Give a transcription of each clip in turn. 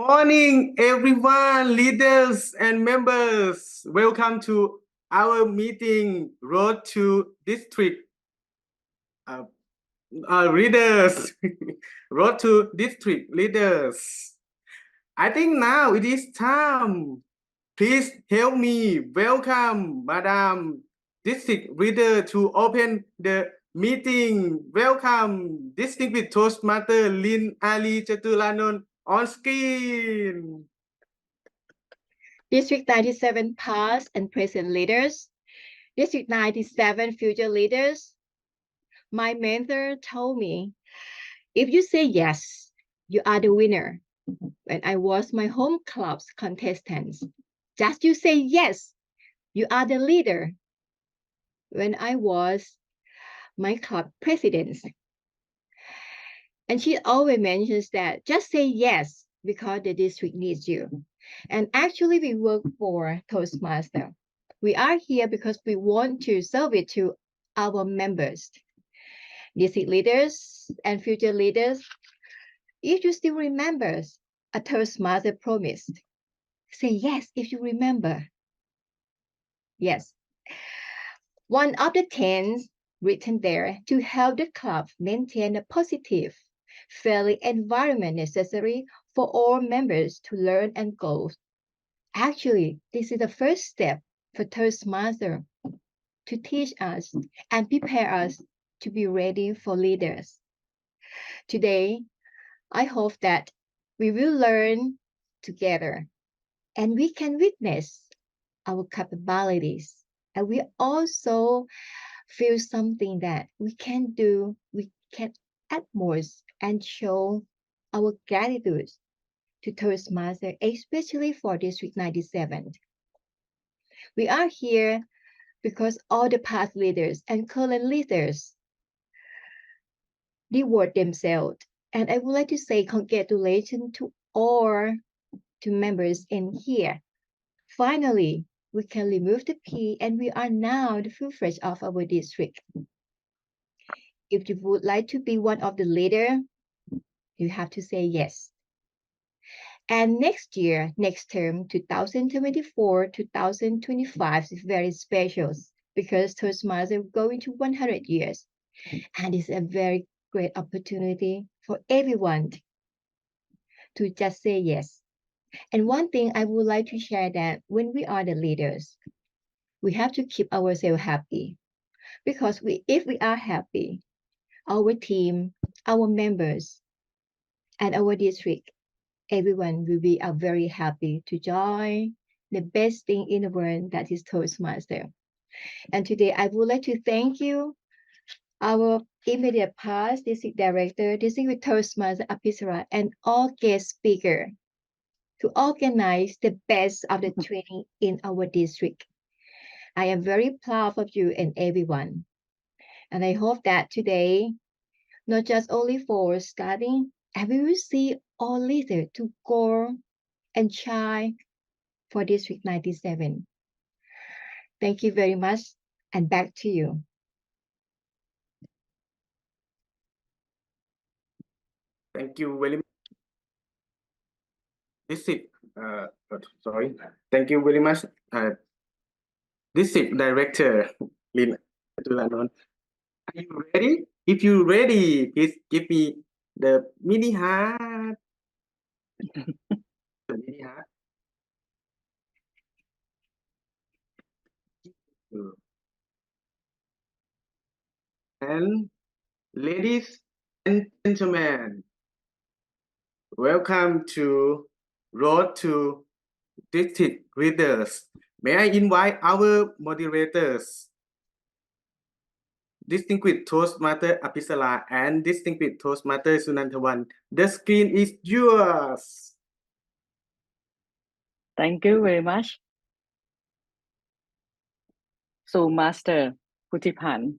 morning, everyone, leaders and members. Welcome to our meeting, Road to District Leaders. Road to District Leaders. I think now it is time. Please help me welcome Madam District Leader to open the meeting. Welcome Distinguished Toastmaster Lin Ali Chatulanon on screen. District 97 past and present leaders, District 97 future leaders. My mentor told me, if you say yes, you are the winner. When I was my home club's contestants, just you say yes, you are the leader. When I was my club president. And she always mentions that just say yes because the district needs you. And actually we work for Toastmaster. We are here because we want to serve it to our members, district leaders and future leaders. If you still remember a Toastmaster promise, say yes if you remember. Yes. One of the 10 written there to help the club maintain a positive, friendly environment necessary for all members to learn and grow. Actually, this is the first step for Toastmaster to teach us and prepare us to be ready for leaders. Today, I hope that we will learn together and we can witness our capabilities, and we also feel something that we can do, we can add more and show our gratitude to Toastmaster, especially for District 97. We are here because all the past leaders and current leaders reward themselves. And I would like to say congratulations to all to members in here. Finally, we can remove the P and we are now the full-fledged of our district. If you would like to be one of the leader, you have to say yes. And next year, next term, 2024-2025 is very special because Toastmasters are going to 100 years. And it's a very great opportunity for everyone to just say yes. And one thing I would like to share that when we are the leaders, we have to keep ourselves happy. Because if we are happy, our team, our members, and our district, everyone will be very happy to join the best thing in the world, that is Toastmaster. And today I would like to thank you, our immediate past district director, district Toastmaster Apisara, and all guest speakers to organize the best of the training in our district. I am very proud of you and everyone. And I hope that today, not just only for studying, and we will see all leaders to go and shine for District 97. Thank you very much, and back to you. Thank you very much. Thank you very much, District Director Lin Chatulanon. Are you ready? If you're ready, please give me the mini heart. The mini heart. And ladies and gentlemen, welcome to Road to District Leaders. May I invite our moderators, Distinguished Toastmaster Apisala and Distinguished Toastmaster Sunantavan. The screen is yours. Thank you very much. So, Master Putipan,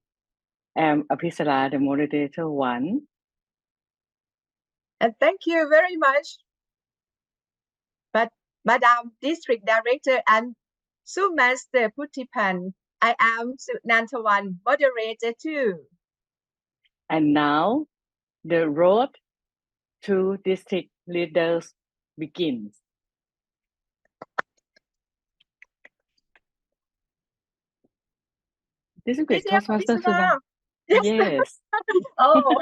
I'm Apisala, the moderator one. And thank you very much, Madam District Director and Master Putipan. I am Sunantavan, moderator too. And now, the road to district leaders begins. Distinguished Teacher Toastmaster Papisara. Sunan. Yes. Oh.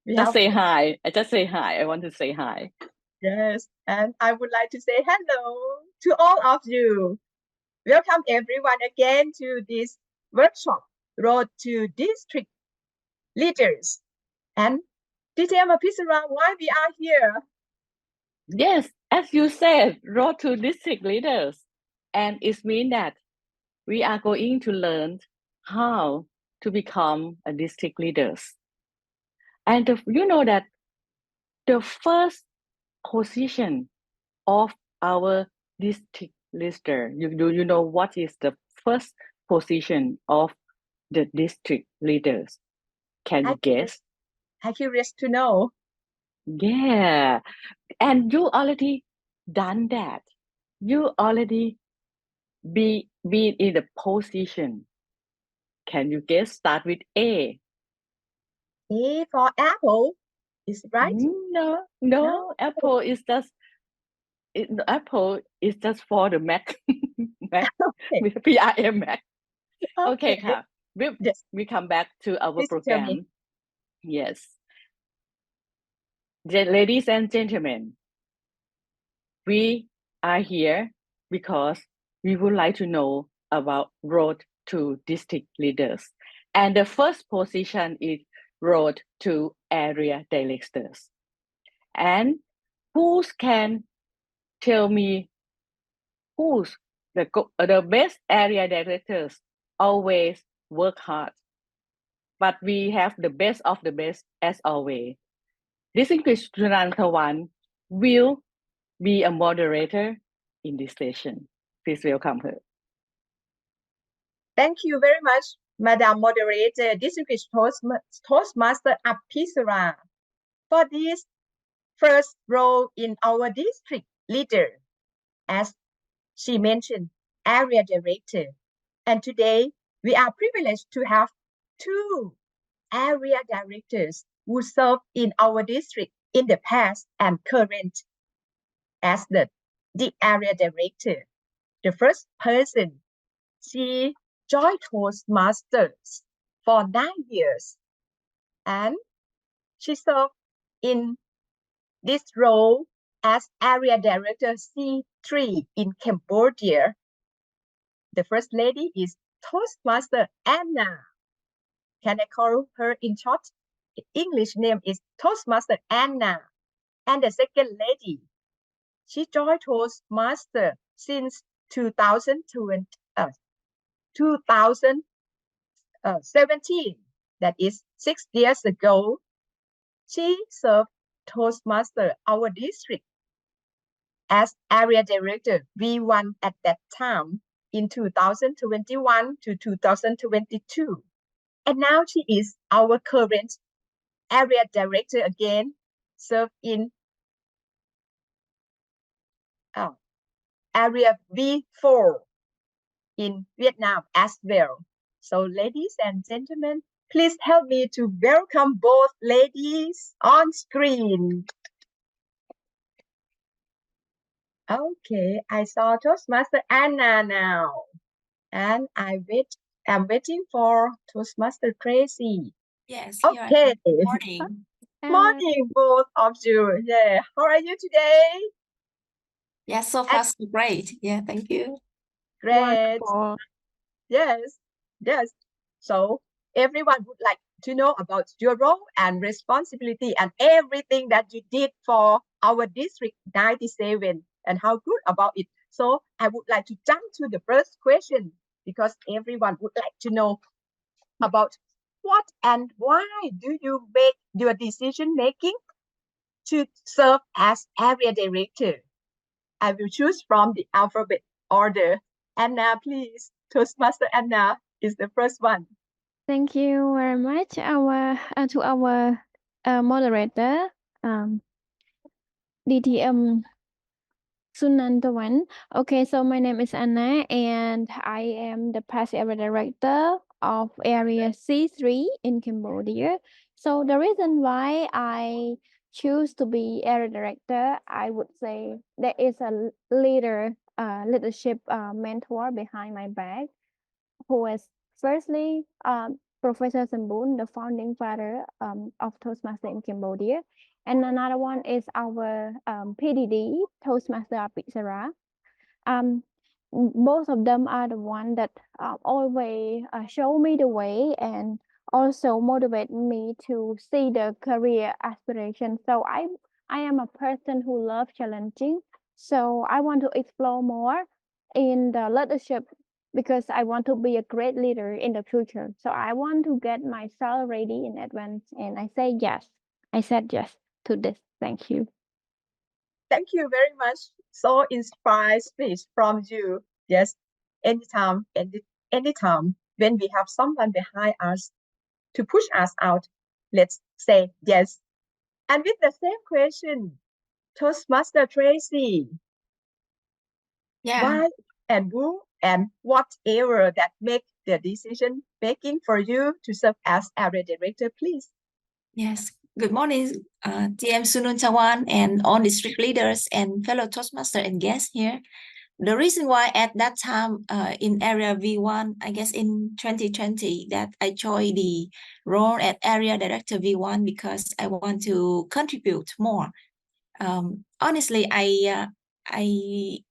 We Just have, say hi. I just say hi. I want to say hi. yes, and I would like to say hello to all of you. Welcome everyone again to this workshop, Road to District Leaders. And Teacher Papisara, why we are here? Yes, as you said, road to district leaders. And it means that we are going to learn how to become a district leaders. And you know that the first position of our district leader, you know what is the first position of the district leaders? Can you guess? I'm curious to know. Yeah, and you already done that. You already be in the position. Can you guess? Start with A. A for apple, is right? No, No. Apple is just Apple is just for the Mac, Mac, Okay. PIM Mac. Okay, Okay. Yes, we come back to our please tell me. program. Yes, ladies and gentlemen, we are here because we would like to know about road to district leaders. And the first position is road to area directors. And who can tell me who's the best area directors always work hard, but we have the best of the best as always. Distinguished Sunantavan will be a moderator in this session. Please welcome her. Thank you very much, Madam Moderator, Distinguished Toastmaster Appisara, for this first role in our district leader, as she mentioned, area director. And today, we are privileged to have two area directors who serve in our district in the past and current as the area director. The first person, she joined Toastmasters for 9 years, and she served in this role as area director C3 in Cambodia. The first lady is Toastmaster Anna. Can I call her in short? The English name is Toastmaster Anna. And the second lady, she joined Toastmaster since 2017. That is 6 years ago. She served Toastmaster our district as area director V1 at that time in 2021 to 2022. And now she is our current area director again, served in area V4 in Vietnam as well. So ladies and gentlemen, please help me to welcome both ladies on screen. Okay, I saw Toastmaster Anna now. And I'm waiting for Toastmaster Tracy. Yes, here Okay. I am. Morning. Morning, both of you. Yeah, how are you today? Yes, so far so great. Yeah, thank you. Great. Yes, yes. So everyone would like to know about your role and responsibility and everything that you did for our District 97 and how good about it. So I would like to jump to the first question because everyone would like to know about what and why do you make your decision making to serve as area director. I will choose from the alphabet order. Anna, please. Toastmaster Anna is the first one. Thank you very much to our moderator, DTM Sunantavan. Okay, so my name is Anna and I am the past area director of area C3 in Cambodia. So the reason why I choose to be area director, I would say there is a leadership mentor behind my back, who is firstly Professor Sambun, the founding father of Toastmaster in Cambodia, and another one is our PDD, Toastmaster Apitsara. Both of them are the one that always show me the way and also motivate me to see the career aspiration. So I am a person who loves challenging. So I want to explore more in the leadership because I want to be a great leader in the future. So I want to get myself ready in advance, and I say yes. I said yes to this. Thank you. Thank you very much. So inspired speech from you. Yes, anytime when we have someone behind us to push us out, let's say yes. And with the same question, Toastmaster Tracy, Yeah. why and who and whatever that make the decision making for you to serve as area director, please. Yes. Good morning, TM Sunun Chawan and all district leaders and fellow Toastmaster and guests here. The reason why at that time in area V1, I guess in 2020, that I joined the role at area director V1 because I want to contribute more. Honestly, I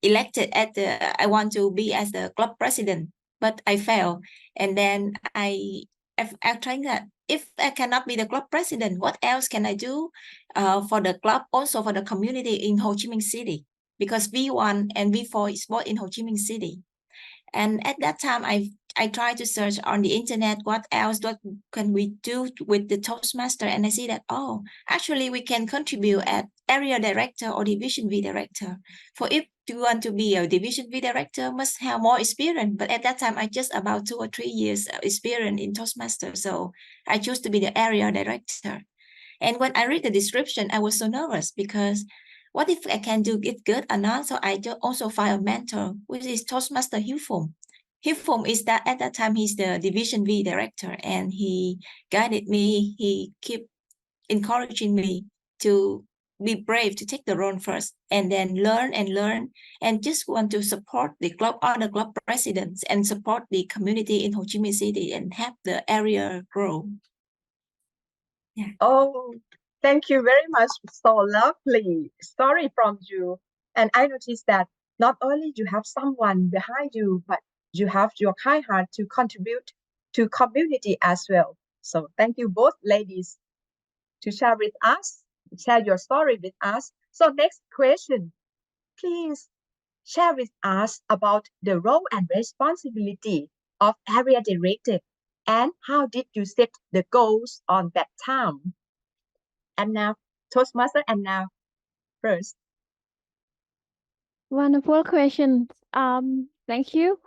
elected at I want to be as the club president, but I failed. And then I think that if I cannot be the club president, what else can I do for the club, also for the community in Ho Chi Minh City? Because V1 and V4 is both in Ho Chi Minh City. And at that time, I tried to search on the internet, what can we do with the Toastmaster? And I see that, oh, actually we can contribute at area director or division V director. For if you want to be a division V director, must have more experience. But at that time, I just about 2 or 3 years experience in Toastmaster. So I chose to be the area director. And when I read the description, I was so nervous because what if I can do it good or not? So I also find a mentor, which is Toastmaster Hiu Phum. Hiu Phum is that at that time, he's the Division V director, and he guided me. He kept encouraging me to be brave, to take the role first, and then learn and just want to support the club, other club presidents, and support the community in Ho Chi Minh City and help the area grow. Yeah. Oh, thank you very much. So lovely story from you. And I noticed that not only you have someone behind you, but you have your kind heart to contribute to community as well. So thank you both ladies to share with us, share your story with us. So next question, please share with us about the role and responsibility of area director and how did you set the goals on that time? And now, Toastmaster, and now first. Wonderful questions. Thank you.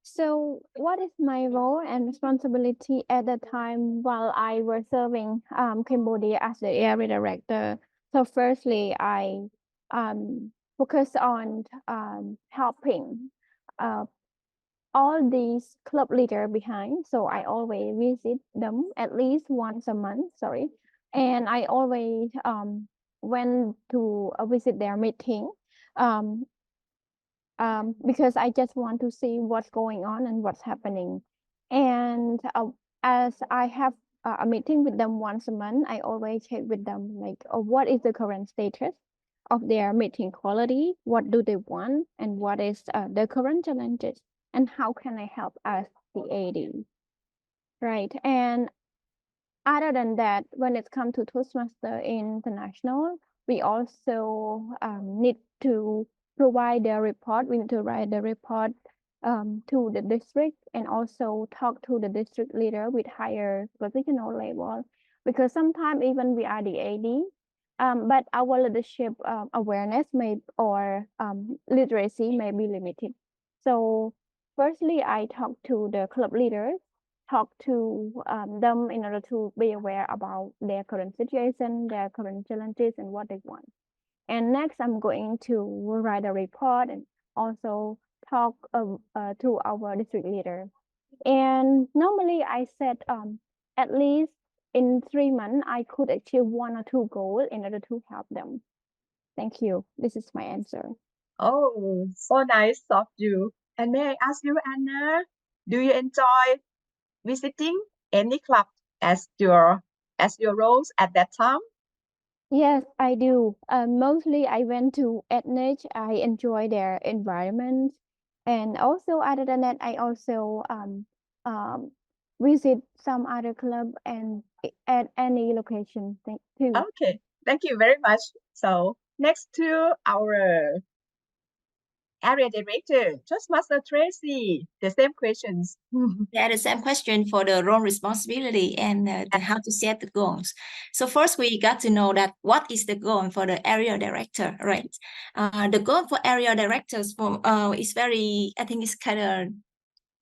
So, what is my role and responsibility at the time while I was serving Cambodia as the area director? So, firstly, I focus on helping all these club leader behind. So I always visit them at least once a month. Sorry, and I always went to visit their meeting. Um, because I just want to see what's going on and what's happening. And as I have a meeting with them once a month, I always check with them like, what is the current status of their meeting quality? What do they want? And what is the current challenges? And how can I help as the AD? Right. And other than that, when it comes to Toastmaster International, we also need to provide the report. We need to write the report to the district and also talk to the district leader with higher positional level. Because sometimes even we are the AD, but our leadership awareness literacy may be limited. So firstly, I talk to the club leaders, talk to them in order to be aware about their current situation, their current challenges, and what they want. And next, I'm going to write a report and also talk to our district leader. And normally, I set at least in 3 months, I could achieve 1 or 2 goals in order to help them. Thank you. This is my answer. Oh, so nice of you. And may I ask you, Anna, do you enjoy visiting any club as your roles at that time? Yes, I do. Mostly I went to ethnic. I enjoy their environment. And also other than that, I also visit some other club and at any location too. Okay, thank you very much. So next to our area director, Toastmaster Tracy, the same questions. Yeah, the same question for the role responsibility and how to set the goals. So first we got to know that what is the goal for the area director, right? The goal for area directors is very, I think it's kind of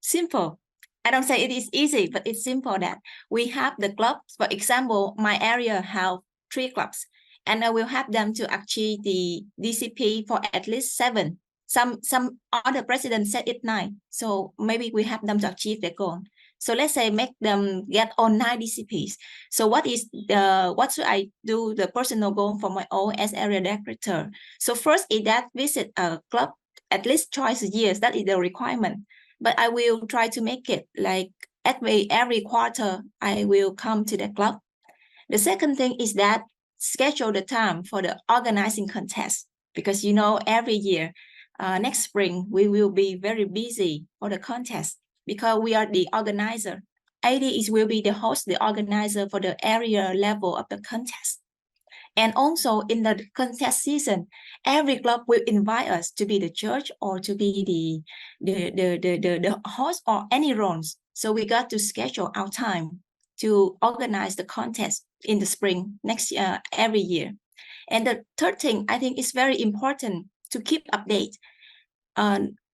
simple. I don't say it is easy, but it's simple that we have the clubs. For example, my area have 3 clubs, and I will have them to achieve the DCP for at least 7. Some other presidents said it 9. So maybe we have them to achieve their goal. So let's say make them get on 9 DCPs. So what should I do the personal goal for my own as area director? So first is that visit a club at least twice a year. That is the requirement. But I will try to make it like every quarter I will come to the club. The second thing is that schedule the time for the organizing contest, because every year next spring we will be very busy for the contest because we are the organizer. AD will be the host, the organizer for the area level of the contest. And also in the contest season, every club will invite us to be the judge or to be the host or any roles. So we got to schedule our time to organize the contest in the spring next year, every year. And the third thing, I think is very important to keep update.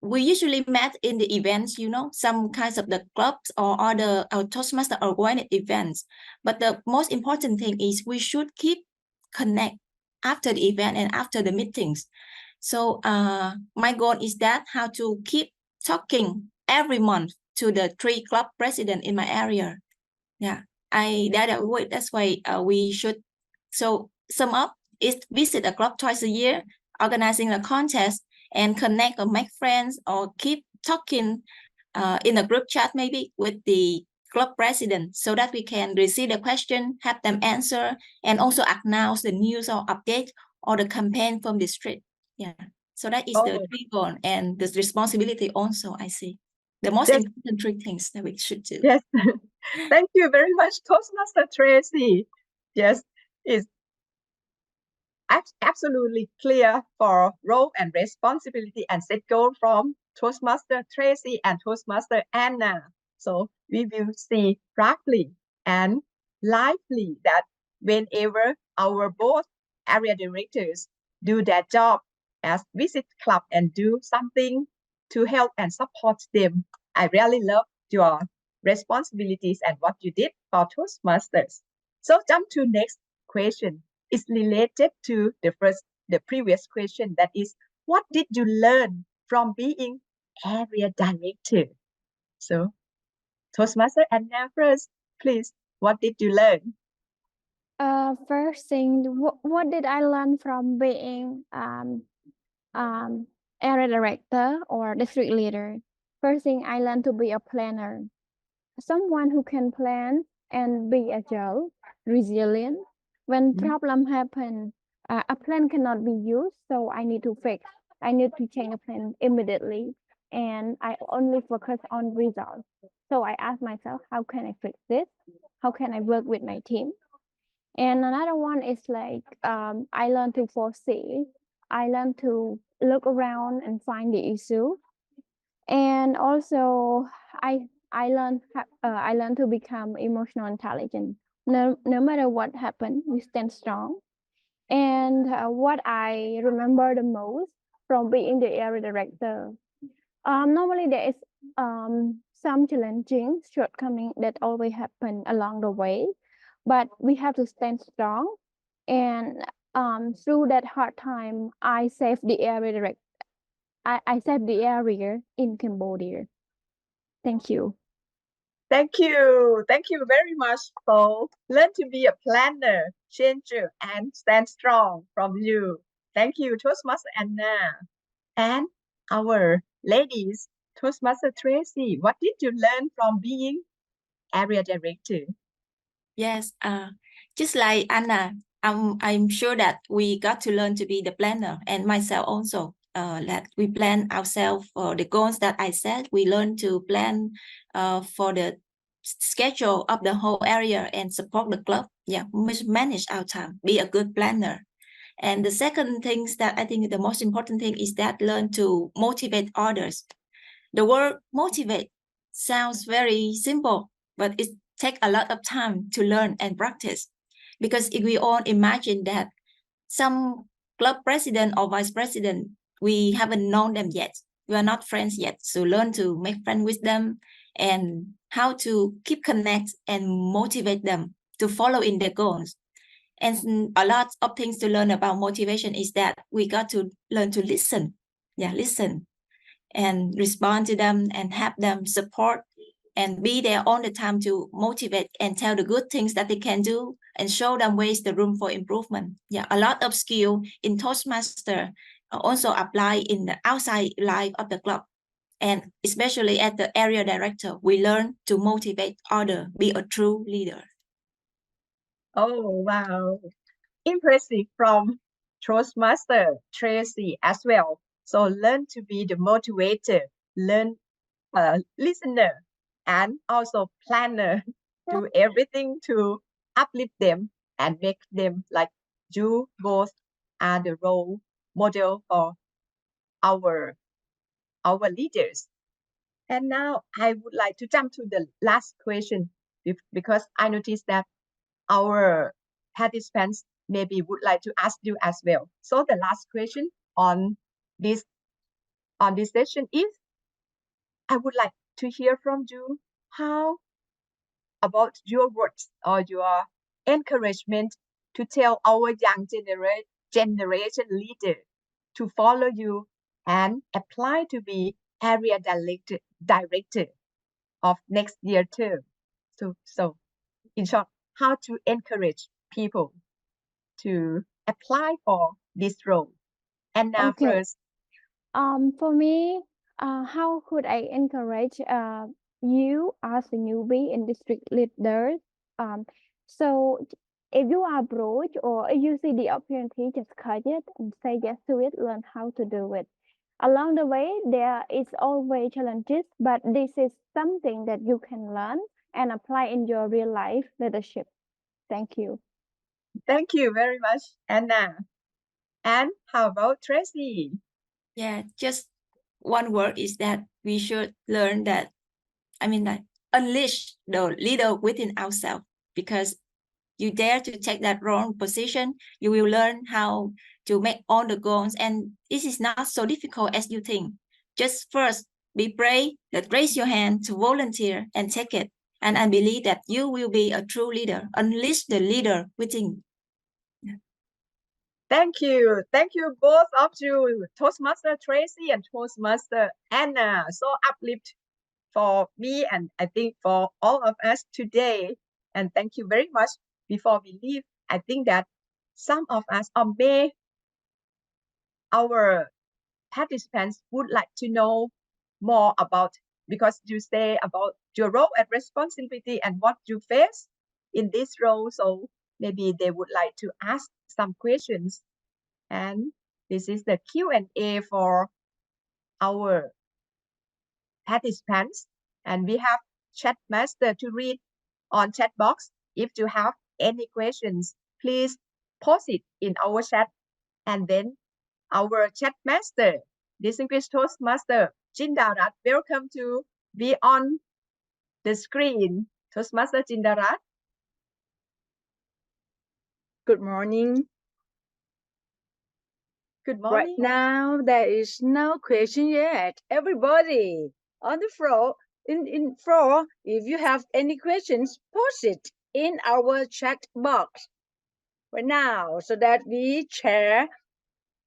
We usually met in the events, some kinds of the clubs or other Toastmaster organized events. But the most important thing is we should keep connect after the event and after the meetings. So my goal is that how to keep talking every month to the 3 club president in my area. Yeah, that's why we should. So sum up is visit a club twice a year, organizing a contest, and connect or make friends or keep talking in a group chat maybe with the club president so that we can receive the question, have them answer, and also announce the news or update or the campaign from the street. Yeah. So that is the 3 goal and the responsibility also, I see. The most important 3 things that we should do. Yes. Thank you very much, Toastmaster Tracy. Yes, it's absolutely clear for role and responsibility and set goal from Toastmaster Tracy and Toastmaster Anna. So we will see practically and lively that whenever our both area directors do their job as visit club and do something to help and support them. I really love your responsibilities and what you did for Toastmasters. So jump to next question. Is related to the previous question, that is, what did you learn from being area director? So Toastmaster Anna first, please, what did you learn? First thing, what did I learn from being area director or district leader? First thing, I learned to be a planner, someone who can plan and be agile, resilient. When problem happen, a plan cannot be used, so I need to fix. I need to change the plan immediately, and I only focus on results. So I ask myself, how can I fix this? How can I work with my team? And another one is like I learned to foresee. I learned to look around and find the issue. And also I learned to become emotional intelligent. No matter what happened, we stand strong. And what I remember the most from being the area director, normally there is some challenging shortcoming that always happen along the way, but we have to stand strong. And through that hard time, I saved the area direct. I saved the area in Cambodia. Thank you. Thank you. Thank you very much. So learn to be a planner, changer, and stand strong from you. Thank you, Toastmaster Anna. And our ladies, Toastmaster Tracy, what did you learn from being area director? Yes, just like Anna, I'm sure that we got to learn to be the planner, and myself also. That we plan ourselves for the goals that I set. We learn to plan for the schedule of the whole area and support the club. Yeah, manage our time, be a good planner. And the second things that I think the most important thing is that learn to motivate others. The word motivate sounds very simple, but it takes a lot of time to learn and practice. Because if we all imagine that some club president or vice president, we haven't known them yet. We are not friends yet. So learn to make friends with them and how to keep connect and motivate them to follow in their goals. And a lot of things to learn about motivation is that we got to learn to listen. Yeah, listen and respond to them and have them support and be there all the time to motivate and tell the good things that they can do and show them ways the room for improvement. Yeah, a lot of skill in Toastmaster also apply in the outside life of the club. And especially at the area director, we learn to motivate others, be a true leader. Oh, wow. Impressive from Toastmaster Tracy as well. So learn to be the motivator, learn listener, and also planner. Do everything to uplift them and make them like you both are the role model for our leaders. And now I would like to jump to the last question because I noticed that our participants maybe would like to ask you as well. So the last question on this session is, I would like to hear from you how about your words or your encouragement to tell our young generation leader to follow you and apply to be area director of next year term. So in short, how to encourage people to apply for this role. And now Okay. first, For me, how could I encourage you as a newbie in district leaders? So if you are approached or if you see the opportunity, just catch it and say yes to it, learn how to do it. Along the way, there is always challenges, but this is something that you can learn and apply in your real life leadership. Thank you. thank you very much, Anna. And how about Tracy? Yeah, just one word is that we should learn that, like unleash the leader within ourselves, because you dare to take that wrong position, you will learn how to make all the goals, and this is not so difficult as you think. Just first be brave, that raise your hand to volunteer and take it, and I believe that you will be a true leader. Unleash the leader within. Thank you. Thank you, both of you, Toastmaster Tracy and Toastmaster Anna. So uplift for me and I think for all of us today. And thank you very much. Before we leave, I think that some of us, or may our participants would like to know more about, because you say about your role and responsibility and what you face in this role. So maybe they would like to ask some questions. And this is the Q&A for our participants. And we have chat master to read on chat box. If you have any questions, please post it in our chat. And then our chat master, distinguished Toastmaster Jindarat, welcome to be on the screen. Toastmaster Jindarat. Good morning. Good Right morning. now, there is no question yet. Everybody on the floor, in floor, if you have any questions, post it in our chat box right now so that we share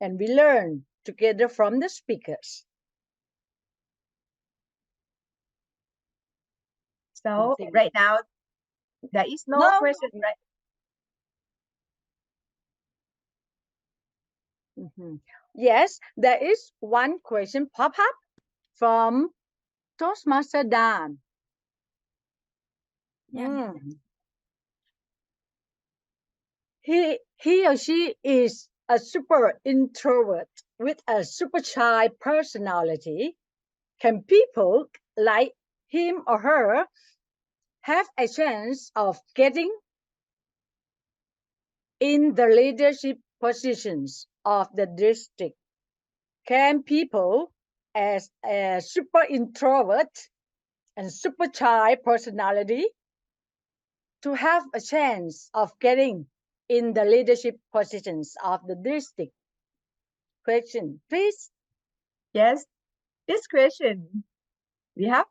and we learn together from the speakers. So Nothing. right now, there is no No. question, right? Mhm. Yes, there is one question pop up from Toastmaster Dan. Yeah. He or she is a super introvert with a super shy personality. Can people like him or her have a chance of getting in the leadership positions of the district? Can people as a super introvert and super shy personality to have a chance of getting in the leadership positions of the district? Question, please. Yes, this question, we have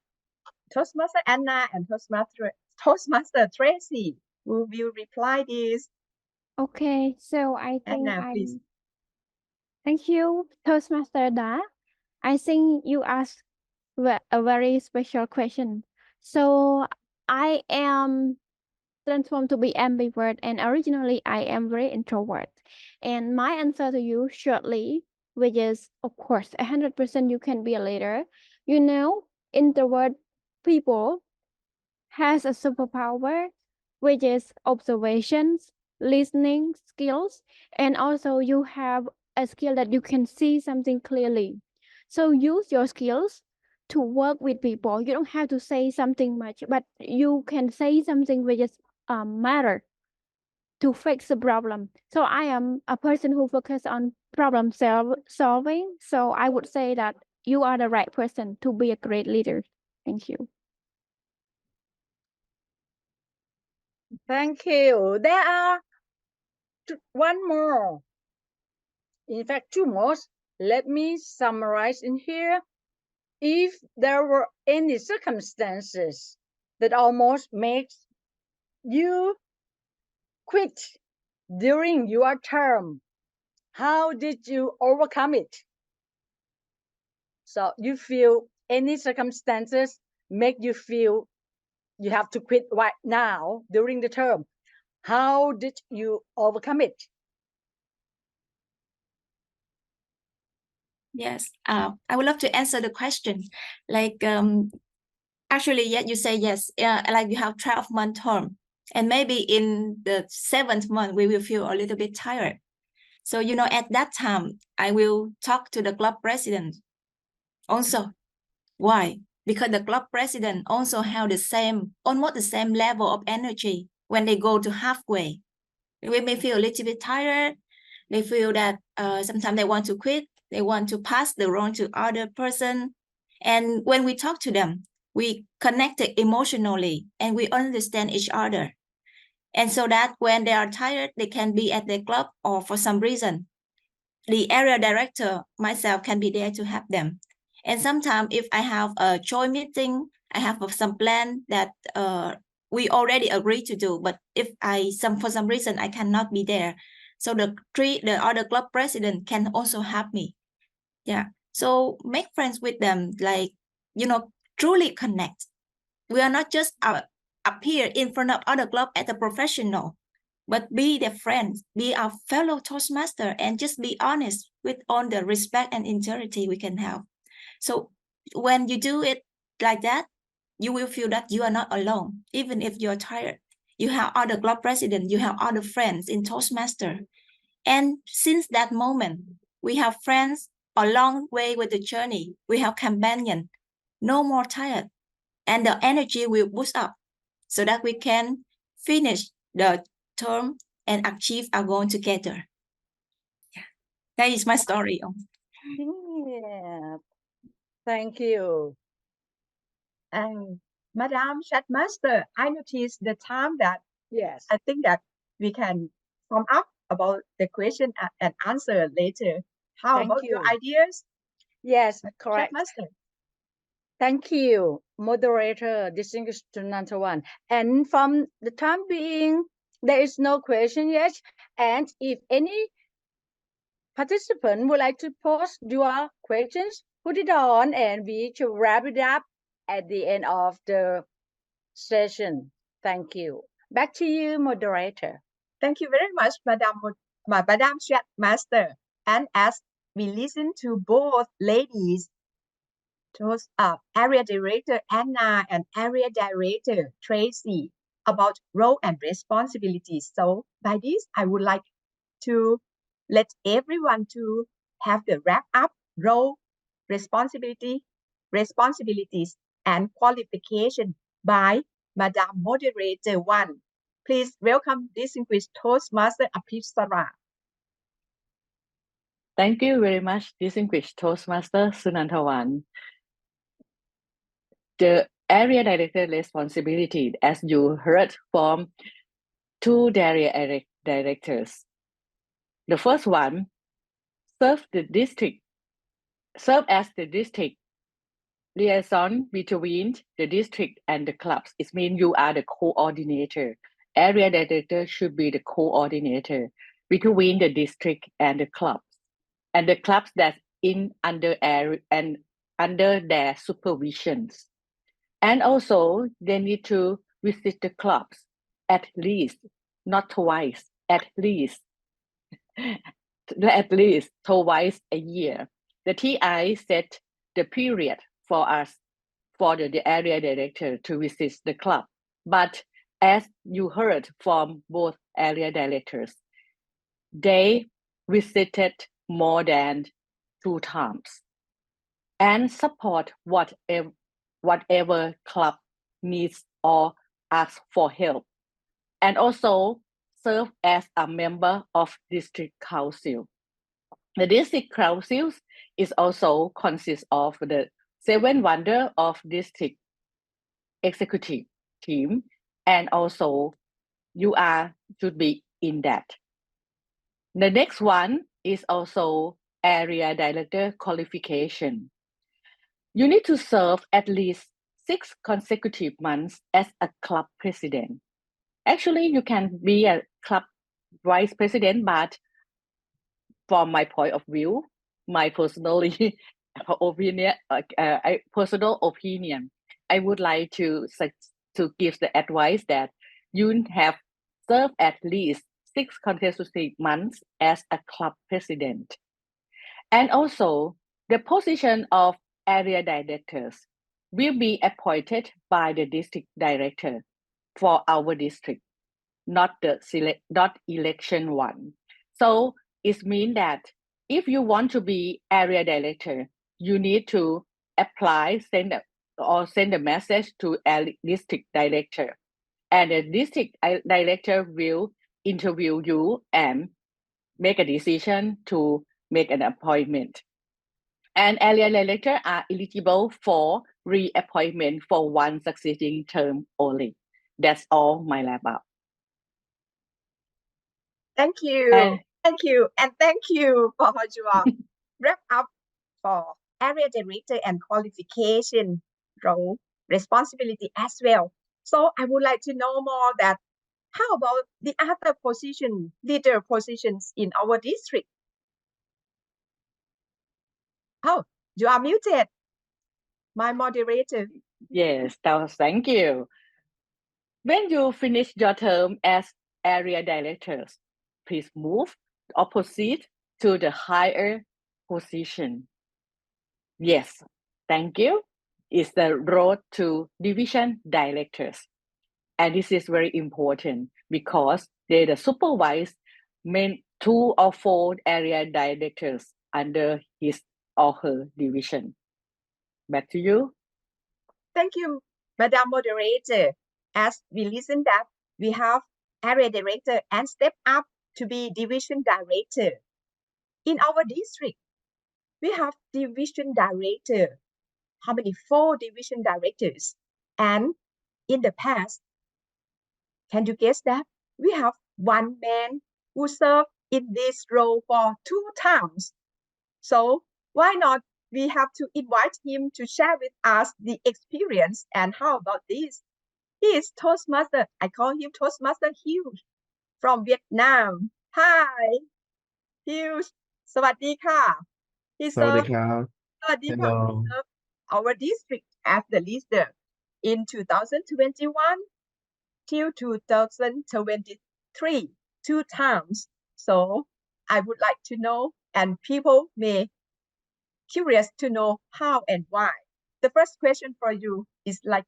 Toastmaster Anna and Toastmaster Tracy who will reply this. Okay, so I think Anna, please. thank you, Toastmaster Da. I think you asked a very special question. So I am transformed to be ambivert, and originally I am very introvert. And my answer to you shortly, which is of course 100% you can be a leader. You know, introvert people has a superpower, which is observations, listening skills, and also you have a skill that you can see something clearly. So use your skills to work with people. You don't have to say something much, but you can say something which is matter to fix the problem. So I am a person who focus on solving. So I would say that you are the right person to be a great leader. Thank you. Thank you. There are one more. In fact, two more. Let me summarize in here. If there were any circumstances that almost makes you quit during your term, how did you overcome it? So you feel any circumstances make you feel you have to quit right now during the term. How did you overcome it? Yes, I would love to answer the question. Like, actually, yeah, you say yes. Like you have 12-month term, and maybe in the 7th month we will feel a little bit tired. So at that time, I will talk to the club president. Also, why? Because the club president also have almost the same level of energy when they go to halfway. We may feel a little bit tired. They feel that sometimes they want to quit. They want to pass the role to other person. And when we talk to them, we connected emotionally and we understand each other. And so that when they are tired, they can be at the club, or for some reason, the area director, myself, can be there to help them. And sometimes if I have a joint meeting, I have some plan that we already agreed to do, but if for some reason I cannot be there, so the other club president can also help me. Yeah. So make friends with them, like, truly connect. We are not just up here in front of other club as a professional, but be their friends, be our fellow Toastmaster, and just be honest with all the respect and integrity we can have. So when you do it like that, you will feel that you are not alone, even if you're tired. You have other club president, you have other friends in Toastmaster. And since that moment, we have friends along way with the journey. We have companion, no more tired. And the energy will boost up so that we can finish the term and achieve our goal together. Yeah. That is my story. Yeah. Thank you. And Madam Chatmaster, I noticed the time that Yes. I think that we can sum up about the question and answer later. How Thank about your you. ideas, Yes, correct. Chatmaster? Thank you, moderator, distinguished number one. And from the time being, there is no question yet. And if any participant would like to post your questions, put it on and we should wrap it up at the end of the session. Thank you. Back to you, moderator. Thank you very much, Madam Master. And as we listen to both ladies, those Area Director Anna and Area Director Tracy, about role and responsibilities. So by this, I would like to let everyone to have the wrap up role, responsibilities, and qualification by Madam Moderator 1. Please welcome distinguished Toastmaster Apsara. Thank you very much, distinguished Toastmaster Sunantavan. The area director responsibility, as you heard from two area directors. The first one, serve as the district liaison between the district and the clubs. It means you are the coordinator. Area director should be the coordinator between the district and the clubs that under their supervisions. And also they need to visit the clubs at least, not twice, at least twice a year. The TI set the period for us, for the area director to visit the club. But as you heard from both area directors, they visited more than 2 times and support whatever club needs or asks for help, and also serve as a member of district council. The district councils is also consists of the 7 wonder of district executive team, and also you should be in that. The next one is also area director qualification. You need to serve at least 6 consecutive months as a club president. Actually, you can be a club vice president, but from my point of view, my personal opinion, I would like to give the advice that you have served at least 6 consecutive months as a club president. And also, the position of area directors will be appointed by the district director for our district, not election one. So it means that if you want to be area director, you need to send a message to a district director, and the district director will interview you and make a decision to make an appointment. And area director are eligible for reappointment for one succeeding term only. That's all my wrap up. Thank you. Thank you. And thank you for your wrap up for area director and qualification role responsibility as well. So I would like to know more that how about the other leader positions in our district? Oh, you are muted, my moderator. Yes, thank you. When you finish your term as area directors, please move or proceed to the higher position. Yes, thank you. It's the road to division directors. And this is very important because they supervise 2 or 4 area directors under his or her division. Back to you. Thank you, Madam Moderator. As we listen that we have area director and step up to be division director. In our district, we have division director. How many? 4 division directors. And in the past, can you guess that? We have one man who served in this role for 2 times. So why not we have to invite him to share with us the experience. And how about this? He is Toastmaster. I call him Toastmaster Hugh from Vietnam. Hi, Hugh. สวัสดีค่ะ He สวัสดี served ครับ สวัสดีค่ะ Hello He served our district as the leader. in 2021 till 2023, 2 times. So I would like to know, and people may curious to know how and why. The first question for you is like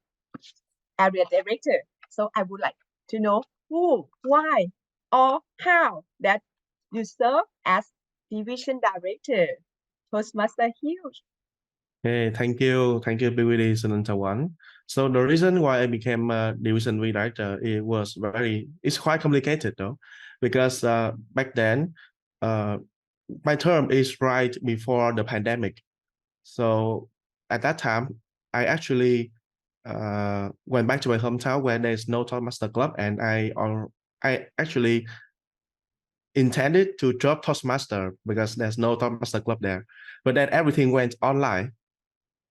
area director. So I would like to know who, why, or how that you serve as division director. Toastmaster Hughes. Hey, thank you, PVD Sunun Chawan. So the reason why I became a division V director, it's quite complicated though, because back then, my term is right before the pandemic. So at that time, I actually went back to my hometown where there's no Toastmaster club, and I actually intended to drop Toastmaster because there's no Toastmaster club there. But then everything went online,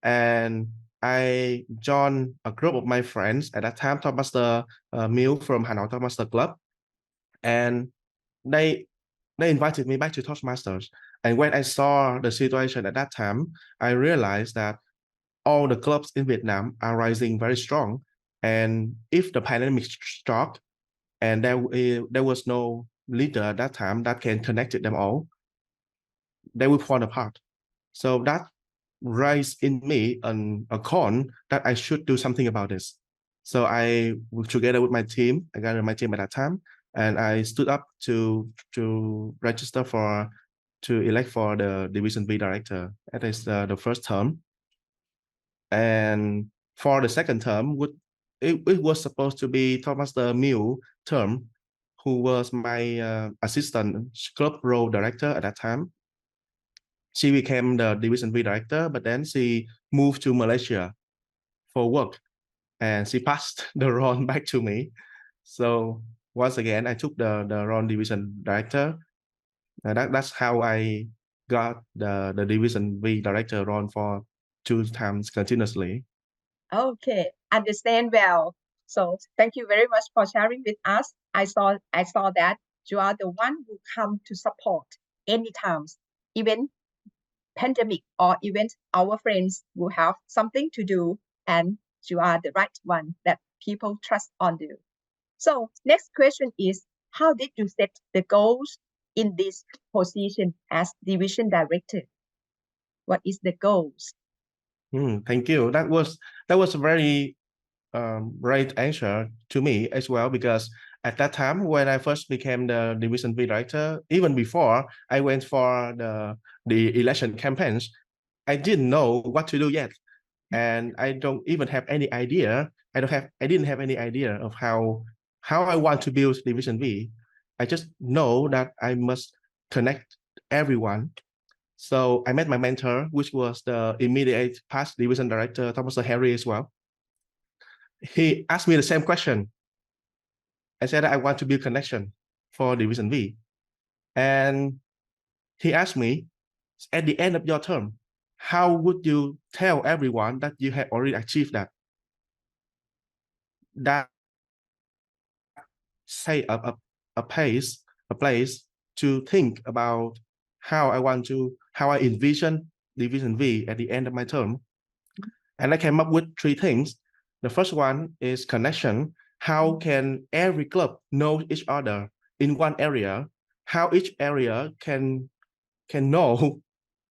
and I joined a group of my friends at that time, Toastmaster Miu from Hanoi Toastmaster Club, and they invited me back to Toastmasters. And when I saw the situation at that time, I realized that all the clubs in Vietnam are rising very strong. And if the pandemic stopped and there was no leader at that time that can connect them all, they will fall apart. So that raised in me a call that I should do something about this. So I, together with my team, I gathered my team at that time, and I stood up to register to elect for the Division B director. That is the first term. And for the second term, it was supposed to be Toastmaster Miu term, who was my assistant club role director at that time. She became the Division B director, but then she moved to Malaysia for work, and she passed the role back to me. So once again, I took the role division director. That's how I got the Division B director role for 2 times continuously. Okay, understand well. So thank you very much for sharing with us. I saw that you are the one who come to support any times, even pandemic or even our friends will have something to do, and you are the right one that people trust on you. So next question is, how did you set the goals in this position as division director? What is the goals? Thank you. That was a very right answer to me as well, because at that time when I first became the Division B director, even before I went for the election campaigns, I didn't know what to do yet, and I don't even have any idea. I didn't have any idea of how I want to build Division B. I just know that I must connect everyone. So I met my mentor, which was the immediate past division director, Thomas Harry as well. He asked me the same question. I said I want to build connection for Division B. And he asked me, at the end of your term, how would you tell everyone that you have already achieved that? That say a place to think about how I envision Division V at the end of my term. And I came up with 3 things. The first one is connection. How can every club know each other in one area? How each area can know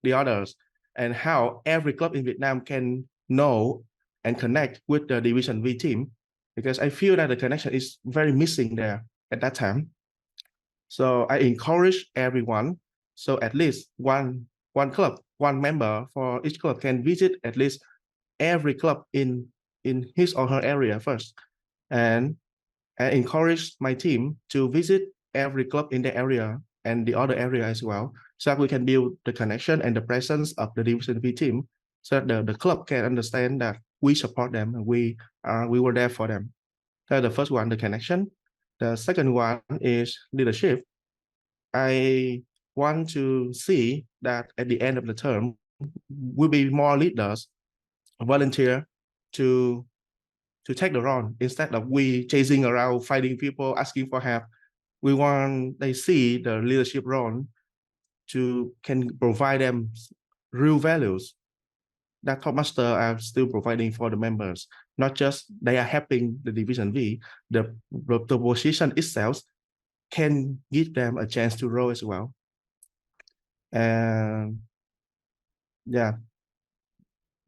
the others, and how every club in Vietnam can know and connect with the Division V team, because I feel that the connection is very missing there at that time. So I encourage everyone. So at least one club, one member for each club can visit at least every club in his or her area first. And I encourage my team to visit every club in the area and the other area as well, so that we can build the connection and the presence of the Division B team, so that the club can understand that we support them and we were there for them. That's the first one, the connection. The second one is leadership. I want to see that at the end of the term, will be more leaders volunteer to take the role instead of we chasing around, fighting people, asking for help. We want they see the leadership role can provide them real values that Toastmaster are still providing for the members, not just they are helping the division V, the position itself can give them a chance to grow as well. And yeah,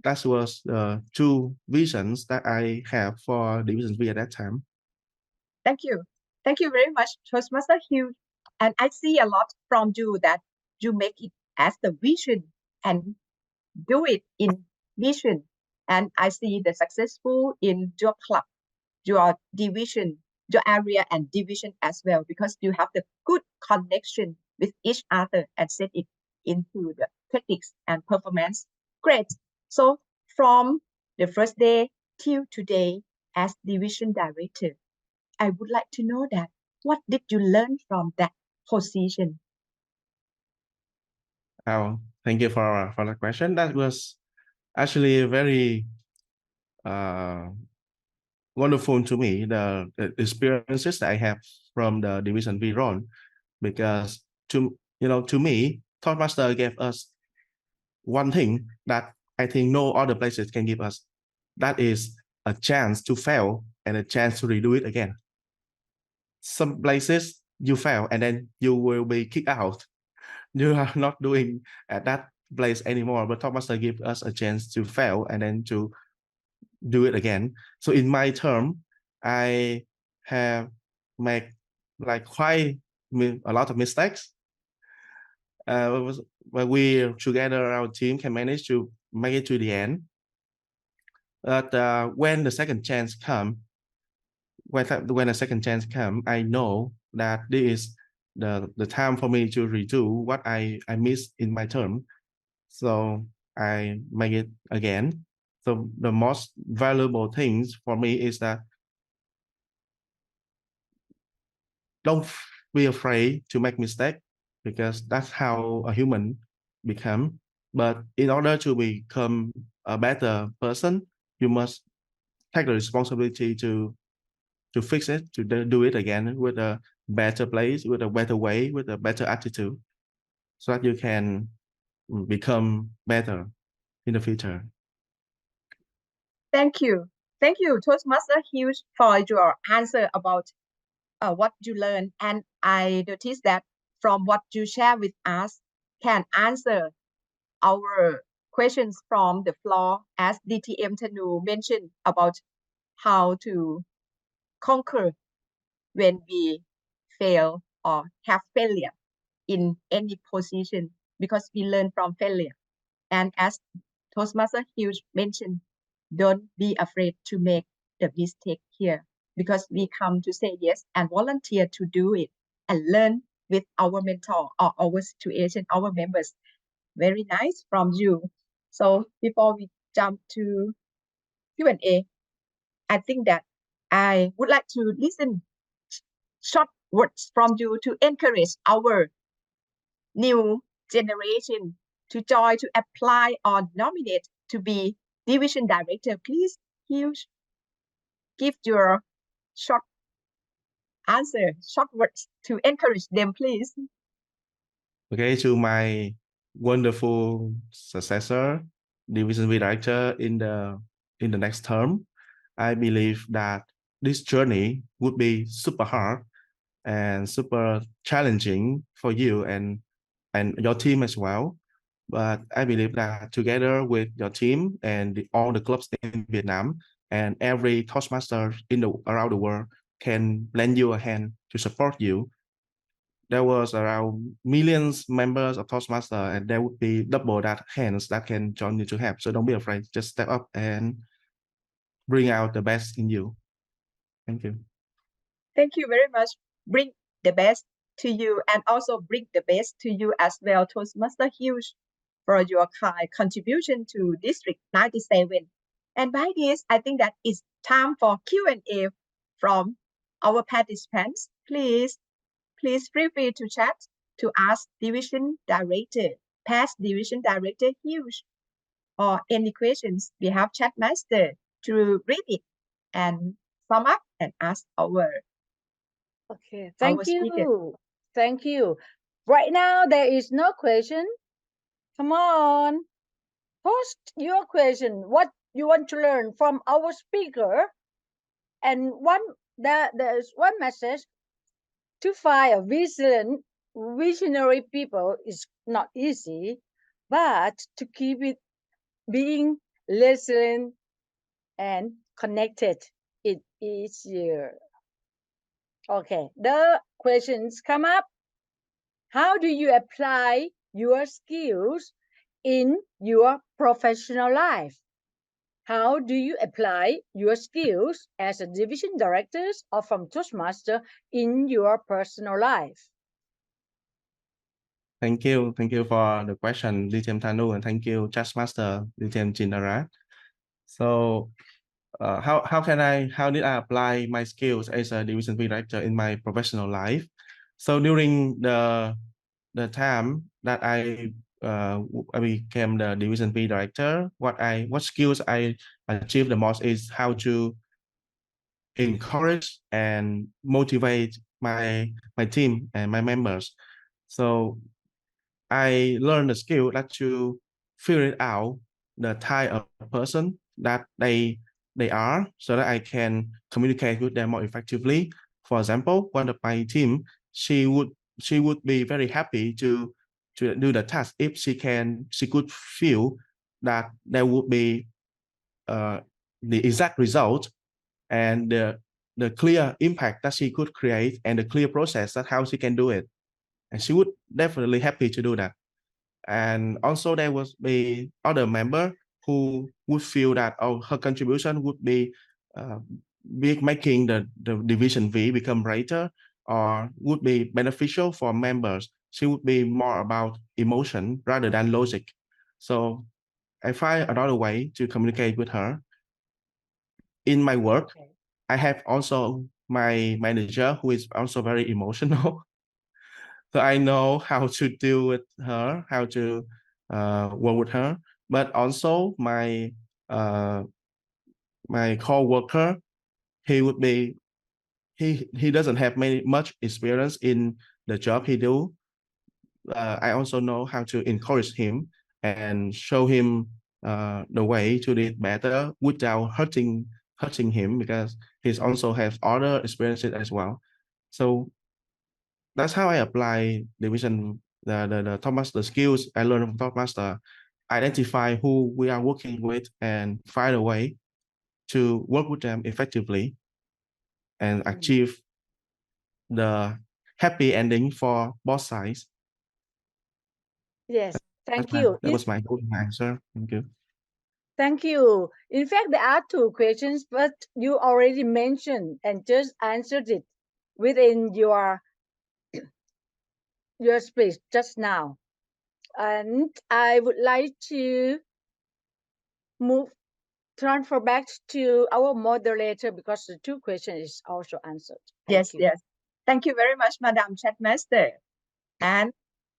that was the two visions that I have for division V at that time. Thank you. Thank you very much, Toastmaster Hugh. And I see a lot from you that you make it as the vision and do it in vision. And I see the successful in your club, your division, your area and division as well, because you have the good connection with each other and set it into the techniques and performance. Great. So from the first day till today as division director, I would like to know that what did you learn from that position? Oh, thank you for the question. That was actually very wonderful to me, the experiences that I have from the division V role, because to me, Toastmaster gave us one thing that I think no other places can give us. That is a chance to fail and a chance to redo it again. Some places you fail and then you will be kicked out. You are not doing at that place anymore, but Toastmaster gives us a chance to fail and then to do it again. So in my term, I have made like quite a lot of mistakes. But we together, our team can manage to make it to the end. But when the second chance come, when the second chance come, I know that this is the time for me to redo what I missed in my term. So I make it again. So the most valuable things for me is that don't be afraid to make mistake, because that's how a human become. But in order to become a better person, you must take the responsibility to fix it, to do it again with a better place, with a better way, with a better attitude, so that you can become better in the future. Thank you. Thank you, Toastmaster Hugh, for your answer about what you learned. And I noticed that from what you share with us can answer our questions from the floor, as DTM Tanu mentioned about how to conquer when we fail or have failure in any position, because we learn from failure. And as Toastmaster Hughes mentioned, don't be afraid to make the mistake here, because we come to say yes and volunteer to do it and learn with our mentor or our situation, our members. Very nice from you. So before we jump to Q&A, I think that I would like to listen short words from you to encourage our new generation to join, to apply or nominate to be division director. Please, Hughes, give your short answer, short words to encourage them, please. Okay, to my wonderful successor, division V director in the next term, I believe that this journey would be super hard and super challenging for you and your team as well. But I believe that together with your team and all the clubs in Vietnam and every Toastmaster around the world can lend you a hand to support you. There was around millions members of Toastmaster, and there would be double that hands that can join you to help. So don't be afraid. Just step up and bring out the best in you. Thank you. Thank you very much. Bring the best to you, and also bring the best to you as well, Toastmaster Hughes, for your kind contribution to District 97. And by this, I think that it's time for Q&A from our participants. Please feel free to chat to ask Division Director, past Division Director Hughes, or any questions. We have chat master to read it and sum up and ask our Okay, thank our speaker. you. Thank you. Right now, there is no question. Come on. Post your question. What you want to learn from our speaker. And there's one message: to find a visionary people is not easy, but to keep it being resilient and connected, it is easier. Okay, the questions come up. How do you apply your skills in your professional life? How do you apply your skills as a division director or from Toastmaster in your personal life? Thank you for the question, DJ Thanu, and thank you, Master DJ Jindara. So, how did I apply my skills as a division director in my professional life? So during the time that I became the division B director, what skills I achieved the most is how to encourage and motivate my team and my members. So I learned the skill that to figure out the type of person that they are, so that I can communicate with them more effectively. For example, one of my team, she would be very happy to do the task if she could feel that there would be the exact result and the clear impact that she could create and the clear process that how she can do it, and she would definitely happy to do that. And also there would be other member who would feel that her contribution would be making the division V become greater or would be beneficial for members. She would be more about emotion rather than logic. So I find another way to communicate with her. In my work, Okay. I have also my manager who is also very emotional. So I know how to deal with her, how to work with her. But also my co-worker, he doesn't have much experience in the job he do. I also know how to encourage him and show him the way to do it better without hurting him, because he also has other experiences as well. So that's how I apply the skills I learned from Toastmaster. Identify who we are working with and find a way to work with them effectively and achieve the happy ending for both sides. Yes, thank you. That was my answer. Thank you. Thank you. In fact, there are two questions, but you already mentioned and just answered it within your speech just now. And I would like to transfer back to our moderator because the two questions is also answered. Thank you. Yes. Thank you very much, Madam Chatmaster. And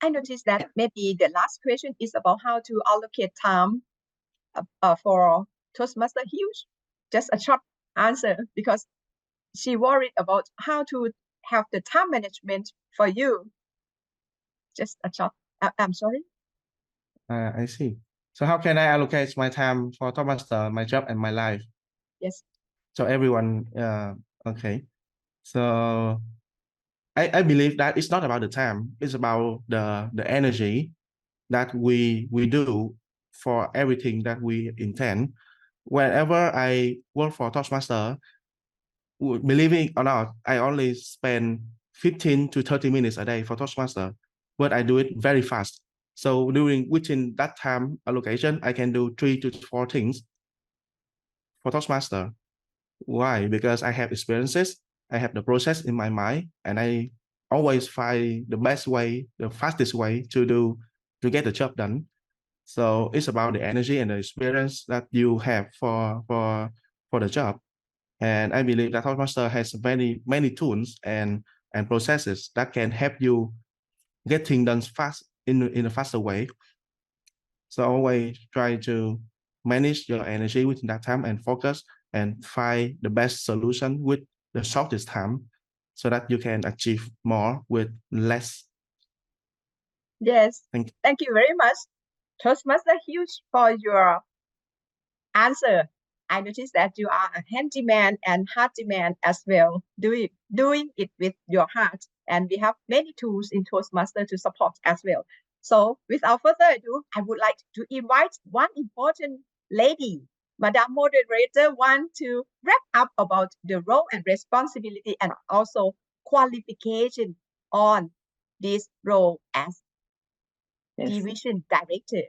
I noticed that maybe the last question is about how to allocate time for Toastmaster Hughes. Just a short answer, because she worried about how to have the time management for you. Just a short. I'm sorry. I see. So how can I allocate my time for Toastmaster, my job and my life? Yes. So everyone, okay. So I believe that it's not about the time. It's about the energy that we do for everything that we intend. Whenever I work for Toastmaster, believe it or not, I only spend 15 to 30 minutes a day for Toastmaster, but I do it very fast. So within that time allocation, I can do 3 to 4 things for Toastmaster. Why? Because I have experiences, I have the process in my mind, and I always find the best way, the fastest way to get the job done. So it's about the energy and the experience that you have for the job. And I believe that Toastmaster has many tools and processes that can help you get things done fast in a faster way. So always try to manage your energy within that time and focus and find the best solution with the shortest time, so that you can achieve more with less. Yes. Thank you. Thank you very much, Toastmaster Hughes, for your answer. I noticed that you are a handyman and handyman as well, doing it with your heart. And we have many tools in Toastmaster to support as well. So without further ado, I would like to invite one important lady, Madam Moderator, want to wrap up about the role and responsibility and also qualification on this role as Yes. division director.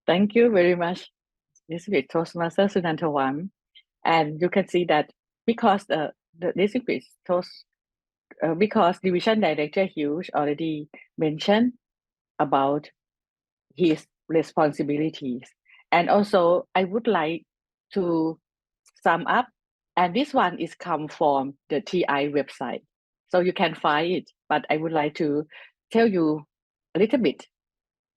Thank you very much, Distinguished Toastmaster Sunantavan. And you can see that because the Distinguished because Division Director Hughes already mentioned about his responsibilities. And also, I would like to sum up, and this one is come from the TI website. So you can find it, but I would like to tell you a little bit.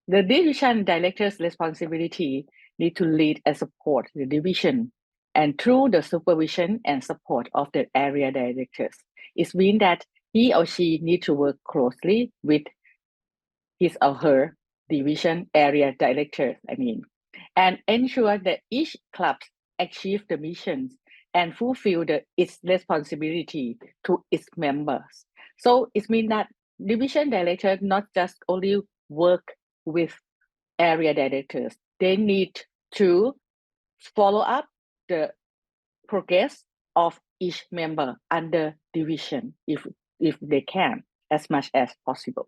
The division director's responsibility need to lead and support the division, and through the supervision and support of the area directors. It means that he or she need to work closely with his or her division area director, and ensure that each club achieve the missions and fulfill its responsibility to its members. So it means that division director not just only work with area directors, they need to follow up the progress of each member under division if they can, as much as possible.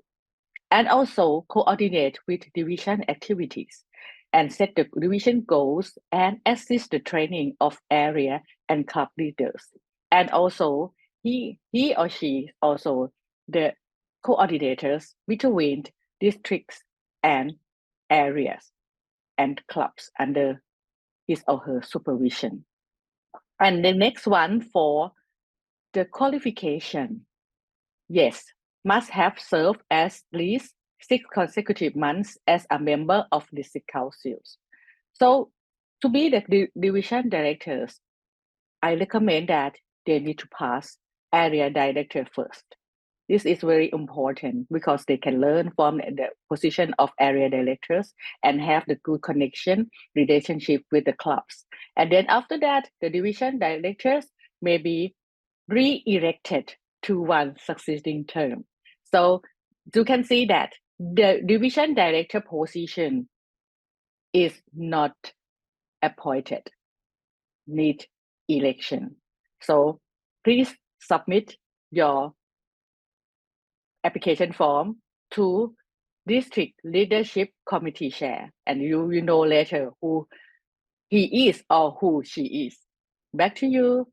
And also coordinate with division activities and set the division goals and assist the training of area and club leaders. And also he or she also the coordinators between districts and areas and clubs under his or her supervision. And the next one for the qualification. Yes, must have served at least 6 consecutive months as a member of district councils. So to be the division directors, I recommend that they need to pass area director first. This is very important because they can learn from the position of area directors and have the good connection relationship with the clubs. And then after that, the division directors may be re-elected to one succeeding term. So you can see that the division director position is not appointed, need election. So please submit your application form to district leadership committee chair, and you will know later who he is or who she is. Back to you,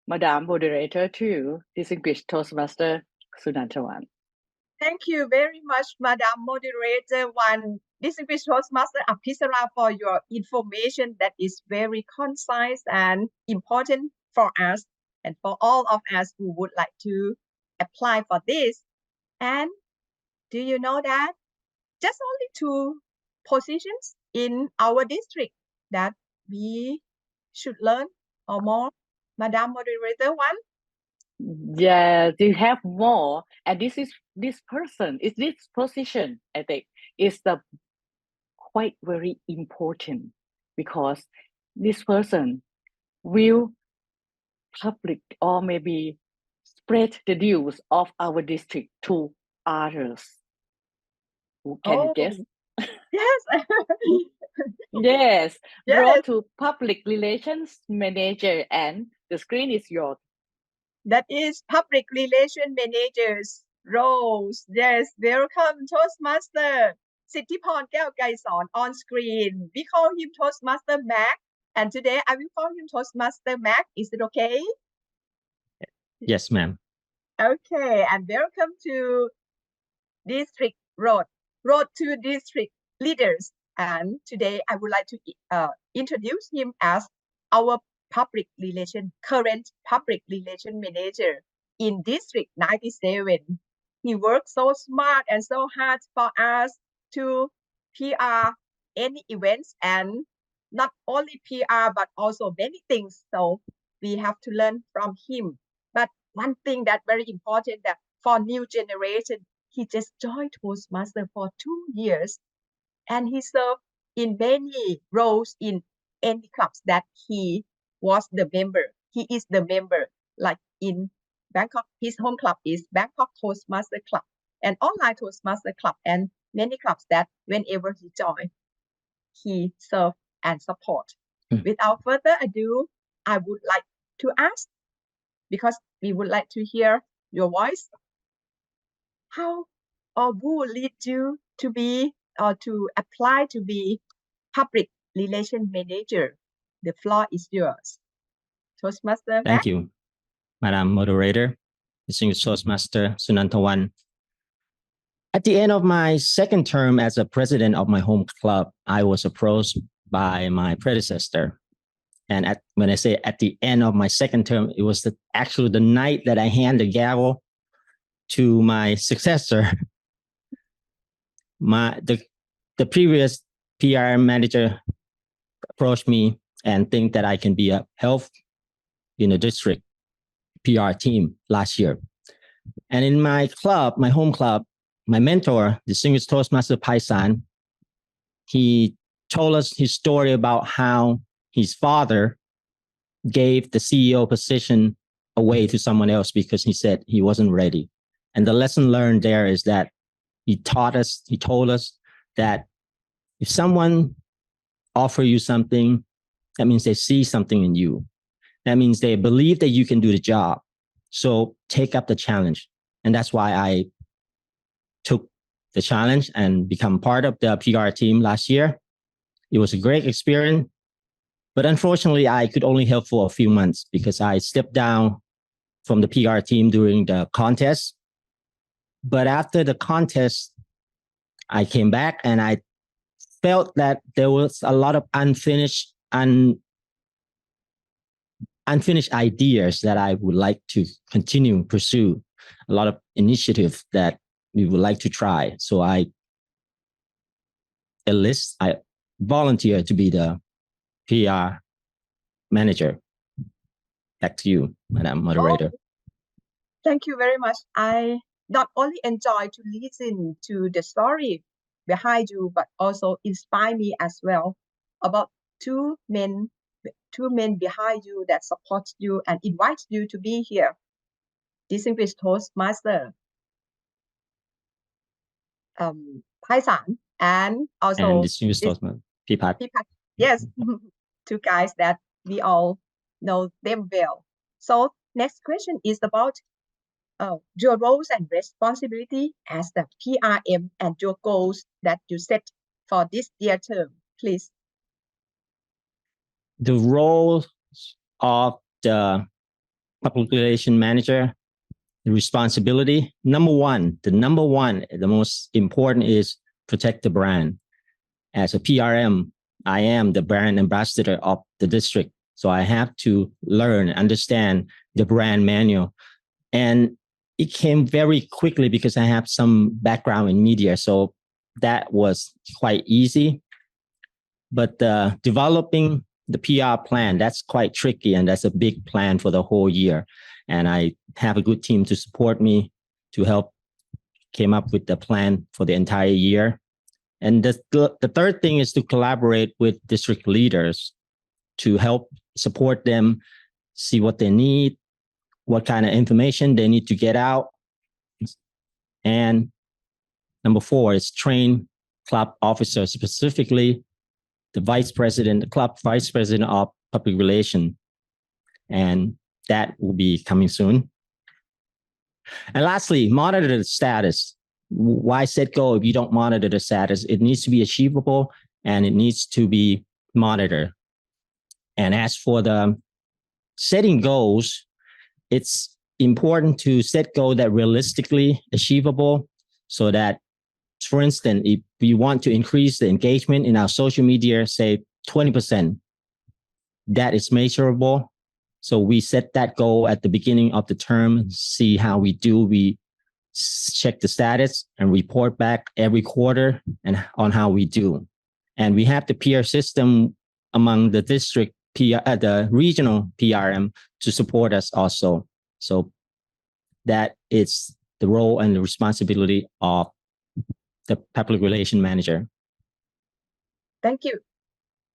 Madam Moderator, to Distinguished Toastmaster Sunantavan. Thank you very much, Madam Moderator One, Distinguished Toastmaster Aphisara, for your information that is very concise and important for us and for all of us who would like to apply for this. And do you know that just only 2 positions in our district that we should learn or more? Madam Moderator One? Yeah, they have more, and this position, I think, is the quite very important because this person will public or maybe spread the news of our district to others. Can you guess? Yes. Yes, Yes. brought to public relations manager, and the screen is yours. That is public relation managers roles. Yes, welcome Toastmaster Sithiporn Kaew on screen. We call him Toastmaster Mac, and today I will call him Toastmaster Mac. Is it okay? Yes, ma'am. Okay, and welcome to District Road to District Leaders. And today I would like to introduce him as our current public relation manager in District 97. He works so smart and so hard for us to PR any events, and not only PR but also many things. So we have to learn from him. But one thing that very important that for new generation, he just joined Toastmaster for 2 years, and he served in many roles in any clubs that he was the member. He is the member, like in Bangkok, his home club is Bangkok Toastmaster Club and online Toastmaster Club and many clubs that whenever he joined, he serve and support. Without further ado, I would like to ask, because we would like to hear your voice, how or who lead you to be or to apply to be public relation manager? The floor is yours. Toastmaster Thank you, Madam Moderator, Distinguished Toastmaster Sunantawan. At the end of my second term as a president of my home club, I was approached by my predecessor. And when I say at the end of my second term, it was actually the night that I hand the gavel to my successor. The previous PR manager approached me and think that I can be a health in the district PR team last year. And in my club, my home club, my mentor, Distinguished Toastmaster Paisan, he told us his story about how his father gave the CEO position away to someone else because he said he wasn't ready. And the lesson learned there is that he told us that if someone offers you something, that means they see something in you. That means they believe that you can do the job. So take up the challenge. And that's why I took the challenge and become part of the PR team last year. It was a great experience. But unfortunately, I could only help for a few months because I stepped down from the PR team during the contest. But after the contest, I came back and I felt that there was a lot of unfinished ideas that I would like to continue pursue, a lot of initiatives that we would like to try. So I volunteered to be the PR manager. Back to you, Madam Moderator. Thank you very much. I not only enjoy to listen to the story behind you, but also inspire me as well about two men behind you that support you and invite you to be here. Distinguished Toastmaster Paisan and also And Distinguished Toastmaster Pipat. Yes, two guys that we all know them well. So next question is about your roles and responsibility as the PRM and your goals that you set for this year term, please. The role of the public relation manager, the responsibility, the most important is protect the brand. As a PRM, I am the brand ambassador of the district. So I have to learn, understand the brand manual. And it came very quickly because I have some background in media. So that was quite easy. But developing the PR plan, that's quite tricky. And that's a big plan for the whole year. And I have a good team to support me to help came up with the plan for the entire year. And the third thing is to collaborate with district leaders to help support them, see what they need, what kind of information they need to get out. And number 4 is train club officers, specifically the club vice president of public relations. And that will be coming soon. And lastly, monitor the status. Why set goal if you don't monitor the status? It needs to be achievable and it needs to be monitored. And as for the setting goals, it's important to set goals that realistically achievable so that, for instance, if we want to increase the engagement in our social media, say 20%, that is measurable. So we set that goal at the beginning of the term, see how we do. We check the status and report back every quarter and on how we do. And we have the PR system among the district the regional PRM to support us also. So that is the role and the responsibility of the public relation manager. Thank you.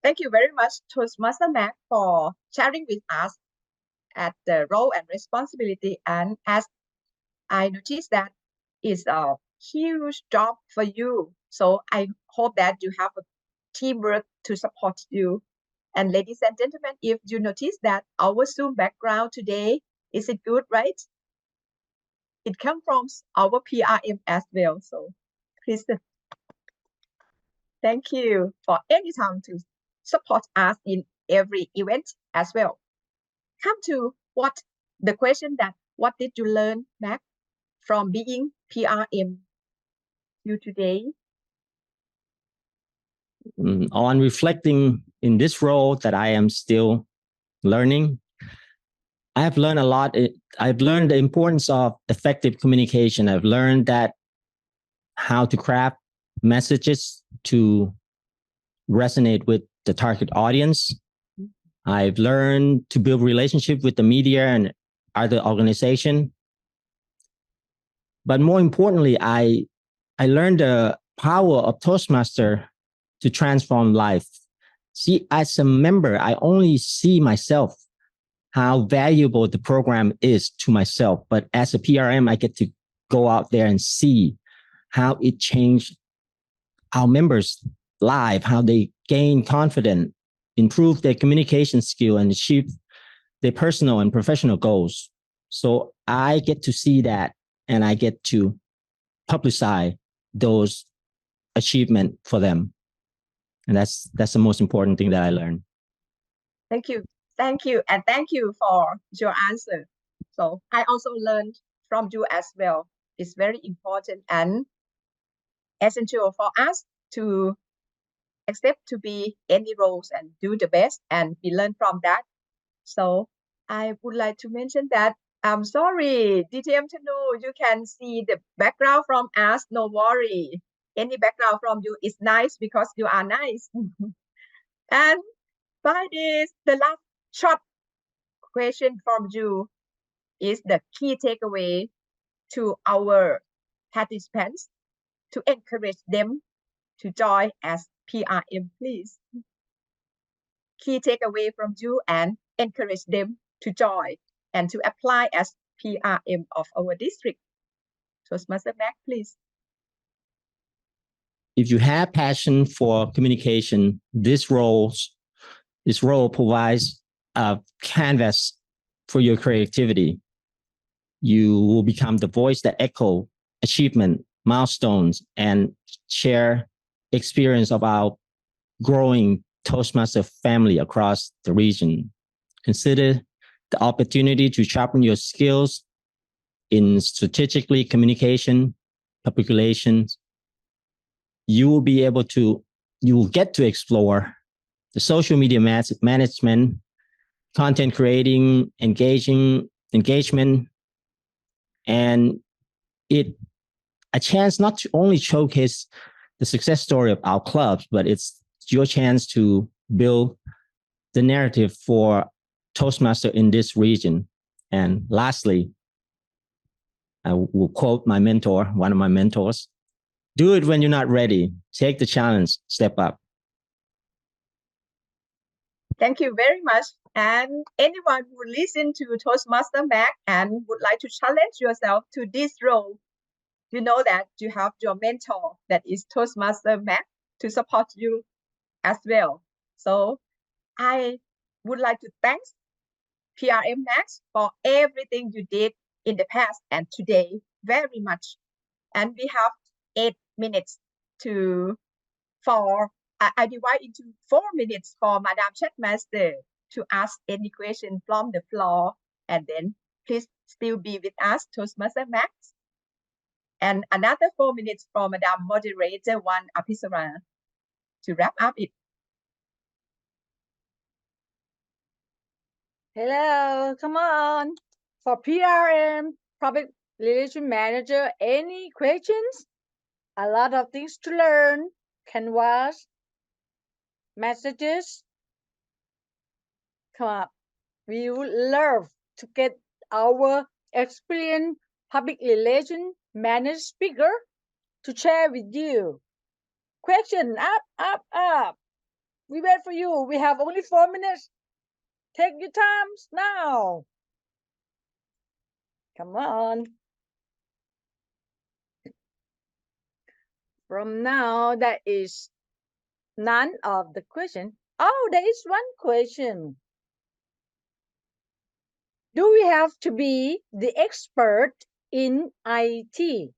Thank you very much, Toastmaster Mac, for sharing with us at the role and responsibility. And as I noticed that is a huge job for you. So I hope that you have a teamwork to support you. And ladies and gentlemen, if you notice that our Zoom background today, is it good, right? It comes from our PRM as well. So please, thank you for any time to support us in every event as well. Come to the question that what did you learn, Mac, from being PRM you today? On reflecting in this role that I am still learning, I have learned a lot. I've learned the importance of effective communication. I've learned that how to craft messages to resonate with the target audience. I've learned to build relationship with the media and other organization. But more importantly, I learned the power of Toastmaster to transform life. See, as a member, I only see myself, how valuable the program is to myself. But as a PRM, I get to go out there and see how it changed our members' life, how they gain confidence, improve their communication skill, and achieve their personal and professional goals. So I get to see that, and I get to publicize those achievements for them. And that's the most important thing that I learned. Thank you. Thank you. And thank you for your answer. So I also learned from you as well. It's very important and essential for us to accept to be any roles and do the best, and we learn from that. So I would like to mention that I'm sorry, DTM Tanu, you can see the background from us, no worry. Any background from you is nice because you are nice. And by this, the last short question from you is the key takeaway to our participants to encourage them to join as PRM, please. Key takeaway from you and encourage them to join and to apply as PRM of our district. Toastmaster Mac, please. If you have passion for communication, this role provides a canvas for your creativity. You will become the voice that echo achievement, milestones, and share experience of our growing Toastmaster family across the region. Consider the opportunity to sharpen your skills in strategically communication, public relations. You will get to explore the social media management, content creating, engagement, and a chance not to only showcase the success story of our clubs, but it's your chance to build the narrative for Toastmaster in this region. And lastly, I will quote my mentor, one of my mentors: do it when you're not ready. Take the challenge, step up. Thank you very much. And anyone who listen to Toastmaster Mac and would like to challenge yourself to this role, you know that you have your mentor, that is Toastmaster Mac, to support you as well. So I would like to thank PRM Max for everything you did in the past and today very much. And we have 8 minutes I divide into 4 minutes for Madam Chatmaster to ask any question from the floor, and then please still be with us, Toastmaster Max. And another 4 minutes for Madam Moderator 1 Apisara to wrap up it. Hello, come on. For PRM, Public Relation Manager, any questions? A lot of things to learn. Canvas, messages. Come on. We would love to get our experienced public relation manager speaker to share with you. Question up. We wait for you. We have only 4 minutes. Take your times now. Come on. From now, that is none of the question. Oh, there is one question. Do we have to be the expert in IT?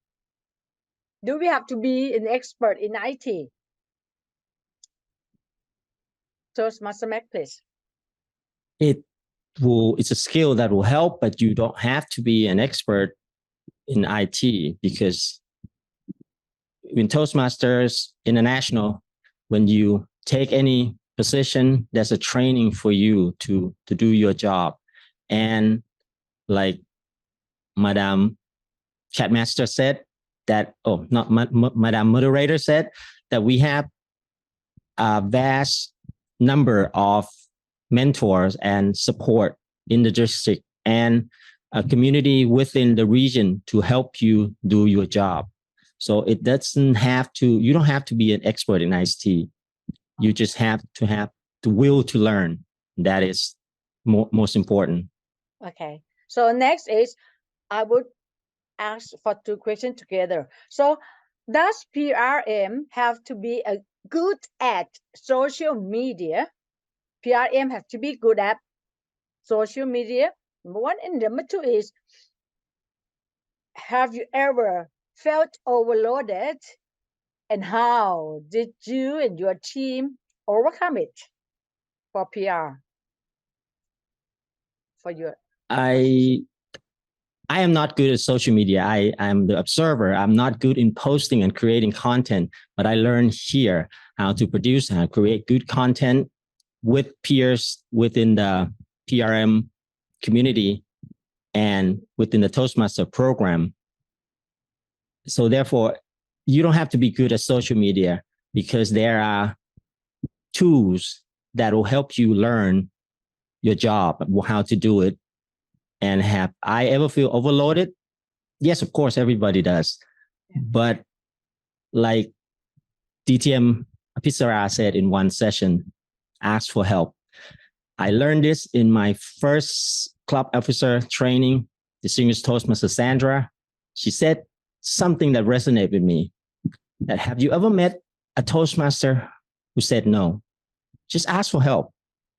Do we have to be an expert in IT? Toastmaster Mac, please. It's a skill that will help, but you don't have to be an expert in IT, because in Toastmasters International, when you take any position, there's a training for you to do your job. And like Madam Chatmaster said that, Madam Moderator said that we have a vast number of mentors and support in the district and a community within the region to help you do your job. So it doesn't have to, you don't have to be an expert in ICT. You just have the will to learn. That is most important. Okay. So next is, I would ask for 2 questions together. So does PRM have to be good at social media? PRM have to be good at social media. Number 1. And number 2 is, have you ever felt overloaded? And how did you and your team overcome it for PR? For your I am not good at social media. I am the observer. I'm not good in posting and creating content, but I learned here how to produce and create good content with peers within the PRM community and within the Toastmaster program. So therefore, you don't have to be good at social media, because there are tools that will help you learn your job, how to do it. And have I ever feel overloaded? Yes, of course, everybody does. But like DTM Apissara said in one session, ask for help. I learned this in my first club officer training, distinguished Toastmaster Sandra. She said something that resonated with me. That, have you ever met a Toastmaster who said no? Just ask for help.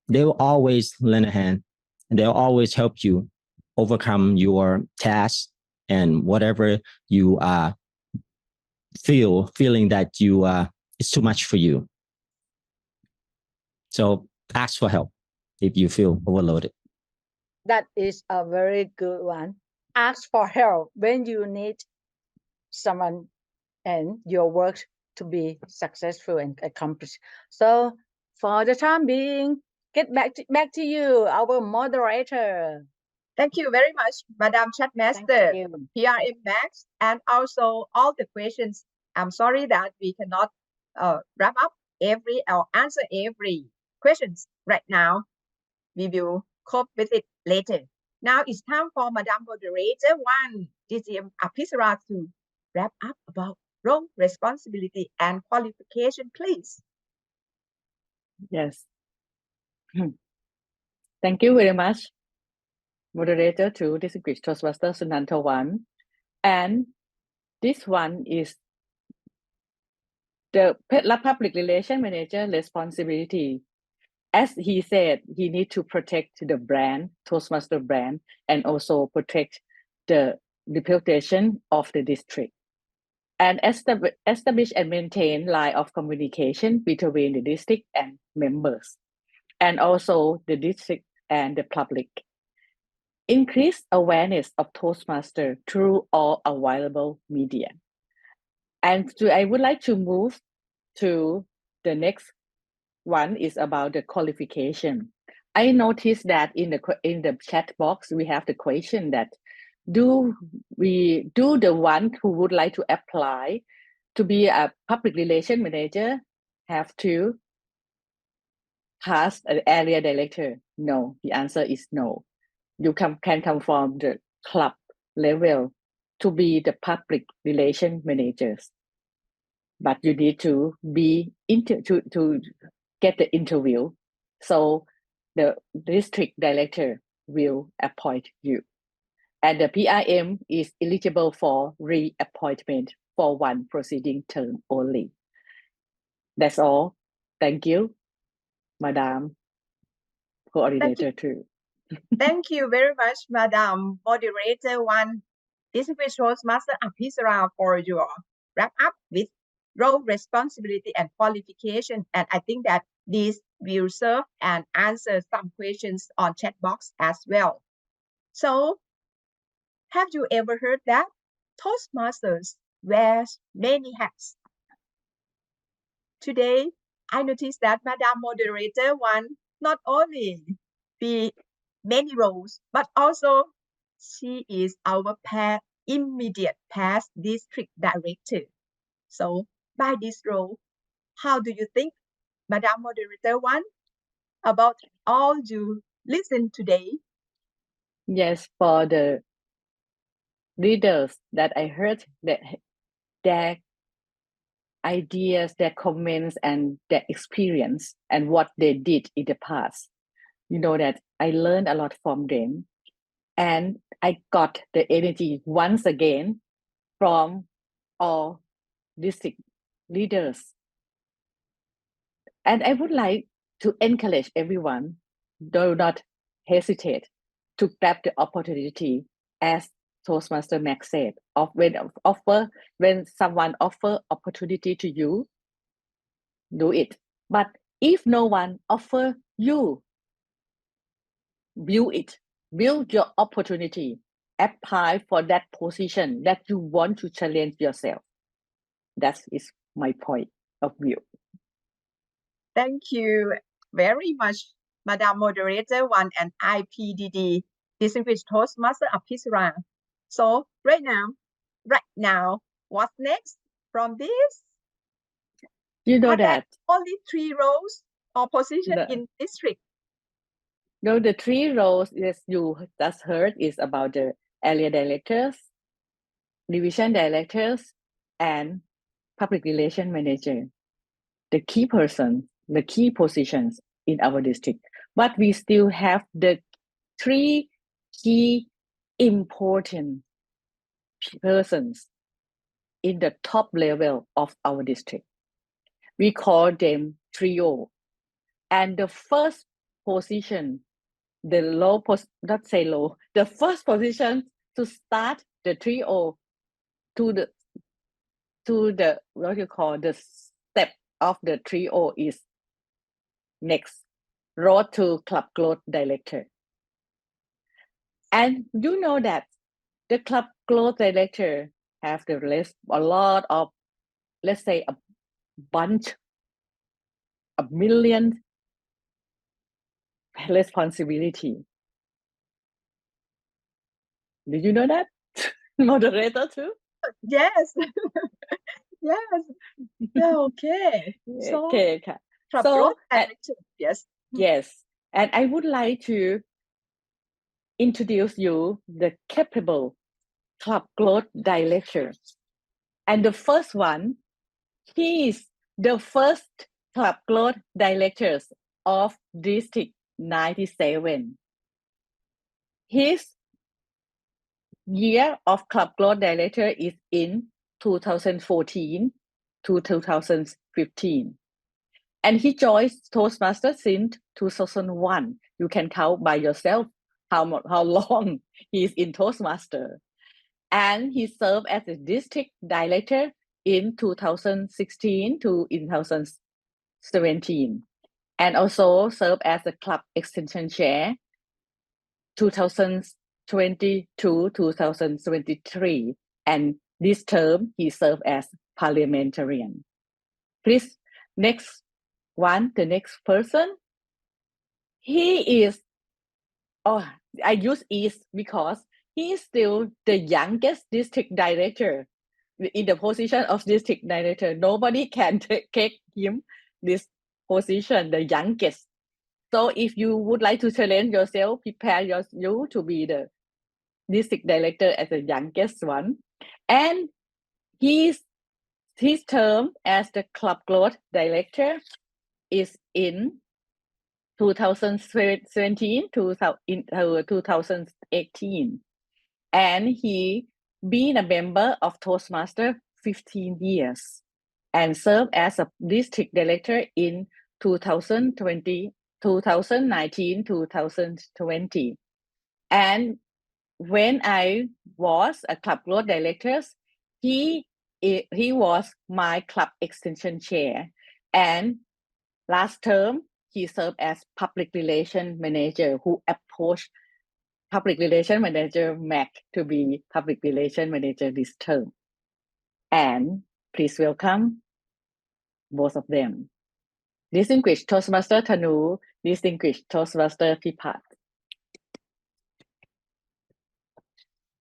They will always lend a hand, and they'll always help you overcome your tasks and whatever you feeling that you it's too much for you. So ask for help if you feel overloaded. That is a very good one. Ask for help when you need someone and your work to be successful and accomplished. So for the time being, get back to you, our moderator. Thank you very much, Madam Chatmaster, PRM Max, and also all the questions. I'm sorry that we cannot wrap up or answer every questions right now. We will cope with it later. Now it's time for Madam Moderator 1, DTM Apissara, to wrap up about role, responsibility, and qualification, please. Yes. Thank you very much, Moderator 2, Distinguished Toastmaster Sunanta 1. And this one is the public relation manager responsibility. As he said, he needs to protect the brand, Toastmaster brand, and also protect the reputation of the district. And establish and maintain line of communication between the district and members, and also the district and the public. Increase awareness of Toastmaster through all available media. And so I would like to move to the next one is about the qualification. I noticed that in the chat box, we have the question that, do the one who would like to apply to be a public relation manager have to pass an area director? No, the answer is no. You can come from the club level to be the public relation managers, but you need to be to get the interview. So the district director will appoint you. And the PRM is eligible for reappointment for one proceeding term only. That's all. Thank you, Madam Coordinator 2. Thank you very much, Madam Moderator 1, Distinguished Toastmaster Aphisara, for your wrap up with role, responsibility, and qualification. And I think that this will serve and answer some questions on chat box as well. So, have you ever heard that Toastmasters wears many hats? Today, I noticed that Madam Moderator 1 not only be many roles, but also she is our immediate past district director. So by this role, how do you think, Madam Moderator 1, about all you listen today? Yes, for the leaders that I heard, that their ideas, their comments, and their experience and what they did in the past. You know that I learned a lot from them, and I got the energy once again from all district leaders. And I would like to encourage everyone, do not hesitate to grab the opportunity, as Toastmaster Max said, when someone offer opportunity to you, do it. But if no one offer you, build your opportunity, apply for that position that you want to challenge yourself. That is my point of view. Thank you very much, Madam Moderator 1 and IPDD, Distinguished Toastmaster Aphisara. So right now, what's next from this? You know Are there that only 3 roles or positions in district? No, the 3 roles that you just heard is about the area directors, division directors, and public relation manager, the key person, the key positions in our district. But we still have the 3 key important persons in the top level of our district. We call them trio. And the first position, the first position to start the trio to the what you call the step of the trio is next, road to club growth director. And you know that the club growth director have the list a lot of, let's say, a million responsibility. Did you know that? Moderator too? Yes. Yes. Yeah, okay. So, Okay. club So, growth director, yes. Yes. And I would like to introduce you the capable club growth director. And the first one, he is the first club growth director of District 97. His year of club growth director is in 2014 to 2015. And he joined Toastmasters since 2001. You can count by yourself how long he is in Toastmaster. And he served as a district director in 2016 to 2017. And also served as a club extension chair 2020 to 2023. And this term, he served as parliamentarian. Please, next one, the next person. He is, I use is because he is still the youngest district director in the position of district director. Nobody can take him this position, the youngest. So if you would like to challenge yourself, prepare you to be the district director as the youngest one. And his term as the club growth director is in 2017 to 2018, and he been a member of Toastmaster 15 years and served as a district director in 2019, 2020. And when I was a club growth director, he was my club extension chair, and last term he served as public relation manager who approached public relation manager Mac to be public relation manager this term. And please welcome both of them. Distinguished Toastmaster Thanu, distinguished Toastmaster Pipat.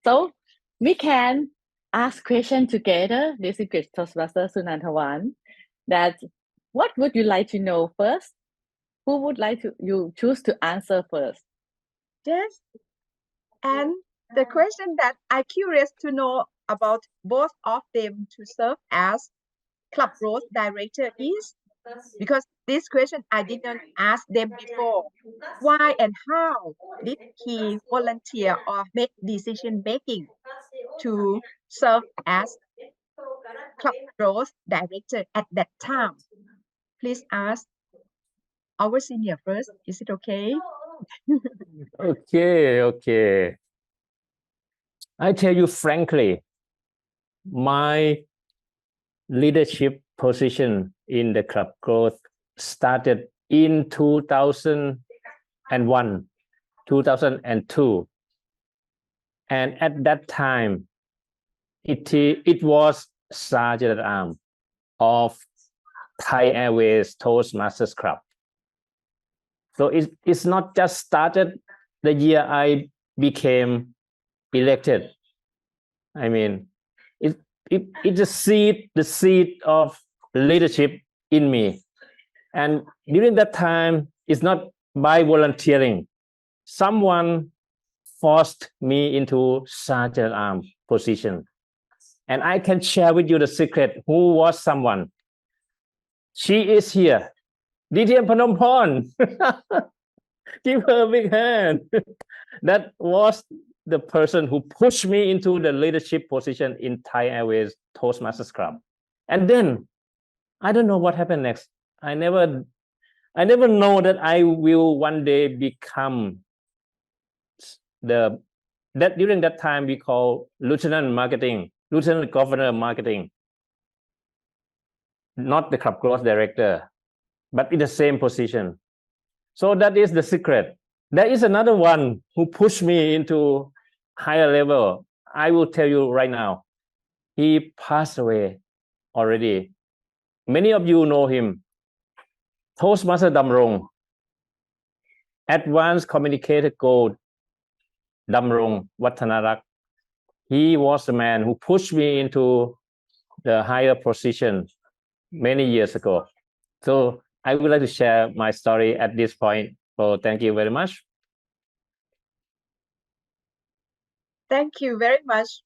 So we can ask questions together, distinguished Toastmaster Sunantavan, that what would you like to know first? Who would like to you choose to answer first? Yes. And the question that I'm curious to know about both of them to serve as club growth director is, because this question I didn't ask them before. Why and how did he volunteer or make decision making to serve as club growth director at that time? Please ask our senior first. Is it okay? Okay. I tell you frankly, my leadership position in the club growth started in 2001, 2002. And at that time, it was Sergeant at Arms of Thai Airways Toastmasters Club. So it's not just started the year I became elected. I mean, it's the seed of leadership in me. And during that time, it's not by volunteering. Someone forced me into Sergeant at Arms position. And I can share with you the secret who was someone. She is here. DTM Phnom Penh. Give her a big hand. That was the person who pushed me into the leadership position in Thai Airways Toastmasters Club. And then I don't know what happened next. I never know that I will one day become during that time we call lieutenant governor marketing, not the club growth director, but in the same position. So that is the secret. There is another one who pushed me into higher level. I will tell you right now. He passed away already. Many of you know him. Toastmaster Damrong, Advanced Communicator Gold Damrong Wattanarak. He was the man who pushed me into the higher position many years ago. So I would like to share my story at this point. So thank you very much. Thank you very much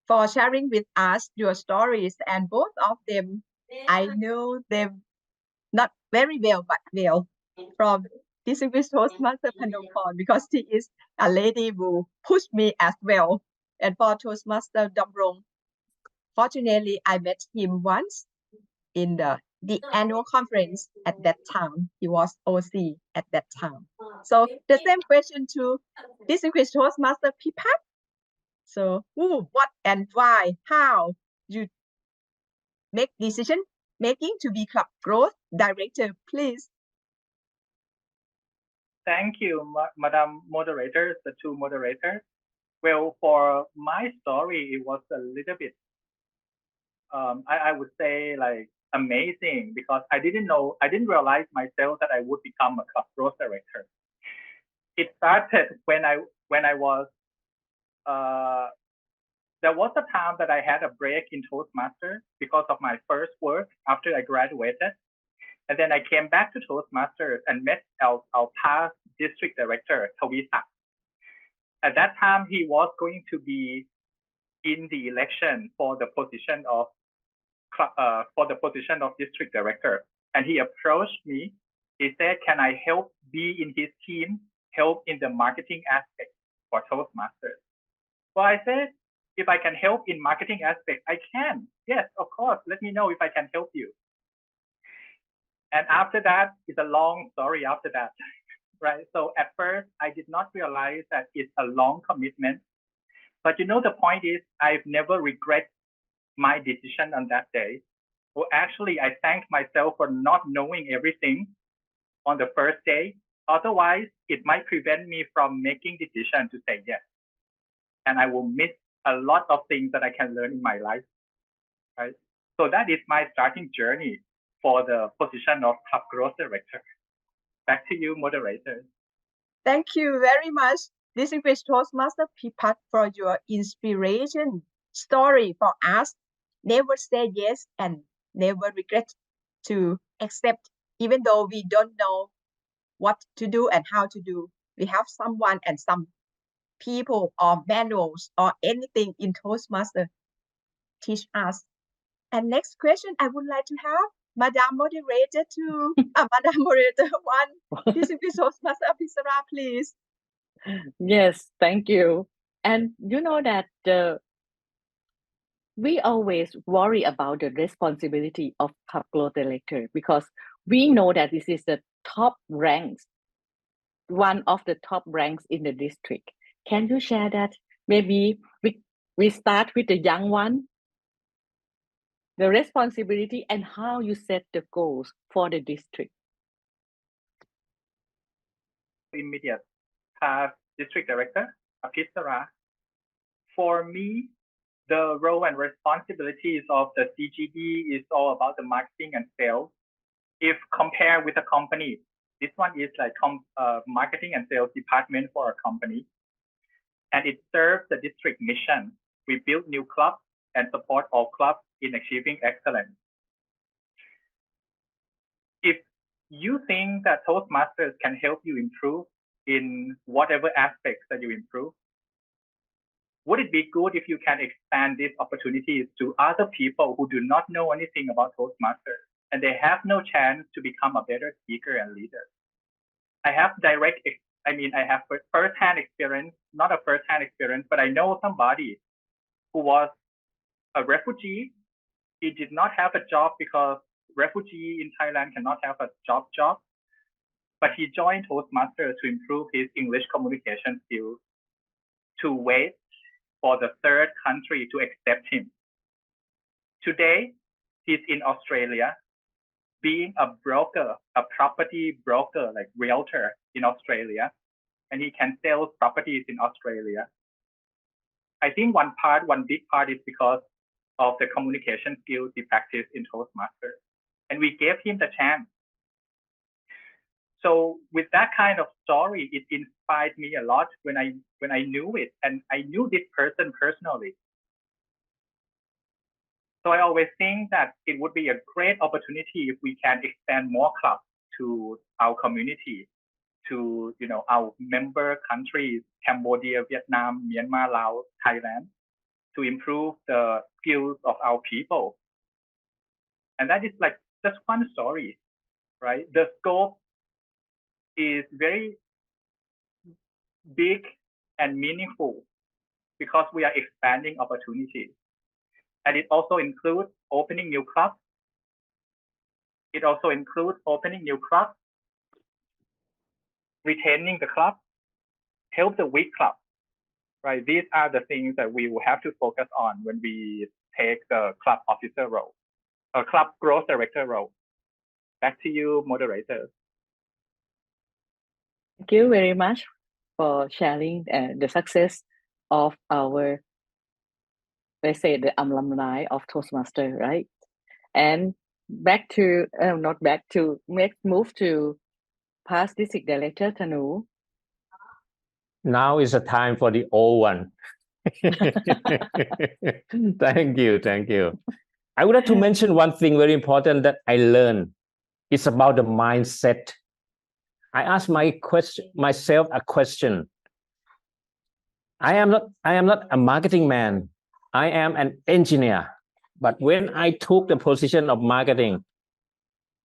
for sharing with us your stories, and both of them, I know them not very well, but well from distinguished Toastmaster Phnom Penh, because she is a lady who pushed me as well. And for Toastmaster Damrong, fortunately, I met him once in the annual conference at that time. He was OC at that time. So the same question to distinguished Toastmaster Pipat. So who, what, and why, how you make decision making to be club growth director, please. Thank you, Madam Moderator, the two moderators. Well, for my story, it was a little bit, I would say like amazing, because I didn't realize myself that I would become a club growth director. It started when I was, there was a time that I had a break in Toastmasters because of my first work after I graduated. And then I came back to Toastmasters and met our past district director, Tawisa. At that time, he was going to be in the election for the position of district director. And he approached me He said, can I help be in his team, help in the marketing aspect for Toastmasters? Well, I said, if I can help in marketing aspect, I can. Yes, of course. Let me know if I can help you. And after that, it's a long story after that, right? So at first, I did not realize that it's a long commitment. But you know, the point is, I've never regret my decision on that day. Well, actually, I thank myself for not knowing everything on the first day. Otherwise, it might prevent me from making decision to say yes. And I will miss a lot of things that I can learn in my life, right? So that is my starting journey for the position of Club Growth Director. Back to you, moderator. Thank you very much, Distinguished Toastmaster Pipat, for your inspiration story for us. Never say yes and never regret to accept, even though we don't know what to do and how to do. We have someone and some people or manuals or anything in Toastmaster teach us. And next question I would like to have Madam Moderator to Madam Moderator 1, Distinguished Toastmaster Aphisara, please. Yes, thank you. And you know that we always worry about the responsibility of Club Growth Director because we know that this is the top ranks, one of the top ranks in the district. Can you share that? Maybe we start with the young one, the responsibility and how you set the goals for the district. Immediate past district director, Aphisara. For me, the role and responsibilities of the CGD is all about the marketing and sales. If compared with a company, this one is like marketing and sales department for a company. And it serves the district mission. We build new clubs and support all clubs in achieving excellence. If you think that Toastmasters can help you improve in whatever aspects that you improve, would it be good if you can expand these opportunities to other people who do not know anything about Toastmasters and they have no chance to become a better speaker and leader? I have I have first-hand experience, not a first-hand experience, but I know somebody who was a refugee. He did not have a job because refugee in Thailand cannot have a job, but he joined Toastmasters to improve his English communication skills, to wait for the third country to accept him. Today, he's in Australia, being a broker, a property broker, like realtor in Australia, and he can sell properties in Australia. I think one big part is because of the communication skills he practiced in Toastmasters, and we gave him the chance. So with that kind of story, it inspired me a lot when I knew it, and I knew this person personally. So I always think that it would be a great opportunity if we can expand more clubs to our community, to our member countries, Cambodia, Vietnam, Myanmar, Laos, Thailand, to improve the skills of our people. And that is like just one story, right? The scope is very big and meaningful because we are expanding opportunities. And it also includes opening new clubs. It also includes opening new clubs, retaining the club, help the weak club, right? These are the things that we will have to focus on when we take the club officer role, or club growth director role. Back to you, moderators. Thank you very much for sharing the success of our, let's say, the alumni of Toastmaster, right? And let's move to past district director Tanu. Now is the time for the old one. Thank you. I would like to mention one thing very important that I learned. It's about the mindset. I asked myself a question. I am not a marketing man. I am an engineer. But when I took the position of marketing,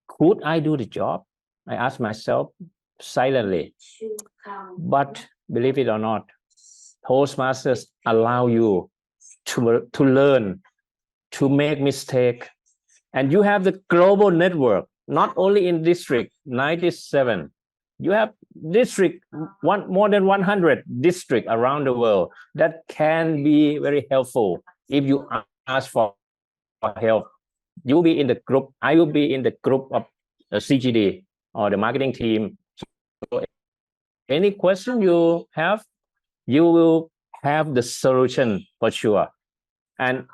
could I do the job? I ask myself silently. But believe it or not, Toastmasters allow you to learn, to make mistake, and you have the global network, not only in district 97. You have district more than 100 district around the world that can be very helpful if you ask for help. You'll be in the group. I will be in the group of CGD or the marketing team. So any question you have, you will have the solution for sure. And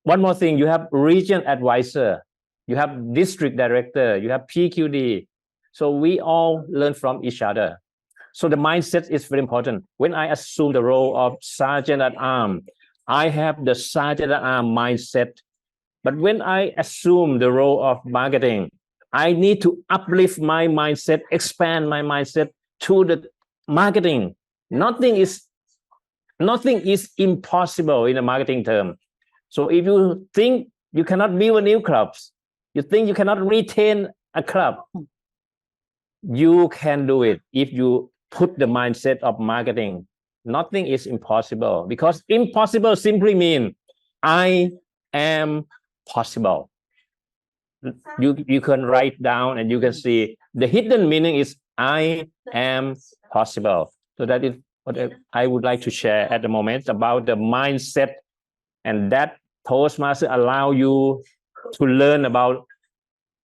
one more thing, you have region advisor, you have district director, you have PQD. So we all learn from each other. So the mindset is very important. When I assume the role of Sergeant at Arms, I have the Sergeant at Arms mindset. But when I assume the role of marketing, I need to uplift my mindset, expand my mindset to the marketing. Nothing is impossible in a marketing term. So if you think you cannot build a new club, you think you cannot retain a club, you can do it if you put the mindset of marketing. Nothing is impossible, because impossible simply means I am possible. You can write down and you can see the hidden meaning is I am possible. So that is what I would like to share at the moment about the mindset, and that Toastmaster allow you to learn about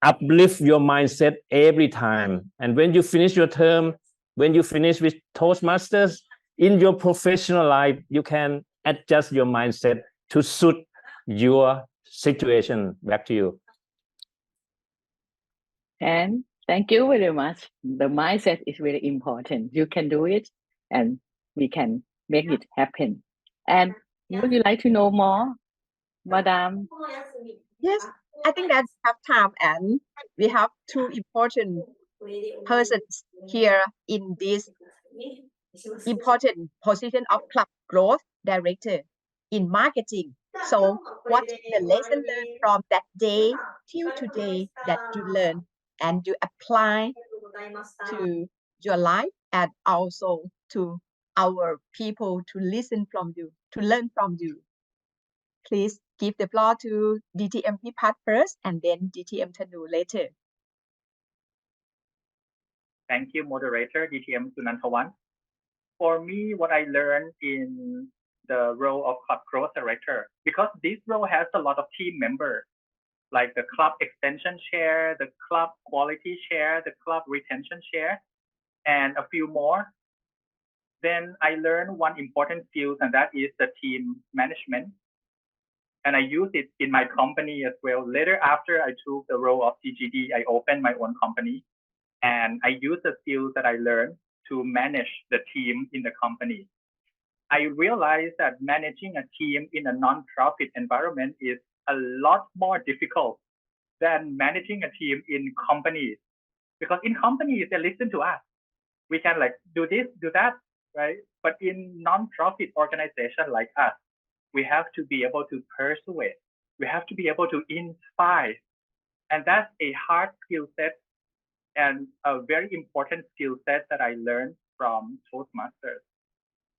uplift your mindset every time. And when you finish your term, when you finish with Toastmasters in your professional life, you can adjust your mindset to suit your situation. Back to you. And thank you very much. The mindset is very important. You can do it, and we can make it happen. And would you like to know more, Madam? Yes, I think that we have time, and we have two important persons here in this important position of club growth director in marketing. So what is the lesson learned from that day till today that you learn and you apply to your life and also to our people to listen from you, to learn from you? Please give the floor to DTMP Pat first and then DTM Thanu later. Thank you, moderator, DTM Sunantavan. For me, what I learned in the role of club growth director, because this role has a lot of team members, like the club extension chair, the club quality chair, the club retention chair, and a few more. Then I learned one important skill, and that is the team management. And I use it in my company as well. Later, after I took the role of CGD, I opened my own company, and I use the skills that I learned to manage the team in the company. I realized that managing a team in a non-profit environment is a lot more difficult than managing a team in companies. Because in companies, they listen to us. We can like do this, do that, right? But in non-profit organization like us, we have to be able to persuade. We have to be able to inspire. And that's a hard skill set and a very important skill set that I learned from Toastmasters.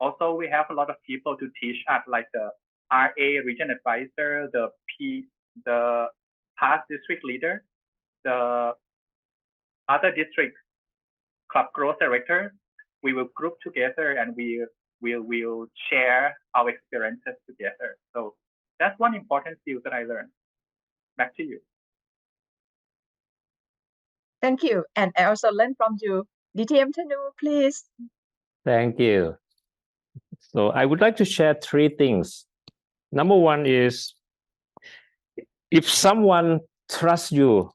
Also, we have a lot of people to teach us, like the RA region advisor, the past district leader, the other district club growth director. We will group together and we will share our experiences together. So that's one important skill that I learned. Back to you. Thank you. And I also learned from you. DTM Thanu, please. Thank you. So I would like to share three things. Number one is, if someone trusts you,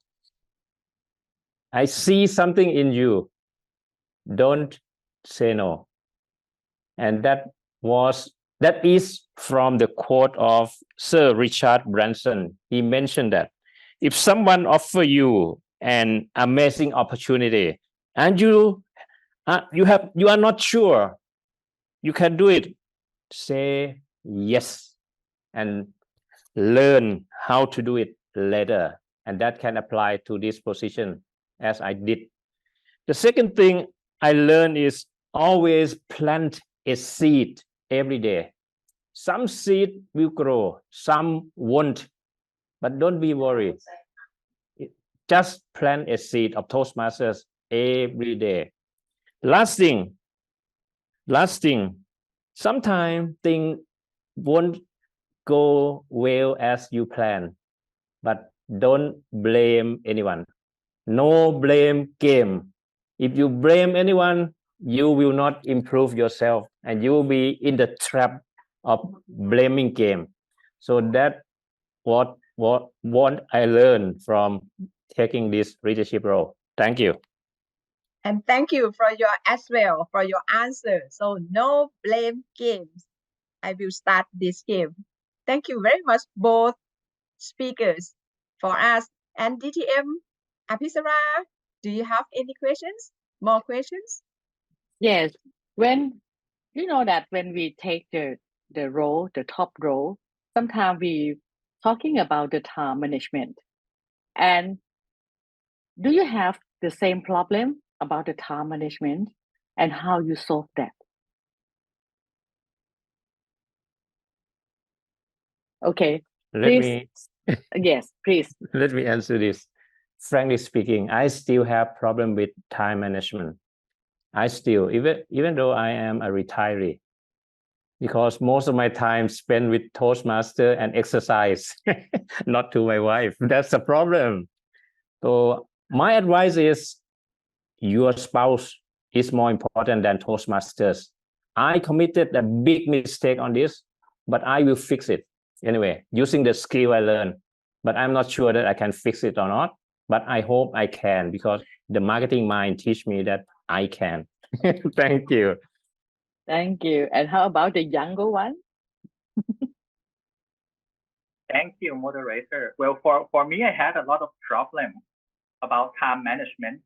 I see something in you, don't say no. And that is from the quote of Sir Richard Branson. He mentioned that if someone offers you an amazing opportunity and you are not sure you can do it, say yes and learn how to do it later. And that can apply to this position, as I did The second thing I learned is always plant a seed every day. Some seed will grow, some won't, but don't be worried. Just plant a seed of Toastmasters every day. Last thing, sometimes things won't go well as you plan, but don't blame anyone. No blame game. If you blame anyone, you will not improve yourself and you will be in the trap of blaming game. So that what I learned from taking this leadership role. Thank you. And thank you for your answer. So no blame games. I will start this game. Thank you very much, both speakers, for us. And DTM, Apisara, do you have any questions? More questions? Yes, when you know that when we take the role, the top role, sometimes we talking about the time management. And do you have the same problem about the time management and how you solve that? Okay, please. Yes, please. Let me answer this. Frankly speaking, I still have problem with time management. I still, even though I am a retiree, because most of my time spent with Toastmaster and exercise, not to my wife. That's a problem. So my advice is your spouse is more important than Toastmasters. I committed a big mistake on this, but I will fix it anyway, using the skill I learned. But I'm not sure that I can fix it or not, but I hope I can because the marketing mind teach me that I can. Thank you. Thank you. And how about the younger one? Thank you, moderator. Well, for me, I had a lot of problems about time management.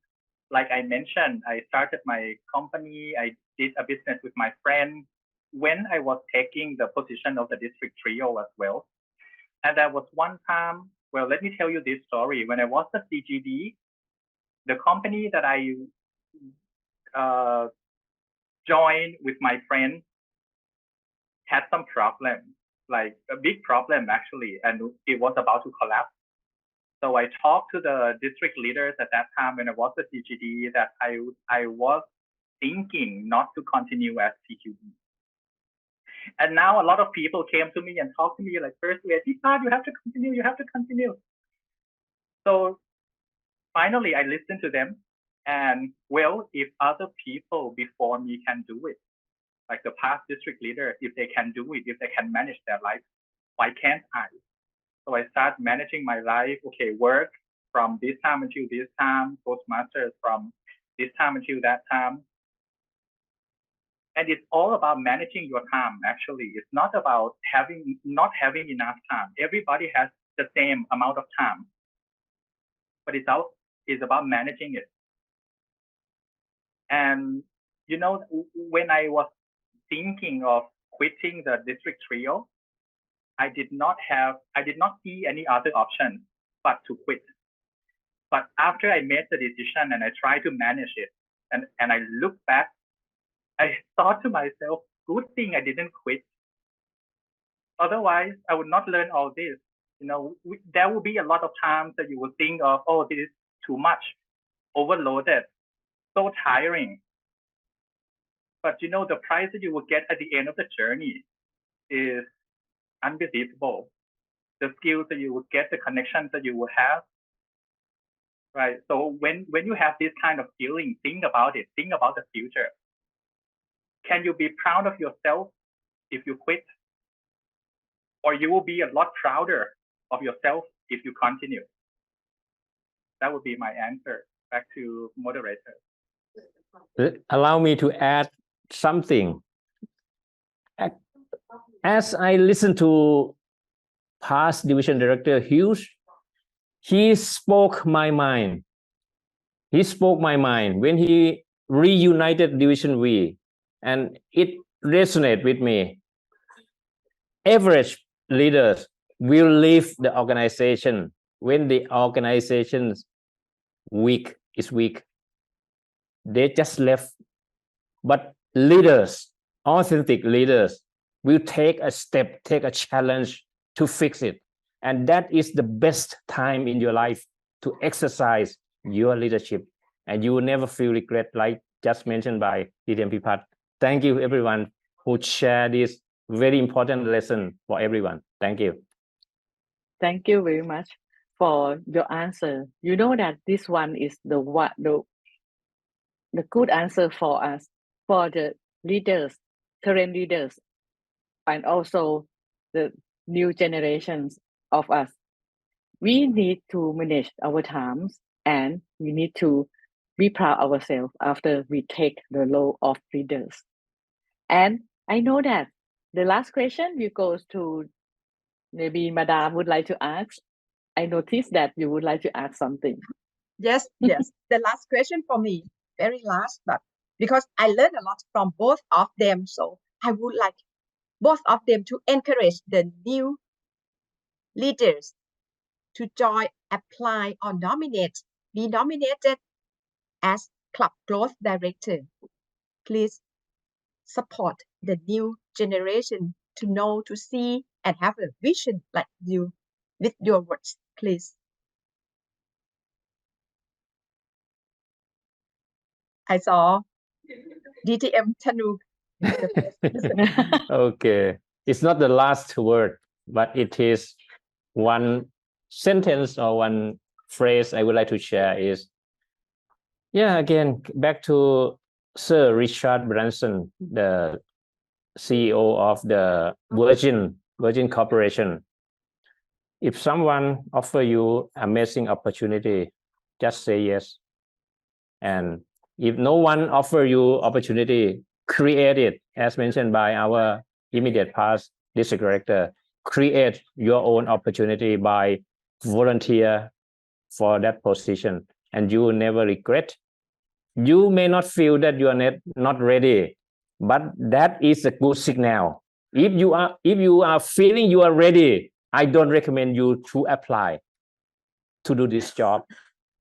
Like I mentioned, I started my company. I did a business with my friend when I was taking the position of the district trio as well. And there was one time, well, let me tell you this story. When I was the CGD, the company that I joined with my friend had some problem, like a big problem actually, and it was about to collapse. So I talked to the district leaders at that time when I was the CGD that I was thinking not to continue as CQD. And now a lot of people came to me and talked to me like, first, you have to continue. So finally, I listened to them. And well, if other people before me can do it, like the past district leaders, if they can do it, if they can manage their life, why can't I? So I start managing my life. Okay, work from this time until this time, Toastmasters from this time until that time. And it's all about managing your time, actually. It's not about not having enough time. Everybody has the same amount of time. But it's about managing it. And, you know, when I was thinking of quitting the district trio, I did not see any other option but to quit. But after I made the decision and I tried to manage it, and I look back, I thought to myself, good thing I didn't quit. Otherwise, I would not learn all this. You know, there will be a lot of times that you will think of, oh, this is too much, overloaded, so tiring. But you know, the price that you will get at the end of the journey is unbelievable. The skills that you will get, the connections that you will have, right? So when you have this kind of feeling, think about it. Think about the future. Can you be proud of yourself if you quit? Or you will be a lot prouder of yourself if you continue? That would be my answer. Back to moderator. Allow me to add something. As I listen to past division director Hughes, he spoke my mind. He spoke my mind when he reunited Division V, and it resonated with me. Average leaders will leave the organization when the organization's is weak. they just left. But leaders, authentic leaders, will take a step, take a challenge to fix it. And that is the best time in your life to exercise your leadership. And you will never feel regret, like just mentioned by DTM Pipat. Thank you, everyone, who share this very important lesson for everyone. Thank you. Thank you very much for your answer. You know that this one is the good answer for us, for the leaders, current leaders, and also the new generations of us. We need to manage our times, and we need to be proud of ourselves after we take the role of leaders. And I know that the last question will go to maybe Madame would like to ask. I noticed that you would like to ask something. Yes, yes. The last question for me, very last, but because I learned a lot from both of them, so I would like both of them to encourage the new leaders to join, apply, or be nominated as club growth director. Please support the new generation to know, to see, and have a vision like you with your words, please. I saw DTM Tanu. Okay. It's not the last word, but it is one sentence or one phrase I would like to share is, yeah, again, back to Sir Richard Branson, the CEO of the Virgin Corporation. If someone offer you amazing opportunity, just say yes. And if no one offer you opportunity, create it, as mentioned by our immediate past district director. Create your own opportunity by volunteer for that position, and you will never regret. You may not feel that you are not ready, but that is a good signal. If you are feeling you are ready, I don't recommend you to apply to do this job.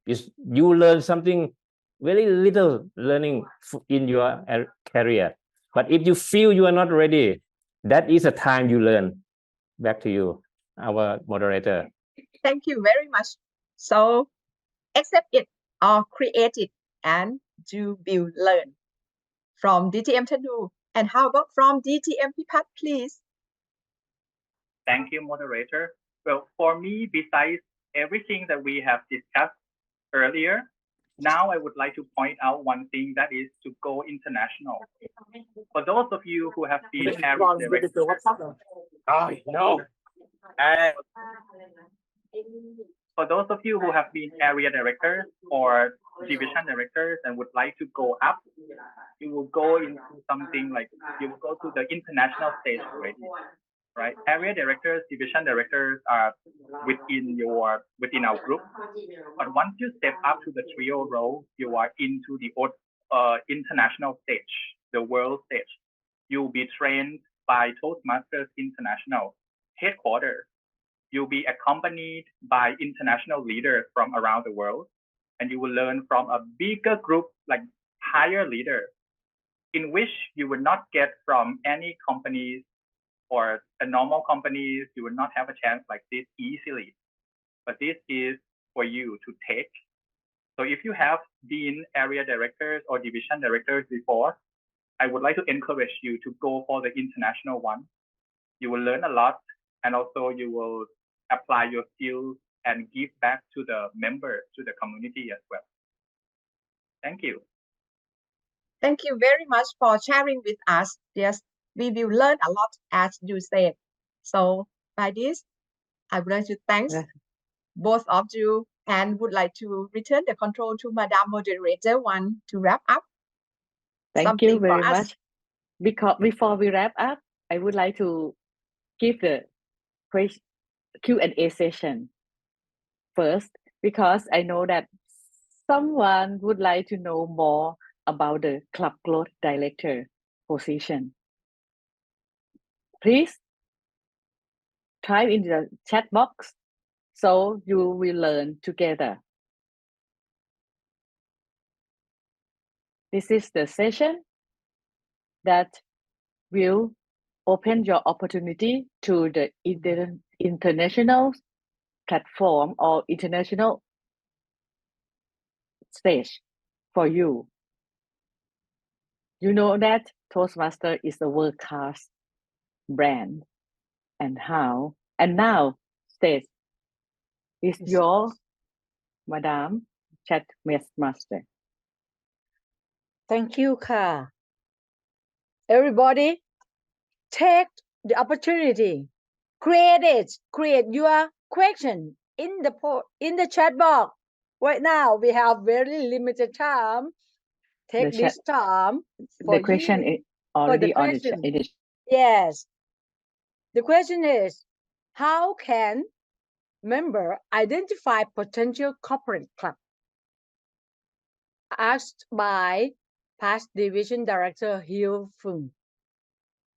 You learn something very little learning in your career. But if you feel you are not ready, that is a time you learn. Back to you, our moderator. Thank you very much. So accept it or create it, and you will learn. From DTM Tanu. And how about from DTM Pipat, please? Thank you, moderator. Well, for me, besides everything that we have discussed earlier, now I would like to point out one thing, that is to go international. For those of you who have been area directors, Oh, no. for those of you who have been area directors or division directors and would like to go up, you will go into something like, you will go to the international stage already, right? Area directors, division directors are within our group. But once you step up to the trio role, you are into the international stage, the world stage. You'll be trained by Toastmasters International headquarters. You'll be accompanied by international leaders from around the world, and you will learn from a bigger group, like higher leaders, in which you will not get from any companies or a normal companies. You will not have a chance like this easily. But this is for you to take. So if you have been area directors or division directors before, I would like to encourage you to go for the international one. You will learn a lot, and also you will apply your skills and give back to the members, to the community as well. Thank you. Thank you very much for sharing with us. Yes, we will learn a lot, as you said. So by this, I would like to thank both of you and would like to return the control to Madam Moderator One to wrap up. Thank you very much. Because before we wrap up, I would like to give the Q&A session first, because I know that someone would like to know more about the Club Growth Director position. Please type in the chat box so you will learn together. This is the session that will open your opportunity to the international platform or international stage for you. You know that Toastmaster is a world-class brand, and now stage is your Madam Chat Master. Thank you, Ka. Everybody, take the opportunity. Create your question in the chat box. Right now, we have very limited time. Take The this time for The question you. is already on question. it. Yes. The question is, how can member identify potential corporate club? Asked by past division director Hieu Fung.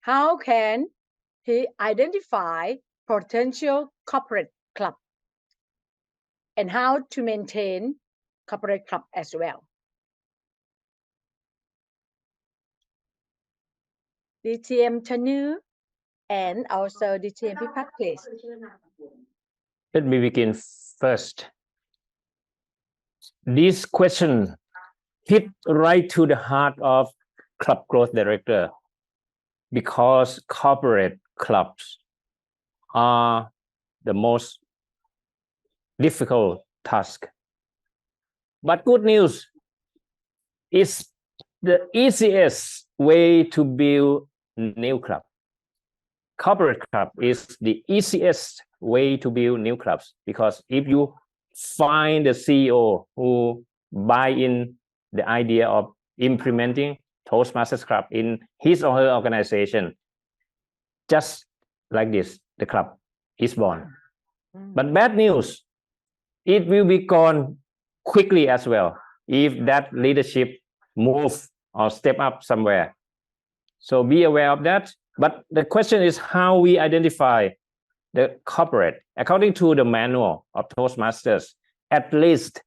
How can he identify potential corporate club and how to maintain corporate club as well? DTM Chanu and also DTM Pipat, please. Let me begin first. This question hit right to the heart of club growth director because corporate clubs are the most difficult task. But good news is the easiest way to build new club. Corporate club is the easiest way to build new clubs because if you find the CEO who buy in the idea of implementing Toastmasters Club in his or her organization, just like this, the club is born. But bad news, it will be gone quickly as well if that leadership move or step up somewhere. So be aware of that. But the question is how we identify the corporate. According to the manual of Toastmasters, at least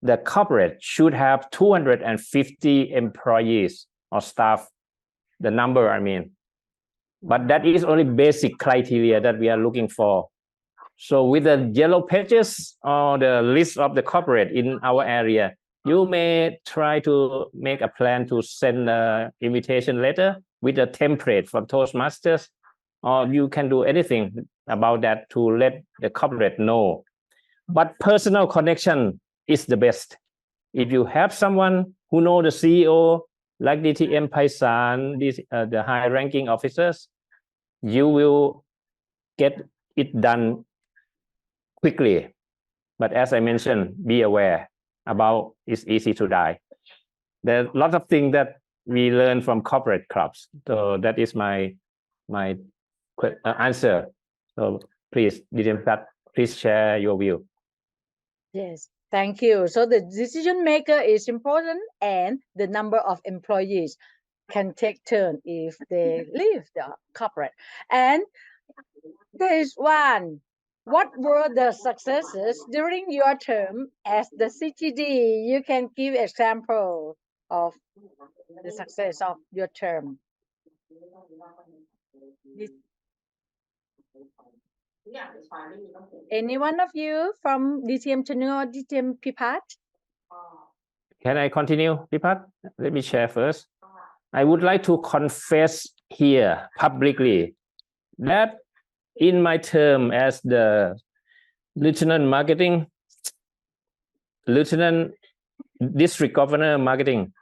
the corporate should have 250 employees or staff, the number I mean. But that is only basic criteria that we are looking for. So with the yellow pages or the list of the corporate in our area, you may try to make a plan to send an invitation letter with a template from Toastmasters, or you can do anything about that to let the corporate know. But personal connection is the best. If you have someone who know the CEO, like DTM Paisan, the high-ranking officers, you will get it done quickly. But as I mentioned, be aware about it's easy to die. There are a lot of things that we learn from corporate clubs. So that is my answer. So please, please share your view. Yes, thank you. So the decision maker is important and the number of employees can take turn if they leave the corporate. And there is one. What were the successes during your term as the CTD? You can give example of the success of your term. Any one of you from DTM Chanu or DTM Pipat? Can I continue, Pipat? Let me share first. I would like to confess here publicly that in my term as the Lieutenant District Governor Marketing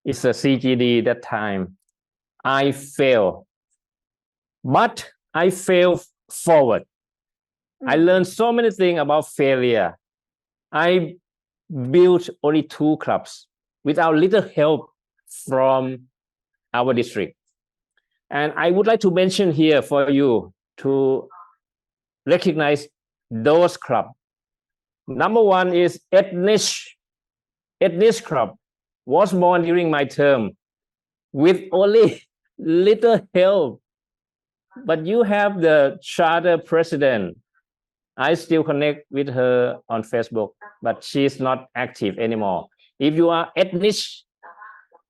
is a CGD that time, I failed. But I failed forward. I learned so many things about failure. I built only 2 clubs without little help from our district. And I would like to mention here for you to recognize those clubs. Number 1 is Ethnic Club was born during my term with only little help. But you have the charter president. I still connect with her on Facebook, but she's not active anymore. If you are ethnic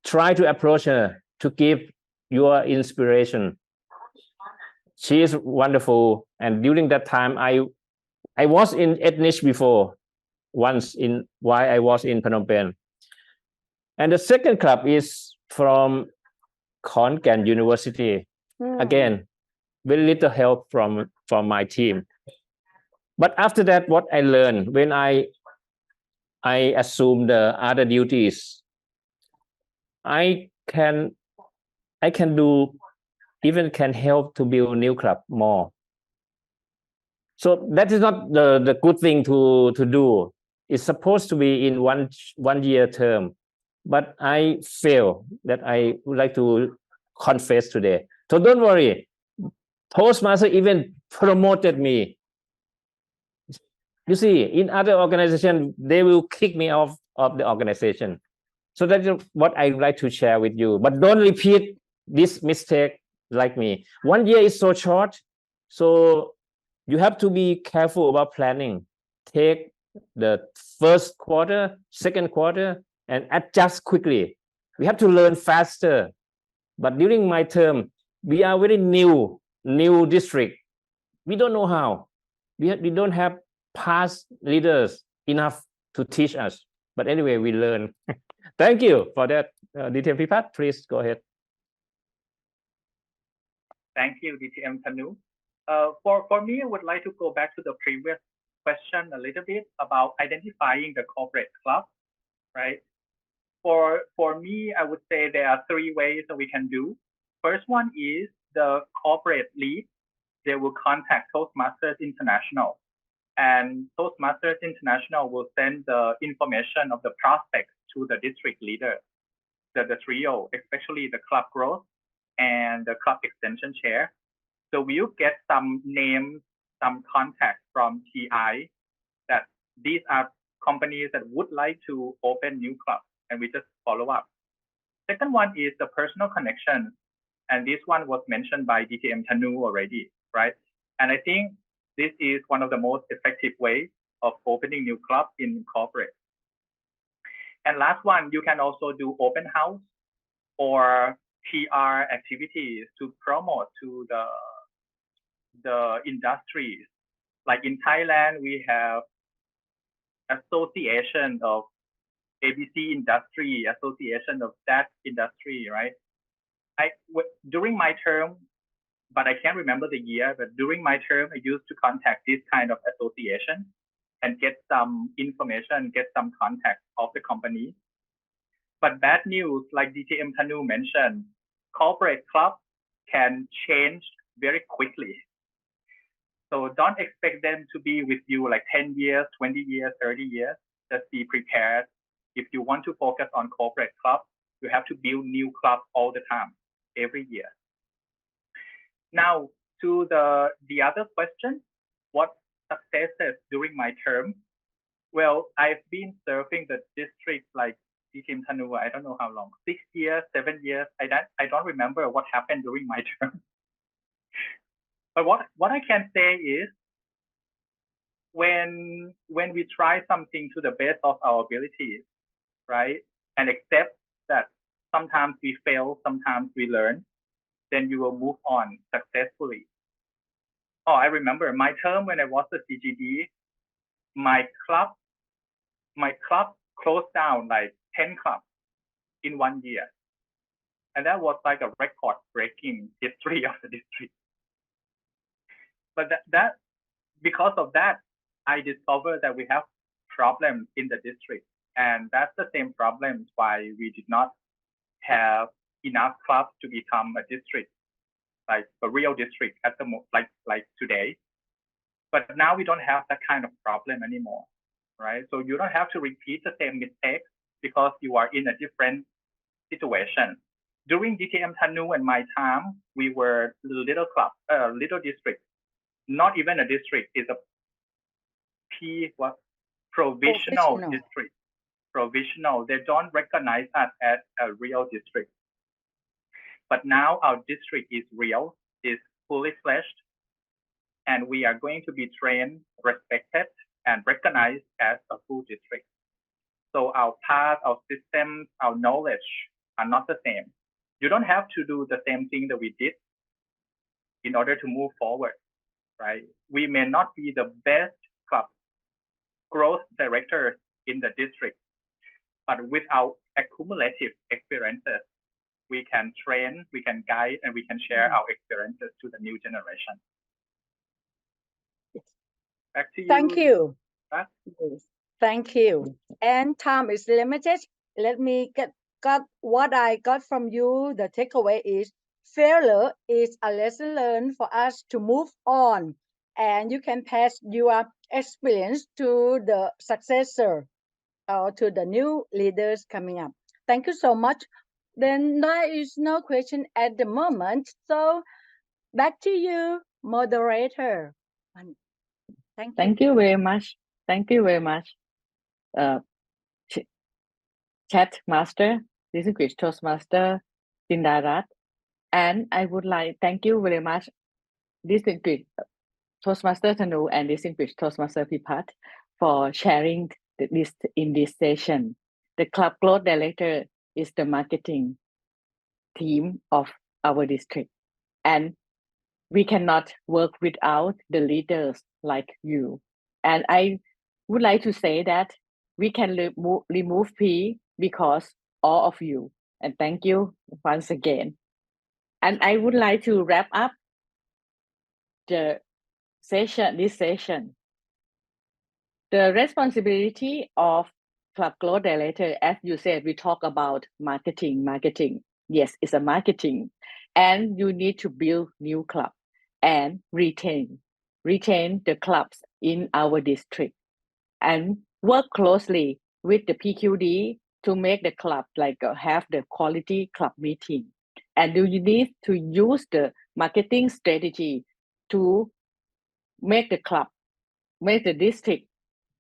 try to approach her to give your inspiration. She is wonderful. And during that time, I was in ethnic before, once in while I was in Phnom Penh. And the second club is from Khon Kaen University. Again, very little help from my team. But after that, what I learned when I assumed the other duties, I can do, even can help to build new club more. So that is not the good thing to do. It's supposed to be in one year term, but I fail. That I would like to confess today. So don't worry. Toastmaster even promoted me. You see, in other organizations, they will kick me off of the organization. So that's what I would like to share with you. But don't repeat this mistake like me. 1 year is so short. So you have to be careful about planning. Take the first quarter, second quarter, and adjust quickly. We have to learn faster. But during my term, we are very new district. We don't know how. We don't have past leaders enough to teach us. But anyway, we learn. Thank you for that. DTM Pipat, please go ahead. Thank you, DTM Tanu. For me, I would like to go back to the previous question a little bit about identifying the corporate club, right? For me, I would say there are 3 ways that we can do. First one is the corporate lead. They will contact Toastmasters International, and Toastmasters International will send the information of the prospects to the district leader, the trio, especially the club growth and the club extension chair. So we'll get some names, some contacts from TI that these are companies that would like to open new clubs, and we just follow up. Second one is the personal connection, and this one was mentioned by DTM Tanu already, right? And I think this is one of the most effective ways of opening new clubs in corporate. And last one, you can also do open house or PR activities to promote to the industries. Like in Thailand, we have association of ABC industry, association of that industry, right? During my term, but I can't remember the year, but during my term, I used to contact this kind of association and get some information, get some contact of the company. But bad news, like DTM Tanu mentioned, corporate clubs can change very quickly. So don't expect them to be with you like 10 years, 20 years, 30 years. Just be prepared. If you want to focus on corporate clubs, you have to build new clubs all the time, every year. Now, to the other question, what successes during my term? Well, I've been serving the district like DTM Tanu, I don't know how long, 6 years, 7 years. I don't remember what happened during my term. But what I can say is, when we try something to the best of our abilities, right, and accept that sometimes we fail, sometimes we learn, then you will move on successfully. Oh, I remember my term when I was a CGD, my club closed down like 10 clubs in 1 year. And that was like a record-breaking history of the district. But that because of that, I discovered that we have problems in the district. And that's the same problems why we did not have enough clubs to become a district, like a real district at the like today. But now we don't have that kind of problem anymore, right? So you don't have to repeat the same mistakes because you are in a different situation. During DTM Tanu and my time, we were little club, little district, not even a district, is a provisional district. Provisional. They don't recognize us as a real district. But now our district is real, is fully fledged, and we are going to be trained, respected, and recognized as a full district. So our path, our systems, our knowledge are not the same. You don't have to do the same thing that we did in order to move forward, right? We may not be the best club growth directors in the district, but with our accumulative experiences, we can train, we can guide, and we can share our experiences to the new generation. Back to you. Thank you. Pat. Yes, thank you. And time is limited. Let me got what I got from you. The takeaway is failure is a lesson learned for us to move on, and you can pass your experience to the successor or to the new leaders coming up. Thank you so much. Then there is no question at the moment. So back to you, moderator. Thank you. Thank you very much. Thank you very much, Chat Master, Distinguished Toastmaster Sindarat. And I would like thank you very much, Distinguished Toastmaster Thanu and Distinguished Toastmaster Pipat, for sharing this in this session. The Club Growth Director is the marketing team of our district, and we cannot work without the leaders like you. And I would like to say that we can remove P because all of you. And thank you once again. And I would like to wrap up the session, this session. The responsibility of Club Growth Director, as you said, we talk about marketing. Yes, it's a marketing. And you need to build new club and retain the clubs in our district and work closely with the PQD to make the club have the quality club meeting. And you need to use the marketing strategy to make the district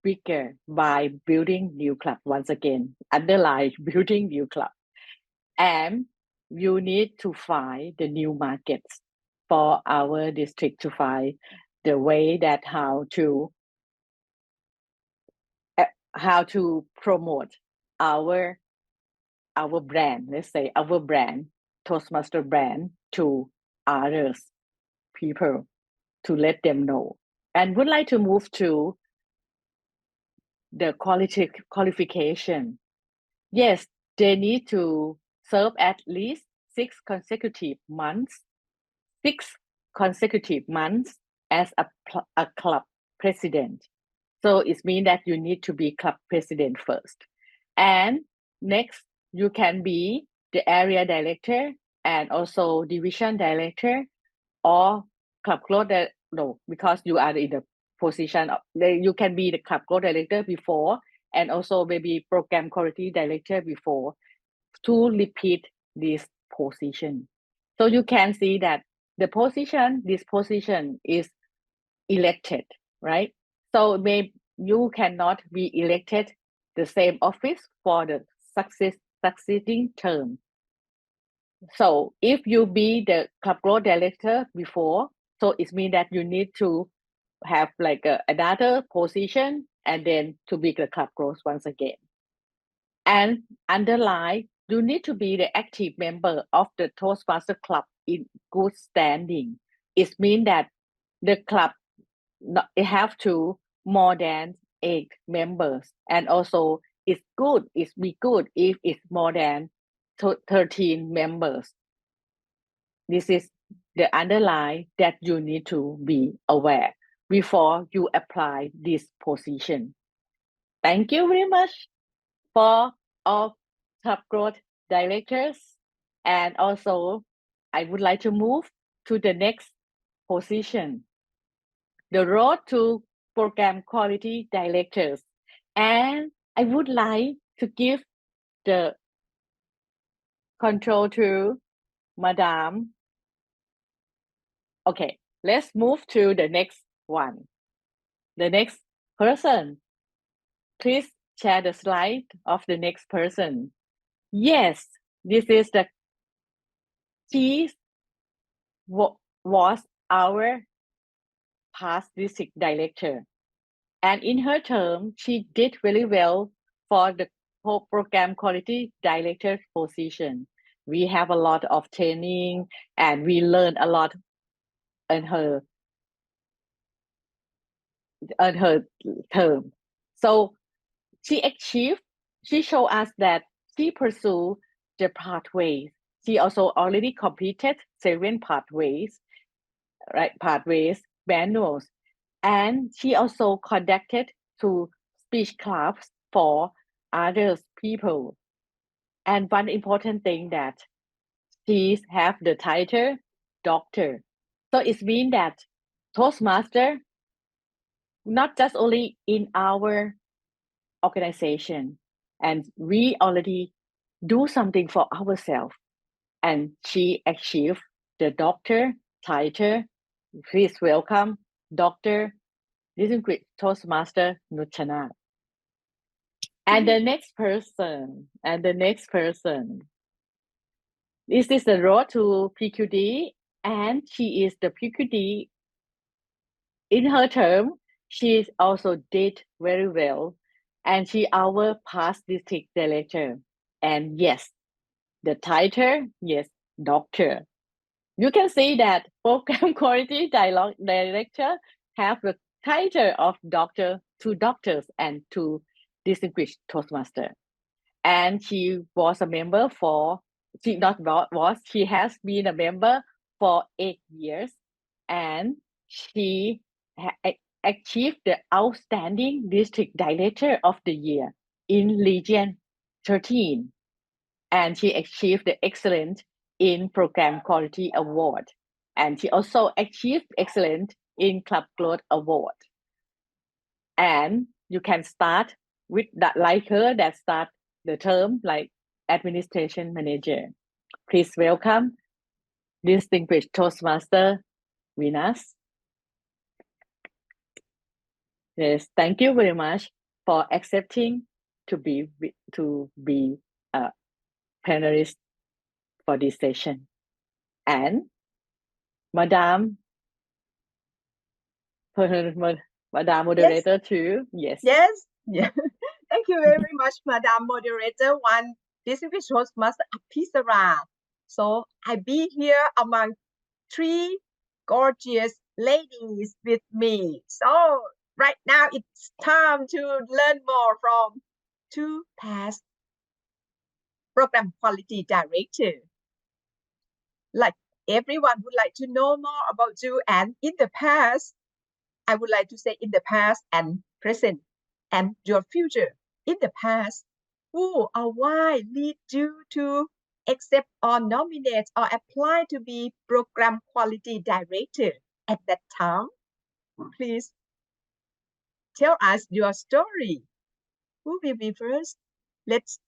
bigger by building new club. Once again, underline building new club. And you need to find the new markets for our district, to find the way that how to promote our brand, let's say our brand, Toastmaster brand, to others people, to let them know. And would like to move to the qualification. Yes, they need to serve at least 6 consecutive months as a club president. So it means that you need to be club president first. And next, you can be the area director and also division director or club growth. No, because you are in the position of, you can be the club growth director before and also maybe program quality director before, to repeat this position. So you can see that this position is elected, right? So you cannot be elected the same office for the succeeding term. So if you be the club growth director before, so it means that you need to have another position and then to be the club growth once again. And underline, you need to be the active member of the Toastmaster Club in good standing. It means that the club it have to more than 8 members, and also it's be good if it's more than 13 members. This is the underline that you need to be aware before you apply this position. Thank you very much for all Club Growth Directors. And also, I would like to move to the next position, the road to Program Quality Directors. And I would like to give the control to Madame. Okay, let's move to the next one. The next person. Please share the slide of the next person. Yes, this is she was our past district director. And in her term, she did really well for the program quality director position. We have a lot of training and we learn a lot in her term. So she showed us that she pursued the pathways. She also already completed 7 pathways, right? Pathways manuals. And she also conducted 2 speech clubs for other people. And one important thing that she have the title doctor. So it means that Toastmaster, not just only in our organization, and we already do something for ourselves. And she achieved the doctor title. Please welcome Dr. Distinguished Toastmaster Nuchana. And the next person, this is the road to PQD, and she is the PQD. In her term, she also did very well, and she our past district director. And yes, the title, yes, doctor. You can see that program quality dialogue director have the title of doctor, 2 doctors and 2 distinguished Toastmaster. And she was a member for, she has been a member for 8 years, and she achieved the outstanding district director of the year in Region 13. And she achieved the excellent in program quality award. And she also achieved excellent in club growth award. And you can start with that, like her, that start the term like administration manager. Please welcome distinguished Toastmaster Venus. Yes, thank you very much for accepting to be a panelist for this session. And Madam Moderator too. Yes. Yes. Yeah. Thank you very much, Madam Moderator. One distinguished Toastmaster Aphisara. So I be here among 3 gorgeous ladies with me. So right now it's time to learn more from 2 past program quality director. Like everyone would like to know more about you, and in the past, I would like to say in the past and present and your future. In the past, who or why lead you to accept or nominate or apply to be program quality director at that time? Please tell us your story. Who will be first? Let's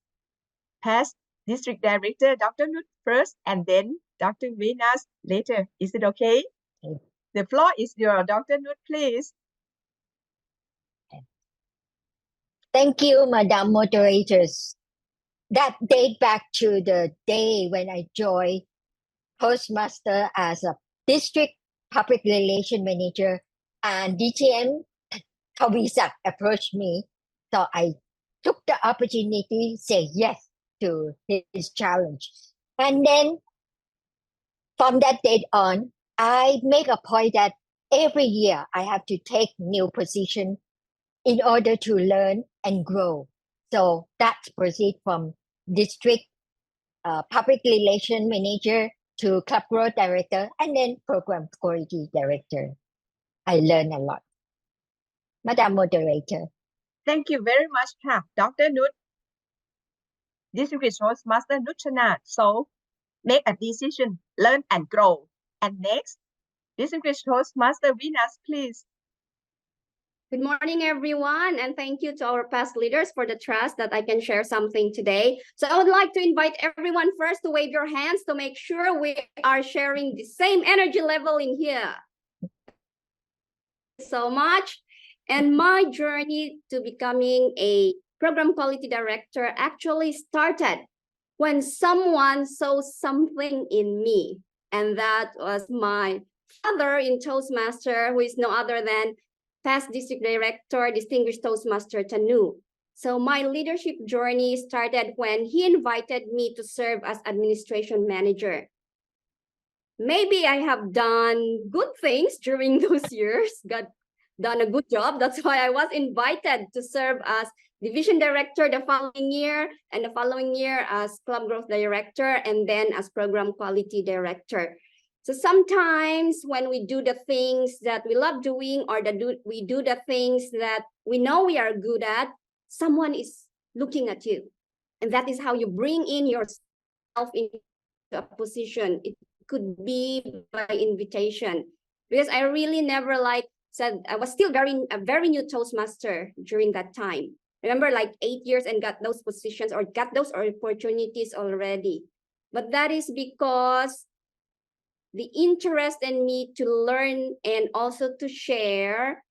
pass District Director Dr. Nut first and then Dr. Venus later. Is it okay? Okay. The floor is yours, Dr. Nut, please. Thank you, Madam Moderators. That date back to the day when I joined Toastmaster as a District Public Relation Manager, and DTM Kawisak approached me. So I took the opportunity to say yes to his challenge. And then from that date on, I make a point that every year I have to take new position in order to learn and grow. So that's proceed from district public relation manager to club growth director and then program quality director. I learn a lot. Madam Moderator. Thank you very much, Dr. Nut. Distinguished Toastmaster Nuchana. So make a decision, learn and grow. And next, Distinguished Toastmaster Venus, please. Good morning, everyone, and thank you to our past leaders for the trust that I can share something today. So I would like to invite everyone first to wave your hands to make sure we are sharing the same energy level in here. So much. And my journey to becoming a program quality director actually started when someone saw something in me. And that was my father in Toastmaster, who is no other than past district director, distinguished Toastmaster Tanu. So my leadership journey started when he invited me to serve as administration manager. Maybe I have done good things during those years, done a good job. That's why I was invited to serve as division director the following year, and the following year as club growth director, and then as program quality director. So sometimes when we do the things that we love doing, or we do the things that we know we are good at, someone is looking at you. And that is how you bring in yourself into a position. It could be by invitation, because I really never said I was still a very new Toastmaster during that time. Remember, like 8 years and got those positions or got those opportunities already. But that is because the interest in me to learn and also to share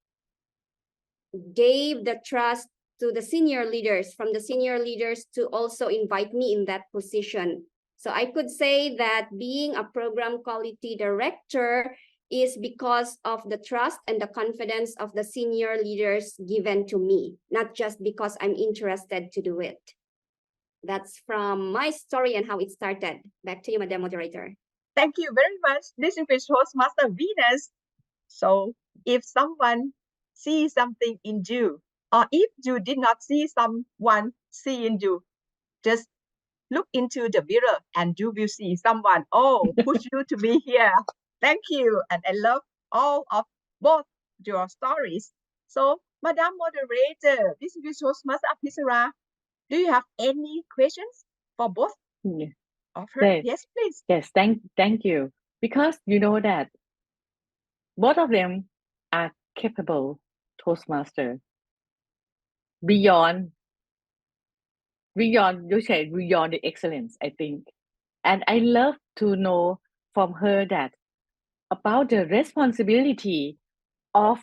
gave the trust to the senior leaders, from the senior leaders to also invite me in that position. So I could say that being a program quality director is because of the trust and the confidence of the senior leaders given to me, not just because I'm interested to do it. That's from my story and how it started. Back to you, Madam Moderator. Thank you very much, Distinguished Toastmaster Venus. So if someone sees something in you, or if you did not see someone see in you, just look into the mirror and you will see someone, push you to be here. Thank you. And I love all of both your stories. So, Madam Moderator, Distinguished Toastmaster Aphisara, do you have any questions for both of her? Yes, please. Yes, thank you. Because you know that both of them are capable Toastmaster beyond the excellence, I think. And I love to know from her that about the responsibility of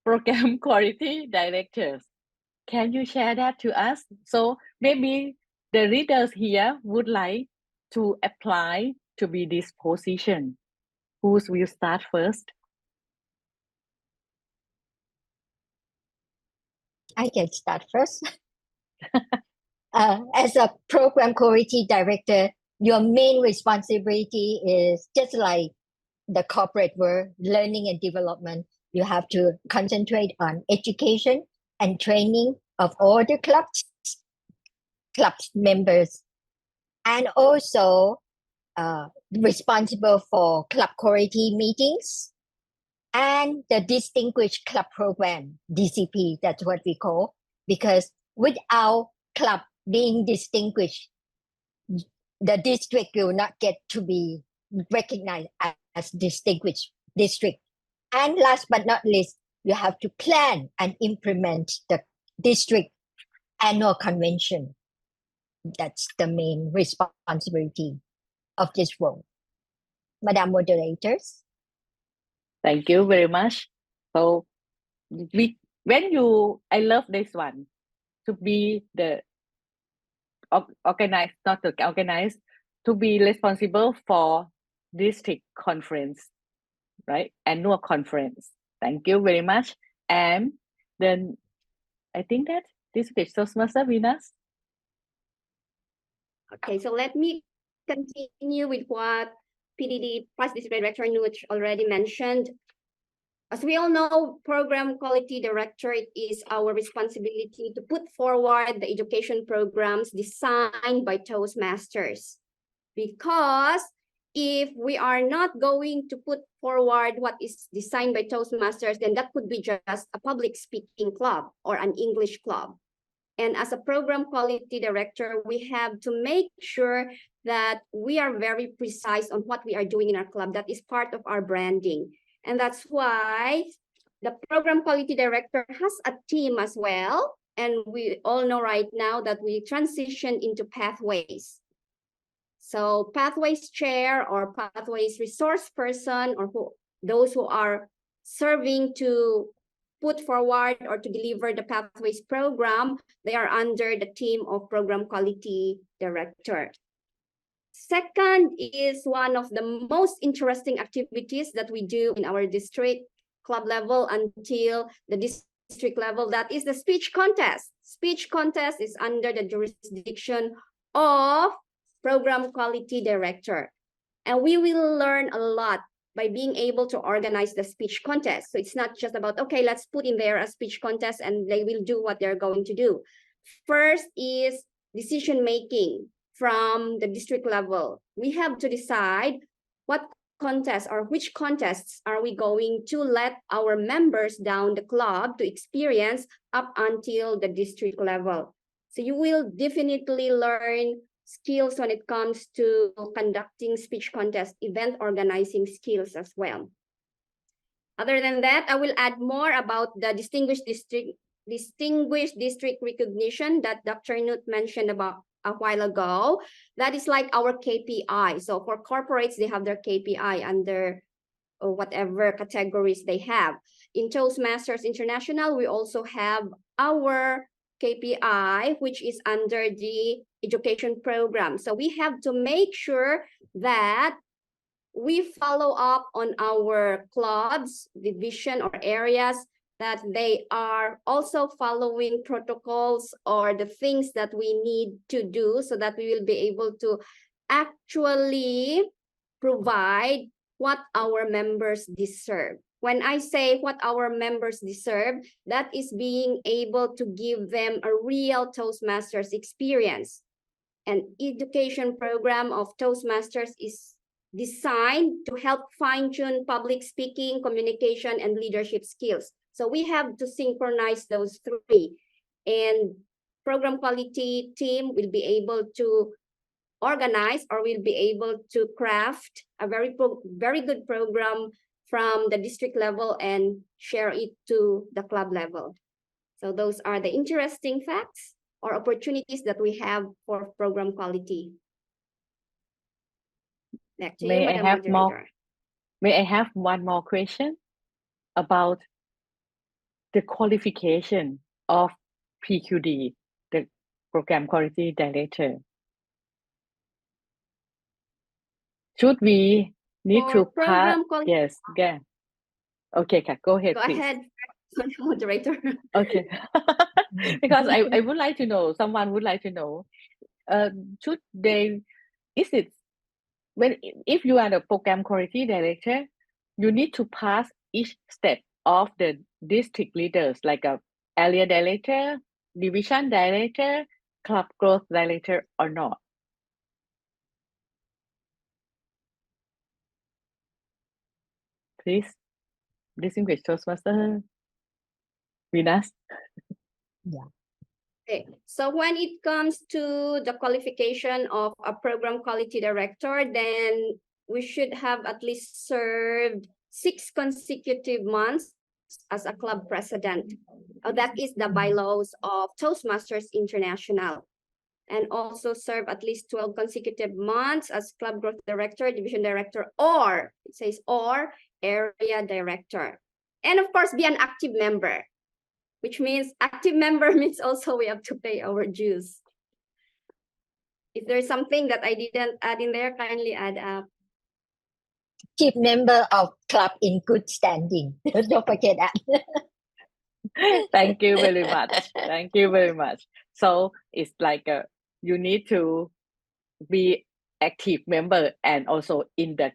program quality directors. Can you share that to us? So maybe the readers here would like to apply to be this position. Who will start first? I can start first. As a program quality director, your main responsibility is just like the corporate world, learning and development. You have to concentrate on education and training of all the club members, and also responsible for club quality meetings and the distinguished club program, DCP, that's what we call, because without club being distinguished, the district will not get to be recognized as distinguished district. And last but not least, you have to plan and implement the district annual convention. That's the main responsibility of this role. Madam Moderators. Thank you very much. So I love this one, to be the organized, not to organize, to be responsible for district conference, right? Annual conference. Thank you very much. And then I think that this is Toastmaster Venus. Okay, so let me continue with what PDD, Past District Director Nuch already mentioned. As we all know, Program Quality Director, it is our responsibility to put forward the education programs designed by Toastmasters. Because if we are not going to put forward what is designed by Toastmasters, then that could be just a public speaking club or an English club. And as a program quality director, we have to make sure that we are very precise on what we are doing in our club. That is part of our branding. And that's why the program quality director has a team as well. And we all know right now that we transition into pathways. So pathways chair or pathways resource person, or those who are serving to put forward or to deliver the pathways program, they are under the team of program quality director. Second is one of the most interesting activities that we do in our district club level until the district district level, that is the speech contest. Speech contest is under the jurisdiction of program quality director. And we will learn a lot by being able to organize the speech contest. So it's not just about, okay, let's put in there a speech contest and they will do what they're going to do. First is decision-making from the district level. We have to decide what contests or which contests are we going to let our members down the club to experience up until the district level. So you will definitely learn skills when it comes to conducting speech contest, event organizing skills as well. Other than that, I will add more about the distinguished district recognition that Dr. Nut mentioned about a while ago. That is like our KPI. So for corporates, they have their KPI under whatever categories they have. In Toastmasters International, we also have our KPI, which is under the education program. So we have to make sure that we follow up on our clubs, division, or areas that they are also following protocols or the things that we need to do so that we will be able to actually provide what our members deserve. When I say what our members deserve, that is being able to give them a real Toastmasters experience. An education program of Toastmasters is designed to help fine-tune public speaking, communication, and leadership skills. So we have to synchronize those three. And program quality team will be able to organize or will be able to craft a very good program from the district level and share it to the club level. So those are the interesting facts or opportunities that we have for program quality. Back to you, Madam Moderator. May I have one more question about the qualification of PQD, the Program Quality Director? Should we need to pass? Yes, yeah. Okay, go ahead, Go please. ahead, Moderator. Okay. Because I would like to know, someone would like to know, should they, is it, if you are the program quality director, you need to pass each step of the district leaders, like a area director, division director, club growth director, or not? Please, distinguished Toastmaster Venus. Yeah. Okay, so when it comes to the qualification of a program quality director, then we should have at least served 6 consecutive months as a club president. That is the bylaws of Toastmasters International. And also serve at least 12 consecutive months as club growth director, division director, or it says or area director. And of course, be an active member, which means active member means also we have to pay our dues. If there's something that I didn't add in there, kindly add up. Active member of club in good standing. Don't forget that. Thank you very much. Thank you very much. So it's like you need to be active member and also in the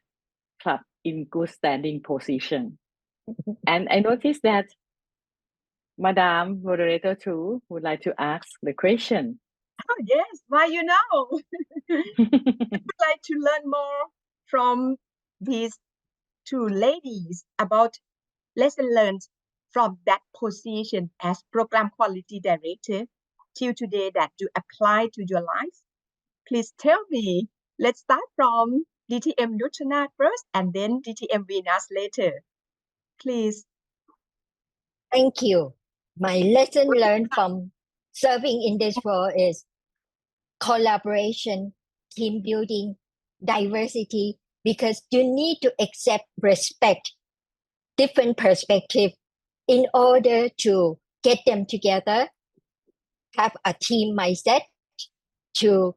club in good standing position. And I noticed that Madam Moderator too would like to ask the question. Oh, yes, why you know? I would like to learn more from these two ladies about lesson learned from that position as program quality director till today that you apply to your life. Please tell me. Let's start from DTM Nuchana first and then DTM Venus later. Please. Thank you. My lesson learned from serving in this role is collaboration, team building, diversity, because you need to accept, respect different perspectives in order to get them together, have a team mindset to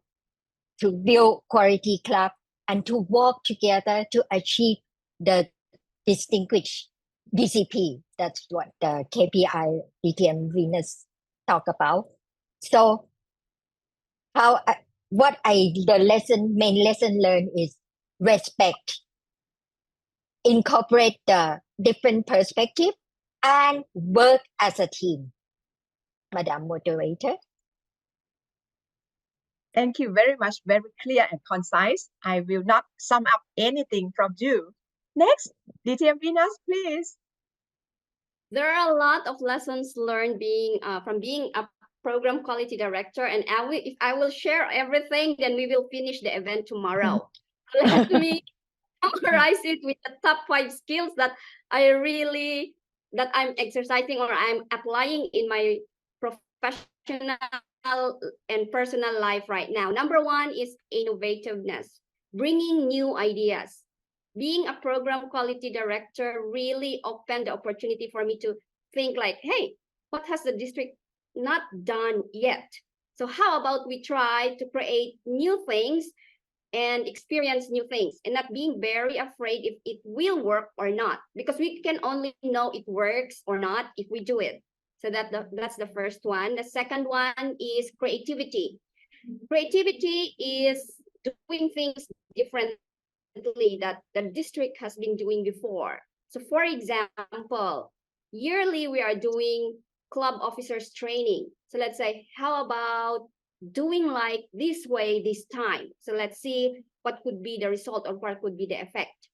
build quality club and to work together to achieve the distinguished DCP. That's what the KPI DTM Venus talk about. So the main lesson learned is respect, incorporate the different perspective, and work as a team. Madam Moderator. Thank you very much. Very clear and concise. I will not sum up anything from you. Next, DTM Venus, please. There are a lot of lessons learned from being a program quality director, and if I will share everything, then we will finish the event tomorrow. Let me summarize it with the top 5 skills that I'm exercising or I'm applying in my professional and personal life right now. Number 1 is innovativeness, bringing new ideas. Being a program quality director really opened the opportunity for me to think like, hey, what has the district not done yet? So how about we try to create new things and experience new things and not being very afraid if it will work or not, because we can only know it works or not if we do it. So that's the first one. The second one is creativity. Creativity is doing things differently that the district has been doing before. So for example, yearly we are doing club officers training. So let's say, how about doing like this way this time? So let's see what could be the result or what could be the effect.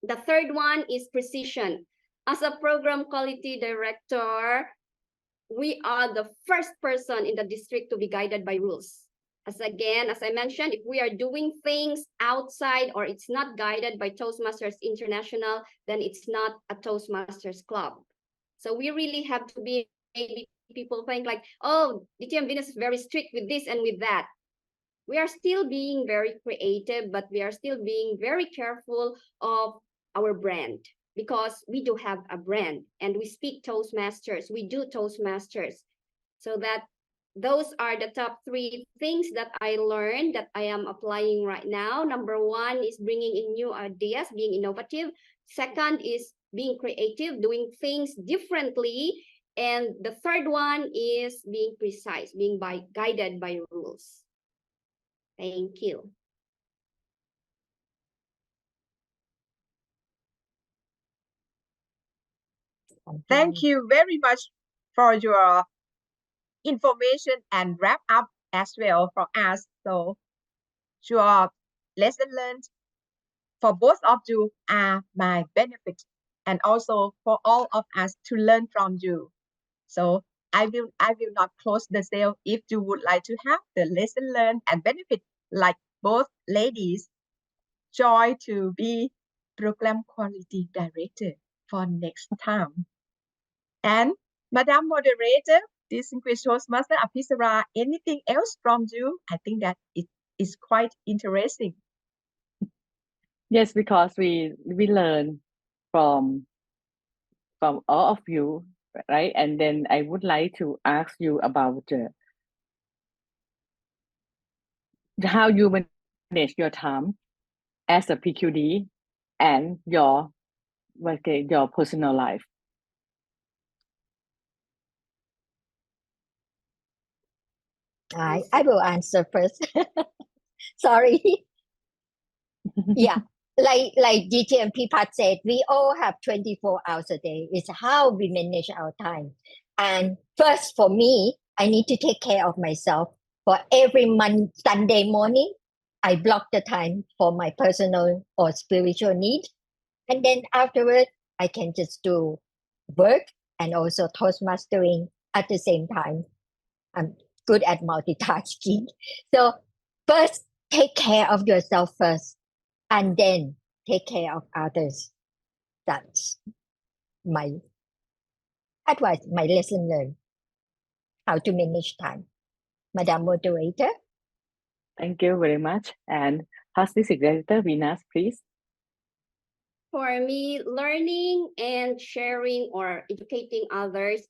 The third one is precision. As a program quality director, we are the first person in the district to be guided by rules. As I mentioned, if we are doing things outside or it's not guided by Toastmasters International, then it's not a Toastmasters club. So we really have to be, maybe people think like, oh, DTM Venus is very strict with this and with that. We are still being very creative, but we are still being very careful of our brand, because we do have a brand and we speak Toastmasters, we do Toastmasters. So that those are the top 3 things that I learned that I am applying right now. Number 1 is bringing in new ideas, being innovative. Second is being creative, doing things differently. And the third one is being precise, being guided by rules. Thank you. Thank you very much for your information and wrap up as well for us. So your lesson learned for both of you are my benefit, and also for all of us to learn from you. So I will not close the sale. If you would like to have the lesson learned and benefit like both ladies, joy to be program quality director for next time. And Madam Moderator, distinguished Toastmaster Aphisara, anything else from you? I think that it is quite interesting. Yes, because we learn from all of you, right? And then I would like to ask you about how you manage your time as a PQD and your personal life. I will answer first. Sorry. Yeah, like DTMP Pat said, we all have 24 hours a day. It's how we manage our time. And first, for me, I need to take care of myself. For every Sunday morning, I block the time for my personal or spiritual need. And then afterward, I can just do work and also Toastmastering at the same time. I'm good at multitasking. So first, take care of yourself first, and then take care of others. That's my advice, my lesson learned. How to manage time. Madam Moderator. Thank you very much. And House District Director Venus, please. For me, learning and sharing or educating others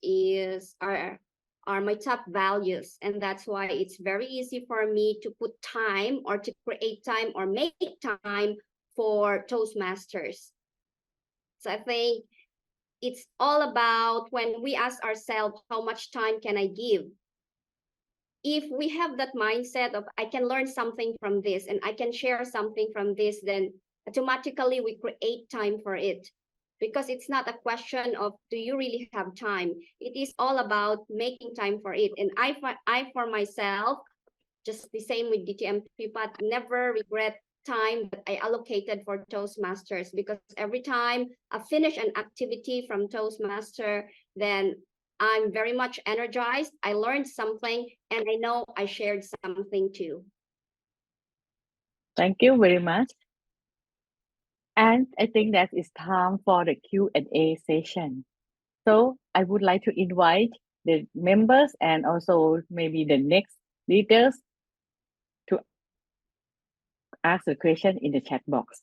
are my top values, and that's why it's very easy for me to put time or to create time or make time for Toastmasters. So I think it's all about when we ask ourselves, how much time can I give? If we have that mindset of I can learn something from this and I can share something from this, then automatically we create time for it. Because it's not a question of do you really have time? It is all about making time for it. And I for myself, just the same with DTMP, but never regret time that I allocated for Toastmasters, because every time I finish an activity from Toastmaster, then I'm very much energized. I learned something and I know I shared something too. Thank you very much. And I think that it's time for the Q&A session. So I would like to invite the members and also maybe the next leaders to ask the question in the chat box.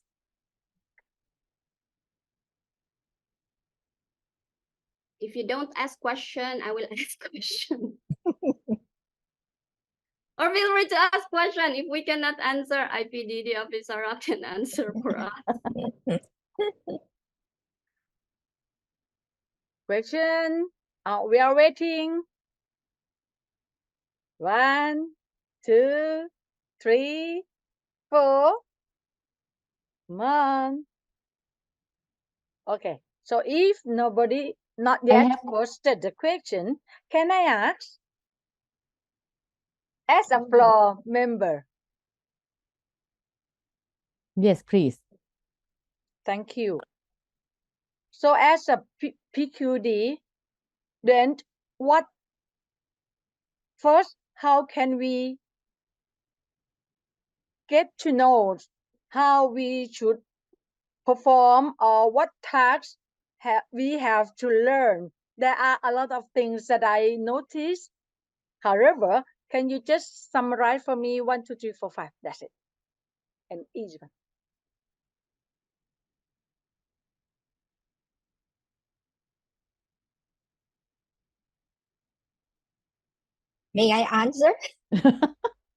If you don't ask question, I will ask question. Or feel free to ask question. If we cannot answer, IPDD officer can answer for us. Question. We are waiting. 1, 2, 3, 4. Come on. Okay. So if nobody not yet posted the question, can I ask? As a floor member. Yes, please. Thank you. So as a PQD, then what first, how can we get to know how we should perform or what tasks we have to learn? There are a lot of things that I noticed. However, can you just summarize for me 1, 2, 3, 4, 5? That's it. And easy one. May I answer?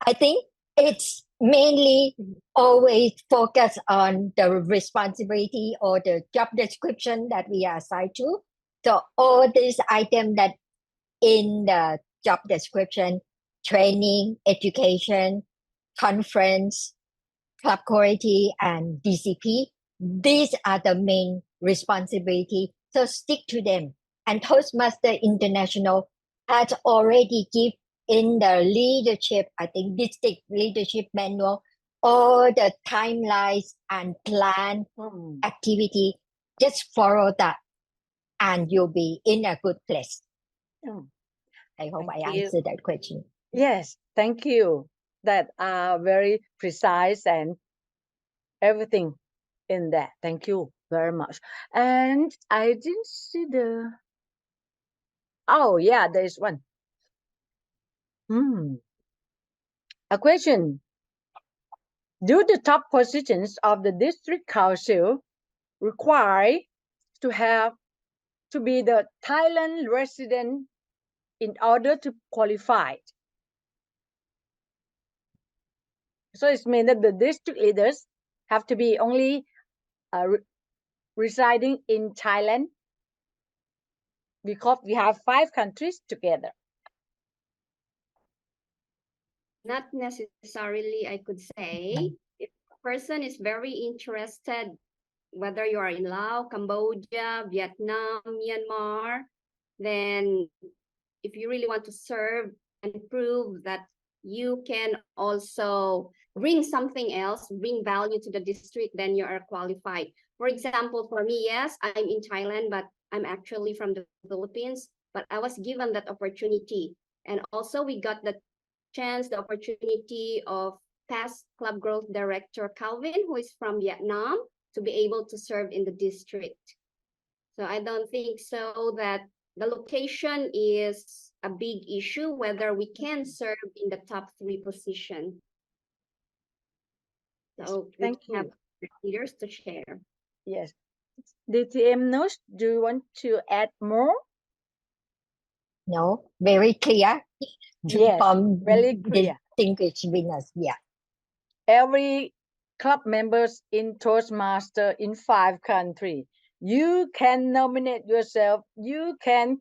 I think it's mainly always focus on the responsibility or the job description that we are assigned to. So all these items that in the job description, training, education, conference, club quality, and DCP, these are the main responsibility. So stick to them. And Toastmaster International has already given in the leadership, I think district leadership manual, all the timelines and plan activity. Just follow that and you'll be in a good place. I hope I answered that question. Yes, thank you. That are very precise and everything in that. Thank you very much. And I didn't see the... Oh, yeah, there is one. A question. Do the top positions of the district council require to be the Thailand resident in order to qualify? So it means that the district leaders have to be only residing in Thailand, because we have 5 countries together. Not necessarily, I could say. If a person is very interested, whether you are in Laos, Cambodia, Vietnam, Myanmar, then if you really want to serve and prove that you can also bring something else, bring value to the district, then you are qualified. For example, for me, yes, I'm in Thailand, but I'm actually from the Philippines, but I was given that opportunity. And also we got the chance, the opportunity of past club growth director Calvin, who is from Vietnam, to be able to serve in the district. So I don't think so that the location is a big issue, whether we can serve in the top 3 position. So Thank we have you. leaders to share. Yes. DTM Notes, do you want to add more? No, very clear. Yes, very clear. Distinguished winners, yeah. Every club members in Toastmaster in 5 countries You can nominate yourself. You can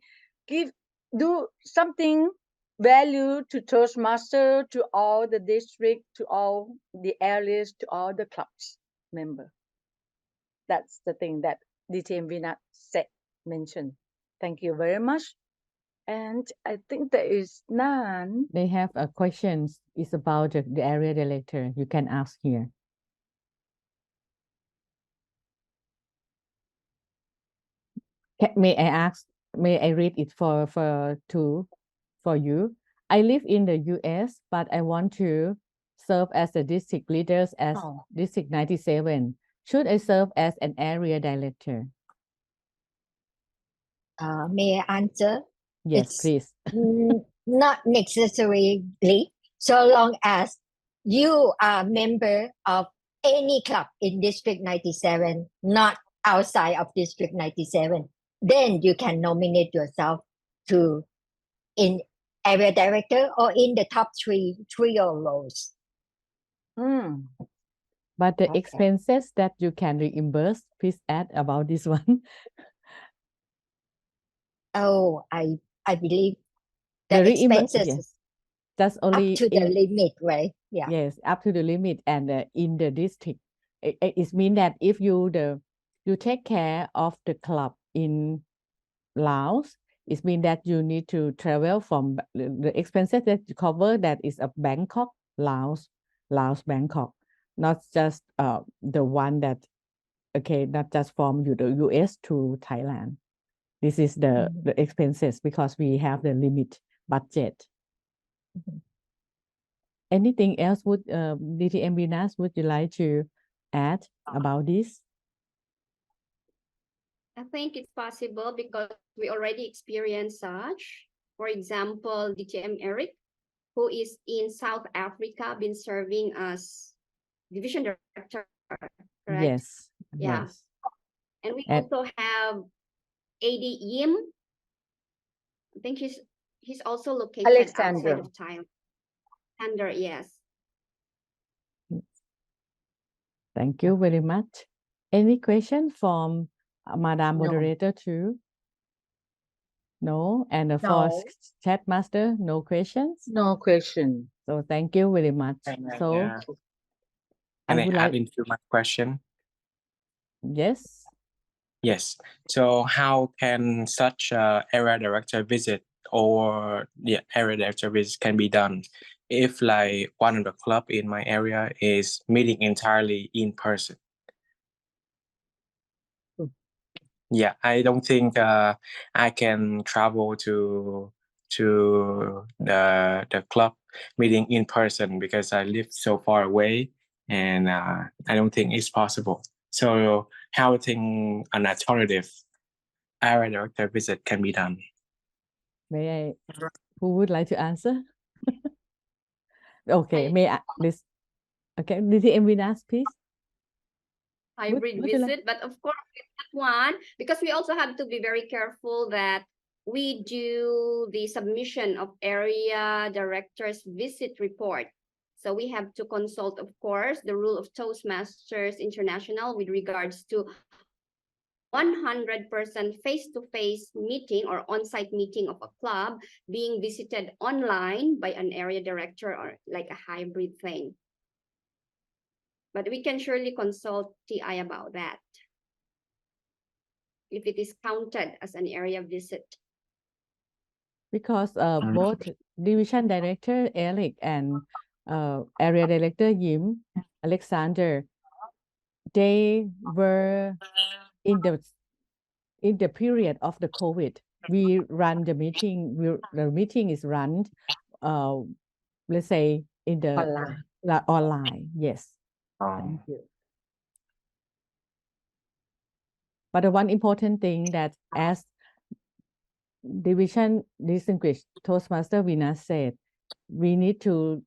do something value to Toastmaster, to all the district, to all the areas, to all the clubs member. That's the thing that DTM Vinat said, mentioned. Thank you very much. And I think there is none. They have a questions. It's about the area director. You can ask here. May I ask? May I read it for you? I live in the U.S., but I want to serve as the district leaders as District 97. Should I serve as an area director? May I answer? Yes, please. Not necessarily, so long as you are member of any club in District 97, not outside of District 97, then you can nominate yourself to in area director or in the top trio roles. But the expenses that you can reimburse, please add about this one. Oh, I believe the expenses that's only up to the limit, right? Yeah. Yes, up to the limit, and in the district, it means that if you take care of the club in Laos, it means that you need to travel from the expenses that you cover, that is of Bangkok, Laos, Bangkok, not just the one that not just from the US to Thailand. This is the expenses because we have the limit budget. Anything else would DTM Venus, would you like to add about this? I think it's possible because we already experienced such. For example, DTM Eric, who is in South Africa, been serving as division director, correct? Yes. Yeah. Yes. And we also have AD Yim. I think he's also located outside of Thailand. Alexander, yes. Thank you very much. Any question from Madam Moderator too? No, and for chat master, no questions. No question. So thank you very much. So can I add into my question? Yes. Yes. So how can such area director visit or the area director visit can be done if like one of the club in my area is meeting entirely in person? Yeah, I don't think I can travel to the club meeting in person because I live so far away, and I don't think it's possible. So how think an alternative area director visit can be done? May I? Who would like to answer? Okay, may I? This. Okay, DTM Venus, please. Hybrid visit, but of course with that one, because we also have to be very careful that we do the submission of area directors visit report. So we have to consult, of course, the rule of Toastmasters International with regards to 100% face-to-face meeting or on-site meeting of a club being visited online by an area director or like a hybrid thing. But we can surely consult TI about that, if it is counted as an area visit. Because both division director Eric and area director Yim, Alexander, they were in the period of the COVID. We run the meeting. The meeting is run, let's say in the online. Yes. Thank you. But the one important thing that as division distinguished Toastmaster Venus said, we need to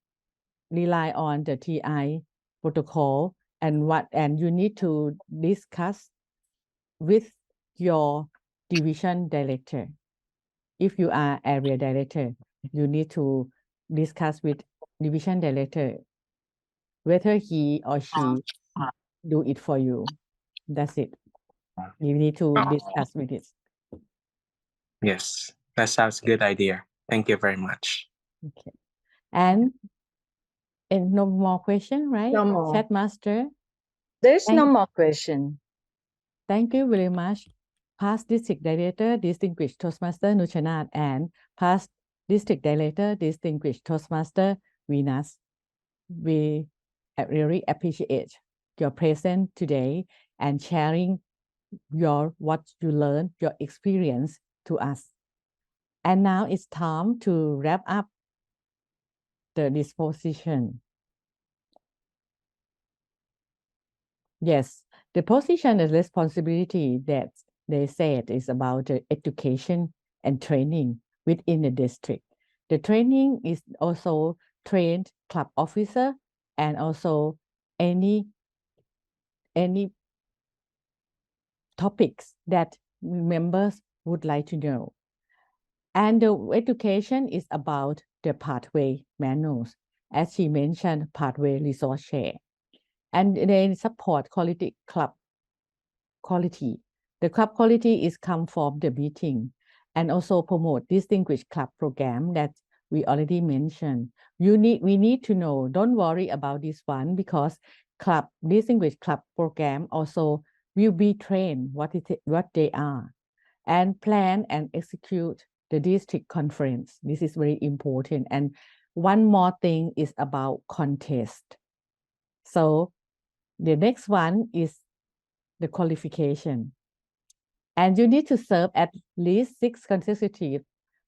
rely on the TI protocol and you need to discuss with your division director. If you are area director, you need to discuss with division director whether he or she do it for you. That's it. You need to discuss with it. Yes, that sounds a good idea. Thank you very much. Okay. And no more question, right? No more. Chat master. There's no Thank- more question. Thank you very much, past district director, distinguished Toastmaster Nuchanat, and past district director, distinguished Toastmaster Venus. We really appreciate your presence today and sharing what you learned, your experience to us. And now it's time to wrap up the disposition. Yes, the position and responsibility that they said is about education and training within the district. The training is also trained club officer and also any topics that members would like to know. And the education is about the pathway manuals, as she mentioned, pathway resource share. And they support quality club quality. The club quality is come from the meeting and also promote distinguished club program that we already mentioned. We need to know, don't worry about this one because distinguished club program also will be trained what they are and plan and execute the district conference. This is very important. And one more thing is about contest. So the next one is the qualification. And you need to serve at least 6 consecutive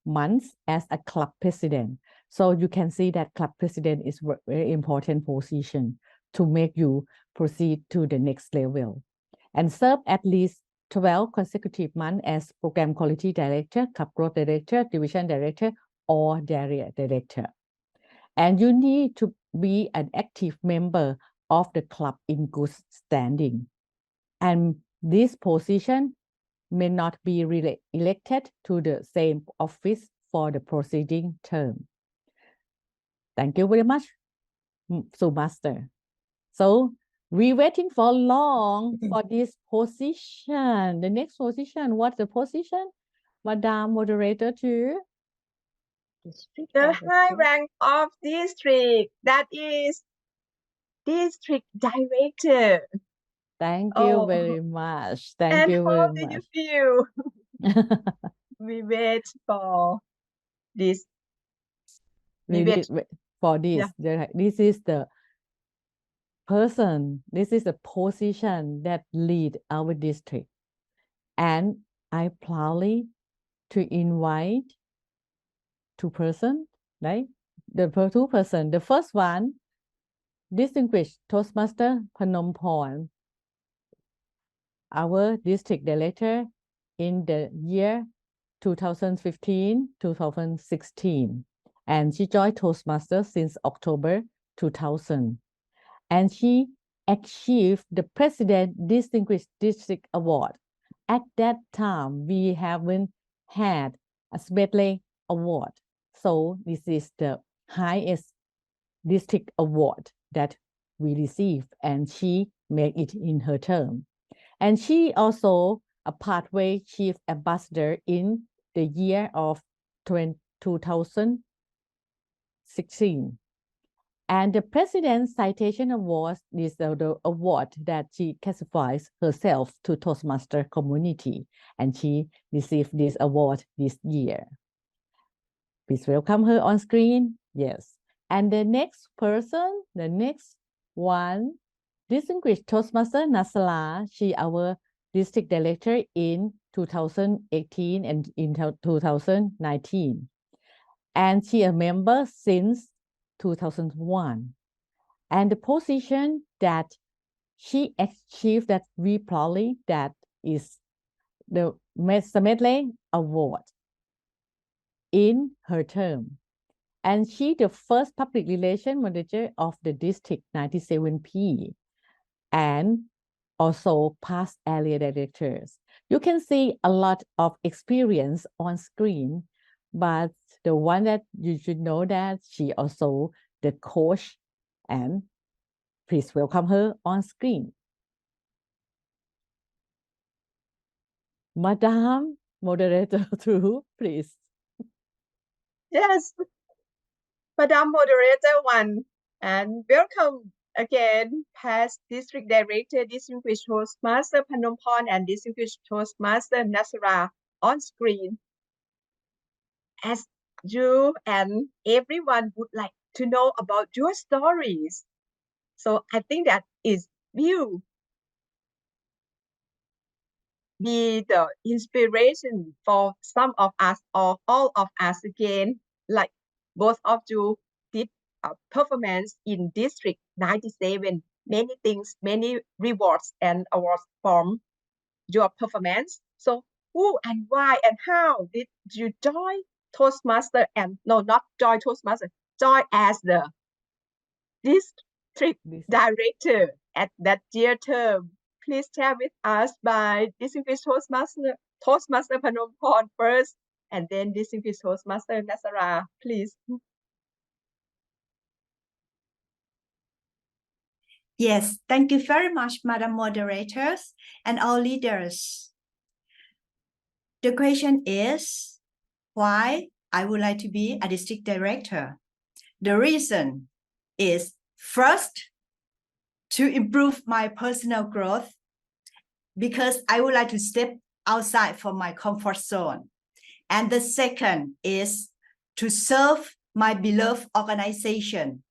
months as a club president. So you can see that club president is a very important position to make you proceed to the next level. And serve at least 12 consecutive months as program quality director, club growth director, division director, or area director. And you need to be an active member of the club in good standing. And this position may not be elected to the same office for the preceding term. Thank you very much, Master. So we're waiting for long for this position. The next position, what's the position? Madam Moderator too. The high rank of district, that is district director. Thank you very much. Thank And you how very do you much. feel? We wait for this. We wait. wait for this. This is the person, this is the position that lead our district. And I proudly to invite 2 persons, right? The 2 persons. The first one, distinguished Toastmaster Phnom Porn, our district director in the year 2015-2016. And she joined Toastmasters since October 2000. And she achieved the President Distinguished District Award. At that time, we haven't had a Smedley Award. So this is the highest district award that we received, and she made it in her term. And she also a Pathway Chief Ambassador in the year of 2016. And the President's Citation Award is the award that she classifies herself to Toastmaster community, and she received this award this year. Please welcome her on screen. Yes. And the next person, the next one, distinguished Toastmaster Nasala. She our district director in 2018 and in 2019. And she a member since 2001. And the position that she achieved that we proudly, that is the Medley Award in her term. And she the first public relation manager of the district 97P and also past area directors. You can see a lot of experience on screen, but the one that you should know that she also the coach, and please welcome her on screen. Madam Moderator 2, please. Yes, Madam Moderator 1, and welcome again, past District Director, Distinguished Toastmaster Phanompon, and Distinguished Toastmaster Nasara on screen. As you and everyone would like to know about your stories. So I think that will be the inspiration for some of us or all of us again, like both of you did a performance in District 97. Many things, many rewards and awards from your performance. So who and why and how did you join Toastmaster and no, not join Toastmaster, join as the district director at that year term? Please share with us by Distinguished Toastmaster Phanompon first, and then Distinguished Toastmaster Nasara, please. Yes, thank you very much, Madam Moderators and all leaders. The question is, why I would like to be a district director? The reason is, first, to improve my personal growth, because I would like to step outside from my comfort zone. And the second is to serve my beloved organization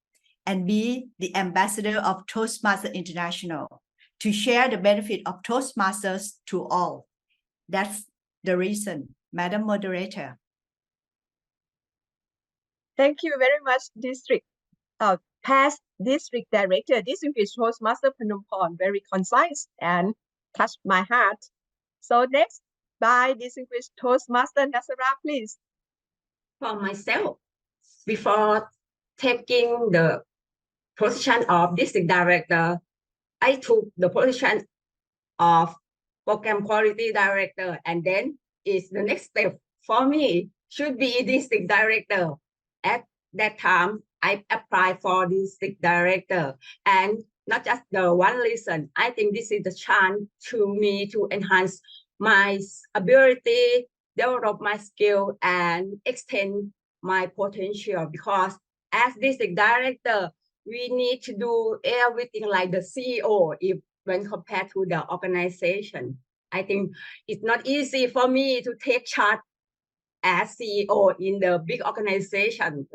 and be the ambassador of Toastmasters International, to share the benefit of Toastmasters to all. That's the reason, Madam Moderator. Thank you very much, past District Director, Distinguished Toastmaster Phanompon, very concise and touched my heart. So next, by Distinguished Toastmaster Nasara, please. For myself, before taking the position of district director, I took the position of program quality director, and then is the next step for me should be district director. At that time, I applied for district director, and not just the one reason. I think this is the chance to me to enhance my ability, develop my skill, and extend my potential, because as district director, we need to do everything like the CEO when compared to the organization. I think it's not easy for me to take charge as CEO in the big organization,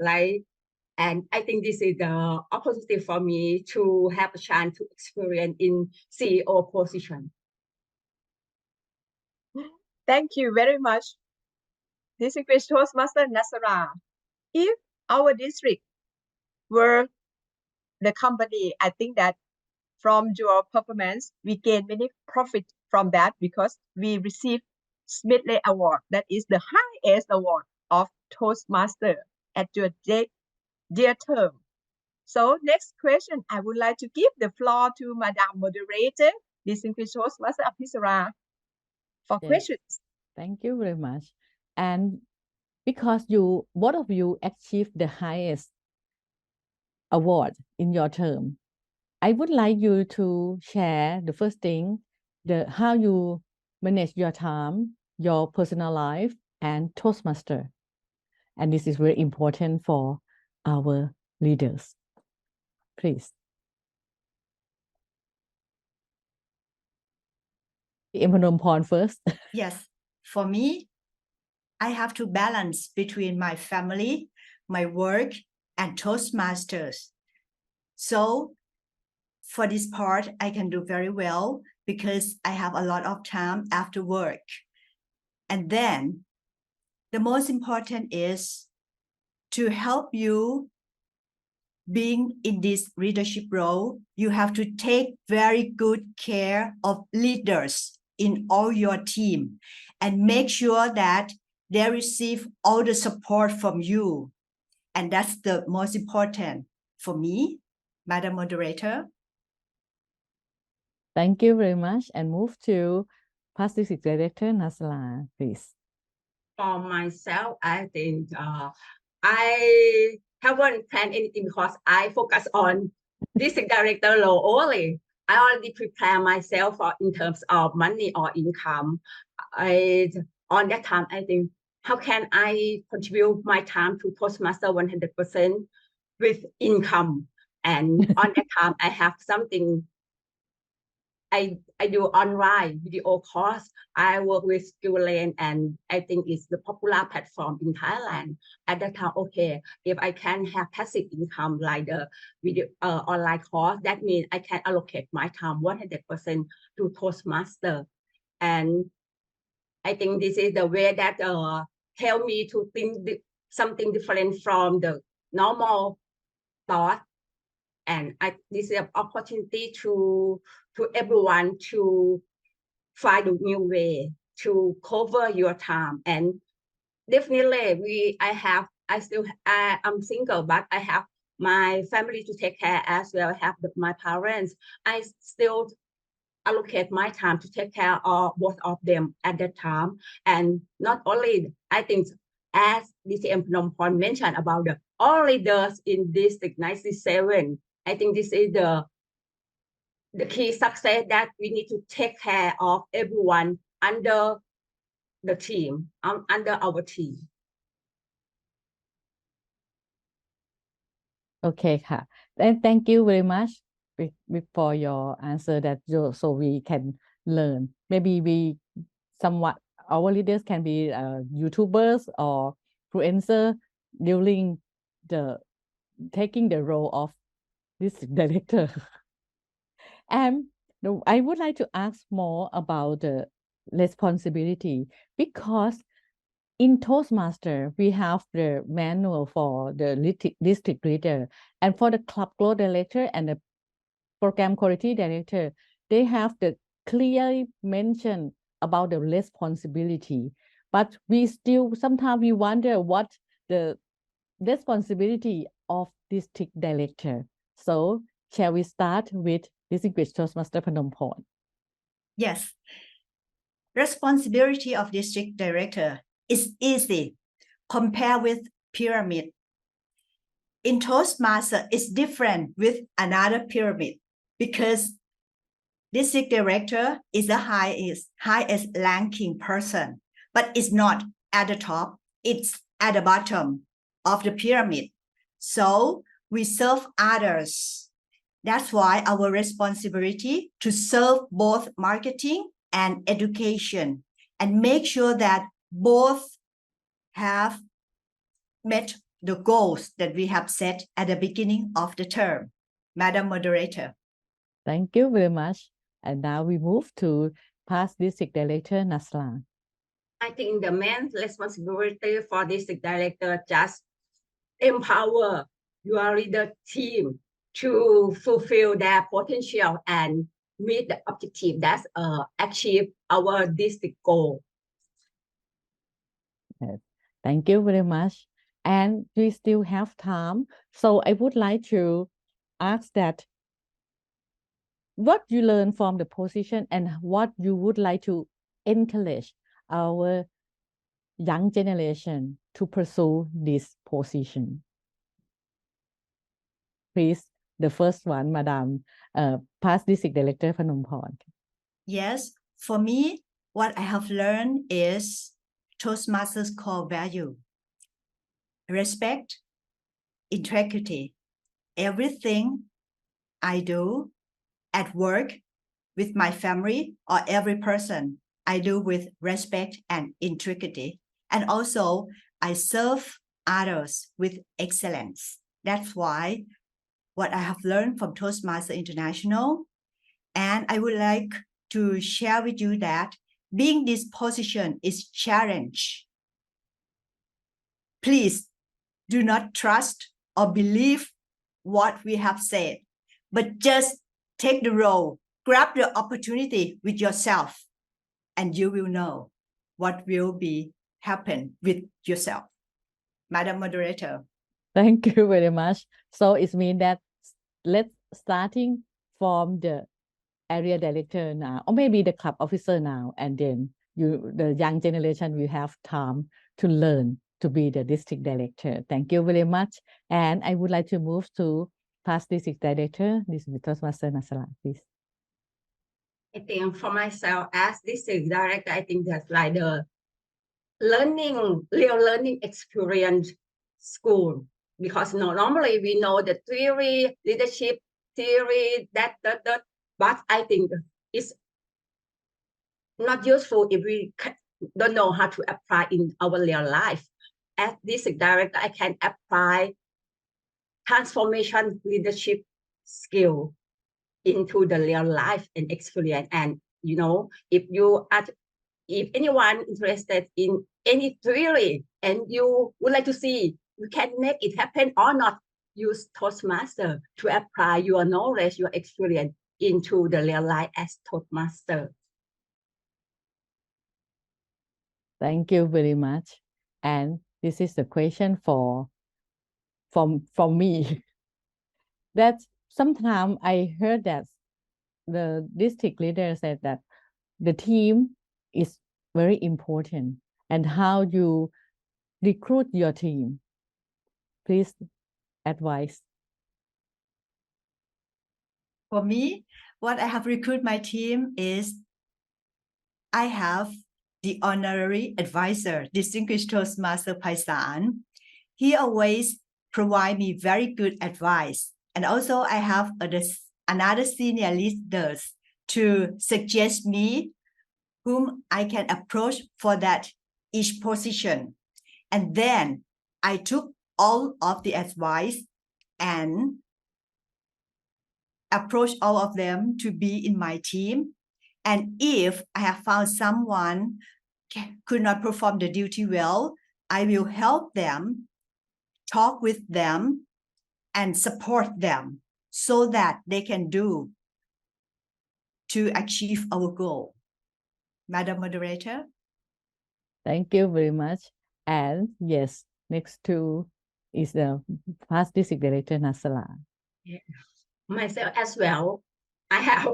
and I think this is the opportunity for me to have a chance to experience in CEO position. Thank you very much, Distinguished Toastmaster Nasara. If our district were the company, I think that from your performance, we gain many profit from that, because we receive Smithley Award. That is the highest award of Toastmaster at your dear term. So next question, I would like to give the floor to Madam Moderator, Distinguished Toastmaster Aphisara, for questions. Thank you very much. And because both of you achieved the highest award in your term, I would like you to share the first thing, how you manage your time, your personal life, and Toastmaster. And this is very important for our leaders. Please. Phanompon first. Yes, for me, I have to balance between my family, my work, and Toastmasters. So for this part, I can do very well because I have a lot of time after work. And then the most important is to help you being in this leadership role. You have to take very good care of leaders in all your team and make sure that they receive all the support from you. And that's the most important for me, Madam Moderator. Thank you very much. And move to past district director Nasala, please. For myself, I think I haven't planned anything because I focus on district director role only. I already prepare myself for in terms of money or income. On that time, I think, how can I contribute my time to Toastmaster 100% with income? And on that time, I have something. I do online video course. I work with Skillland, and I think it's the popular platform in Thailand. At that time, okay, if I can have passive income like the video online course, that means I can allocate my time 100% to Toastmaster. And I think this is the way that help me to think something different from the normal thought. And this is an opportunity to everyone to find a new way to cover your time. And definitely I'm single, but I have my family to take care as well. I have my parents. I still allocate my time to take care of both of them at that time. And not only, I think, as DCM Phnom Penh mentioned about the all leaders in District 97, I think this is the key success, that we need to take care of everyone under the team, under our team. Okay,ค่ะ. And thank you very much for your answer that so we can learn. Maybe our leaders can be YouTubers or influencer during taking the role of this director. And I would like to ask more about the responsibility, because in Toastmaster, we have the manual for the district leader, and for the club growth director and the program quality director, they have the clearly mentioned about the responsibility. But sometimes we wonder what the responsibility of district director. So shall we start with Distinguished Toastmaster Phnom Penh? Yes. Responsibility of district director is easy. Compare with pyramid. In Toastmaster, it's different with another pyramid, because district director is the highest ranking person, but it's not at the top, it's at the bottom of the pyramid. So we serve others. That's why our responsibility to serve both marketing and education, and make sure that both have met the goals that we have set at the beginning of the term. Madam Moderator. Thank you very much. And now we move to past district director Naslan. I think the main responsibility for district director just empower your leader team to fulfill their potential and meet the objective that's achieve our district goal. Yes. Thank you very much. And we still have time. So I would like to ask that what you learn from the position and what you would like to encourage our young generation to pursue this position. Please, the first one, Madam, past district director Phnom Penh. Yes, for me, what I have learned is Toastmasters' core value: respect, integrity. Everything I do at work, with my family, or every person, I do with respect and integrity. And also, I serve others with excellence. That's why what I have learned from Toastmaster International. And I would like to share with you that being this position is challenge. Please do not trust or believe what we have said, but just take the role, grab the opportunity with yourself, and you will know what will be happen with yourself. Madam Moderator. Thank you very much. So it means that let's starting from the area director now, or maybe the club officer now, and then the young generation will have time to learn to be the district director. Thank you very much. And I would like to move to past district director, this is Toastmaster Naslan, please. I think for myself as district director, I think that's like the real learning experience school, because normally we know the theory, leadership theory, that, but I think it's not useful if we don't know how to apply in our real life. As district director, I can apply transformation leadership skill into the real life and experience. And if anyone interested in any theory and you would like to see you can make it happen or not, use Toastmaster to apply your knowledge, your experience into the real life as Toastmaster. Thank you very much. And this is the question from me. That sometimes I heard that the district leader said that the team is very important and how you recruit your team. Please advise. For me, what I have recruited my team is I have the honorary advisor, Distinguished Toastmaster Paisan. He always provide me very good advice. And also I have another senior leaders to suggest me whom I can approach for that each position. And then I took all of the advice and approach all of them to be in my team. And if I have found someone could not perform the duty well, I will help them, talk with them, and support them so that they can do to achieve our goal. Madam Moderator. Thank you very much. And yes, next to is the past district director Nasala. Yeah. Myself as well, I have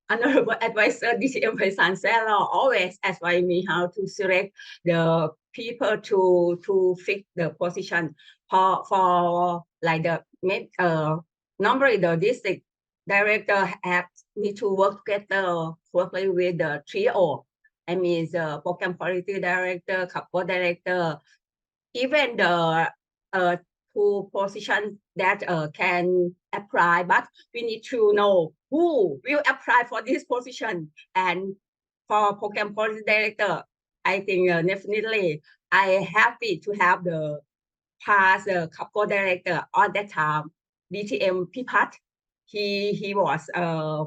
honorable advisor DCM Paisan Sela always advise me how to select the people to fit the position for like the normally the district director need to work together closely with the trio. I mean the program quality director, couple director, even the two positions that can apply, but we need to know who will apply for this position. And for program quality director, I think definitely I happy to have the past couple director on that time, DTM Pipat. He was a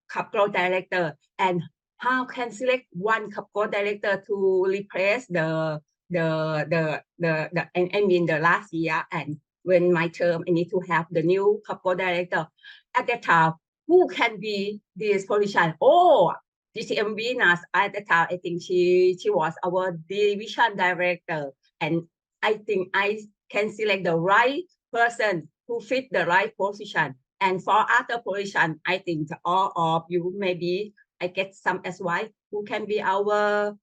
couple director, and how can select one couple director to replace the last year, and when my term I need to have the new couple director at that time, who can be this position? Oh, DCM Venus at the time, I think she was our division director, and I think I can select the right person who fit the right position. And for other position, I think all of you maybe I get some advice who can be our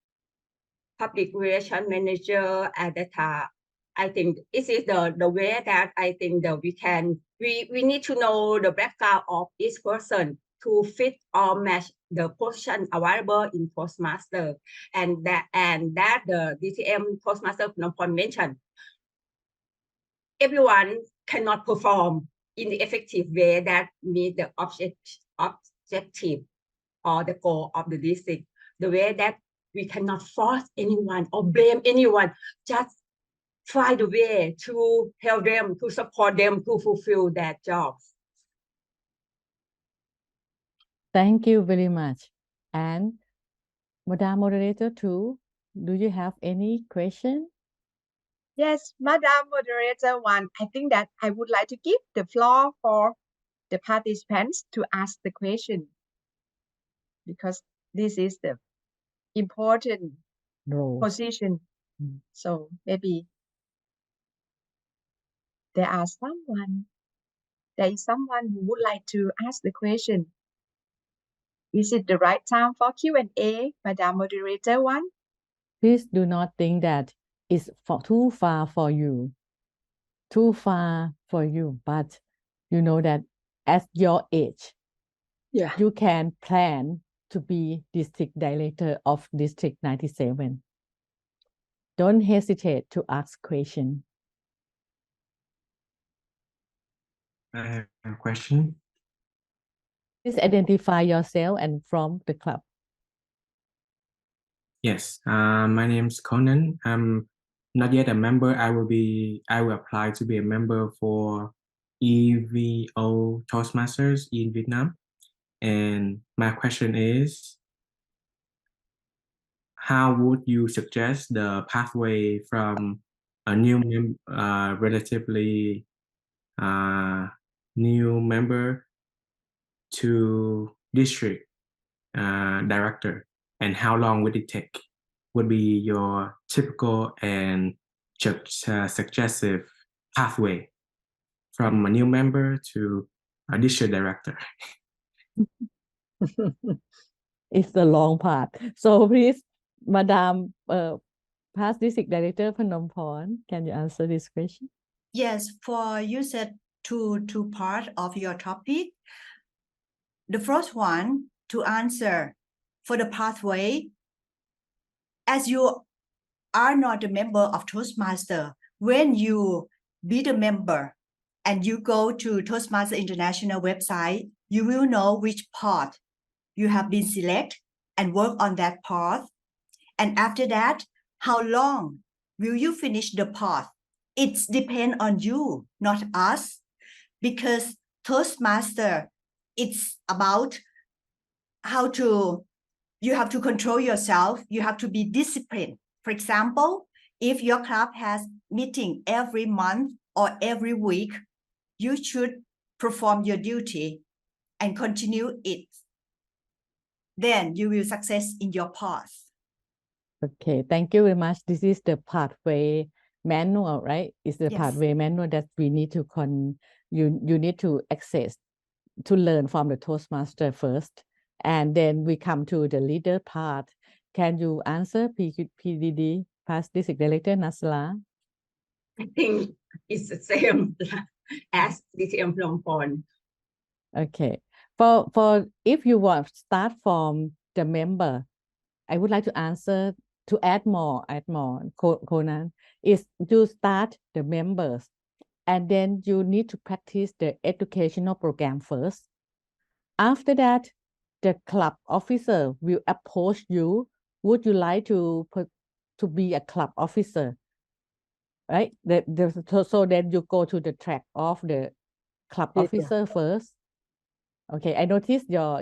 public relation manager at that time. I think this is the way that I think that we need to know the background of each person to fit or match the position available in Toastmaster, and that the DTM Toastmaster Phnom Penh mentioned. Everyone cannot perform in the effective way that meet the objective or the goal of the district. The way that we cannot force anyone or blame anyone, just find a way to help them, to support them to fulfill their jobs. Thank you very much. And Madam Moderator too, do you have any question? Yes, Madam Moderator 1, I think that I would like to give the floor for the participants to ask the question, because this is the important position. So maybe there is someone who would like to ask the question. Is it the right time for Q&A, Madam Moderator 1? Please do not think that it's too far for you, but you know that at your age, you can plan to be district director of District 97? Don't hesitate to ask question. I have a question. Please identify yourself and from the club. Yes, my name is Conan. I'm not yet a member. I will apply to be a member for EVO Toastmasters in Vietnam. And my question is, how would you suggest the pathway from a relatively new member to district director, and how long would it take? Would be your typical and suggestive pathway from a new member to a district director? It's the long part. So please, Madam Past District Director Phnom, can you answer this question? Yes, for you said two part of your topic. The first one to answer for the pathway, as you are not a member of Toastmaster, when you be the member and you go to Toastmaster International website, you will know which path you have been selected and work on that path. And after that, how long will you finish the path? It depends on you, not us, because Toastmaster, it's about how to, you have to control yourself. You have to be disciplined. For example, if your club has meeting every month or every week, you should perform your duty and continue it. Then you will success in your path. Okay, thank you very much. This is the pathway manual, right? It's the Yes. pathway manual that we need to you need to access to learn from the Toastmaster first, and then we come to the leader part. Can you answer PDD, Past District Director Nasla? I think it's the same as DTM Phnom Penh. Okay, for if you want to start from the member, I would like to answer to add more, Conan, is to start the members, and then you need to practice the educational program first. After that, the club officer will approach you. Would you like to be a club officer? Right? So then you go to the track of the club officer first. Okay, I noticed your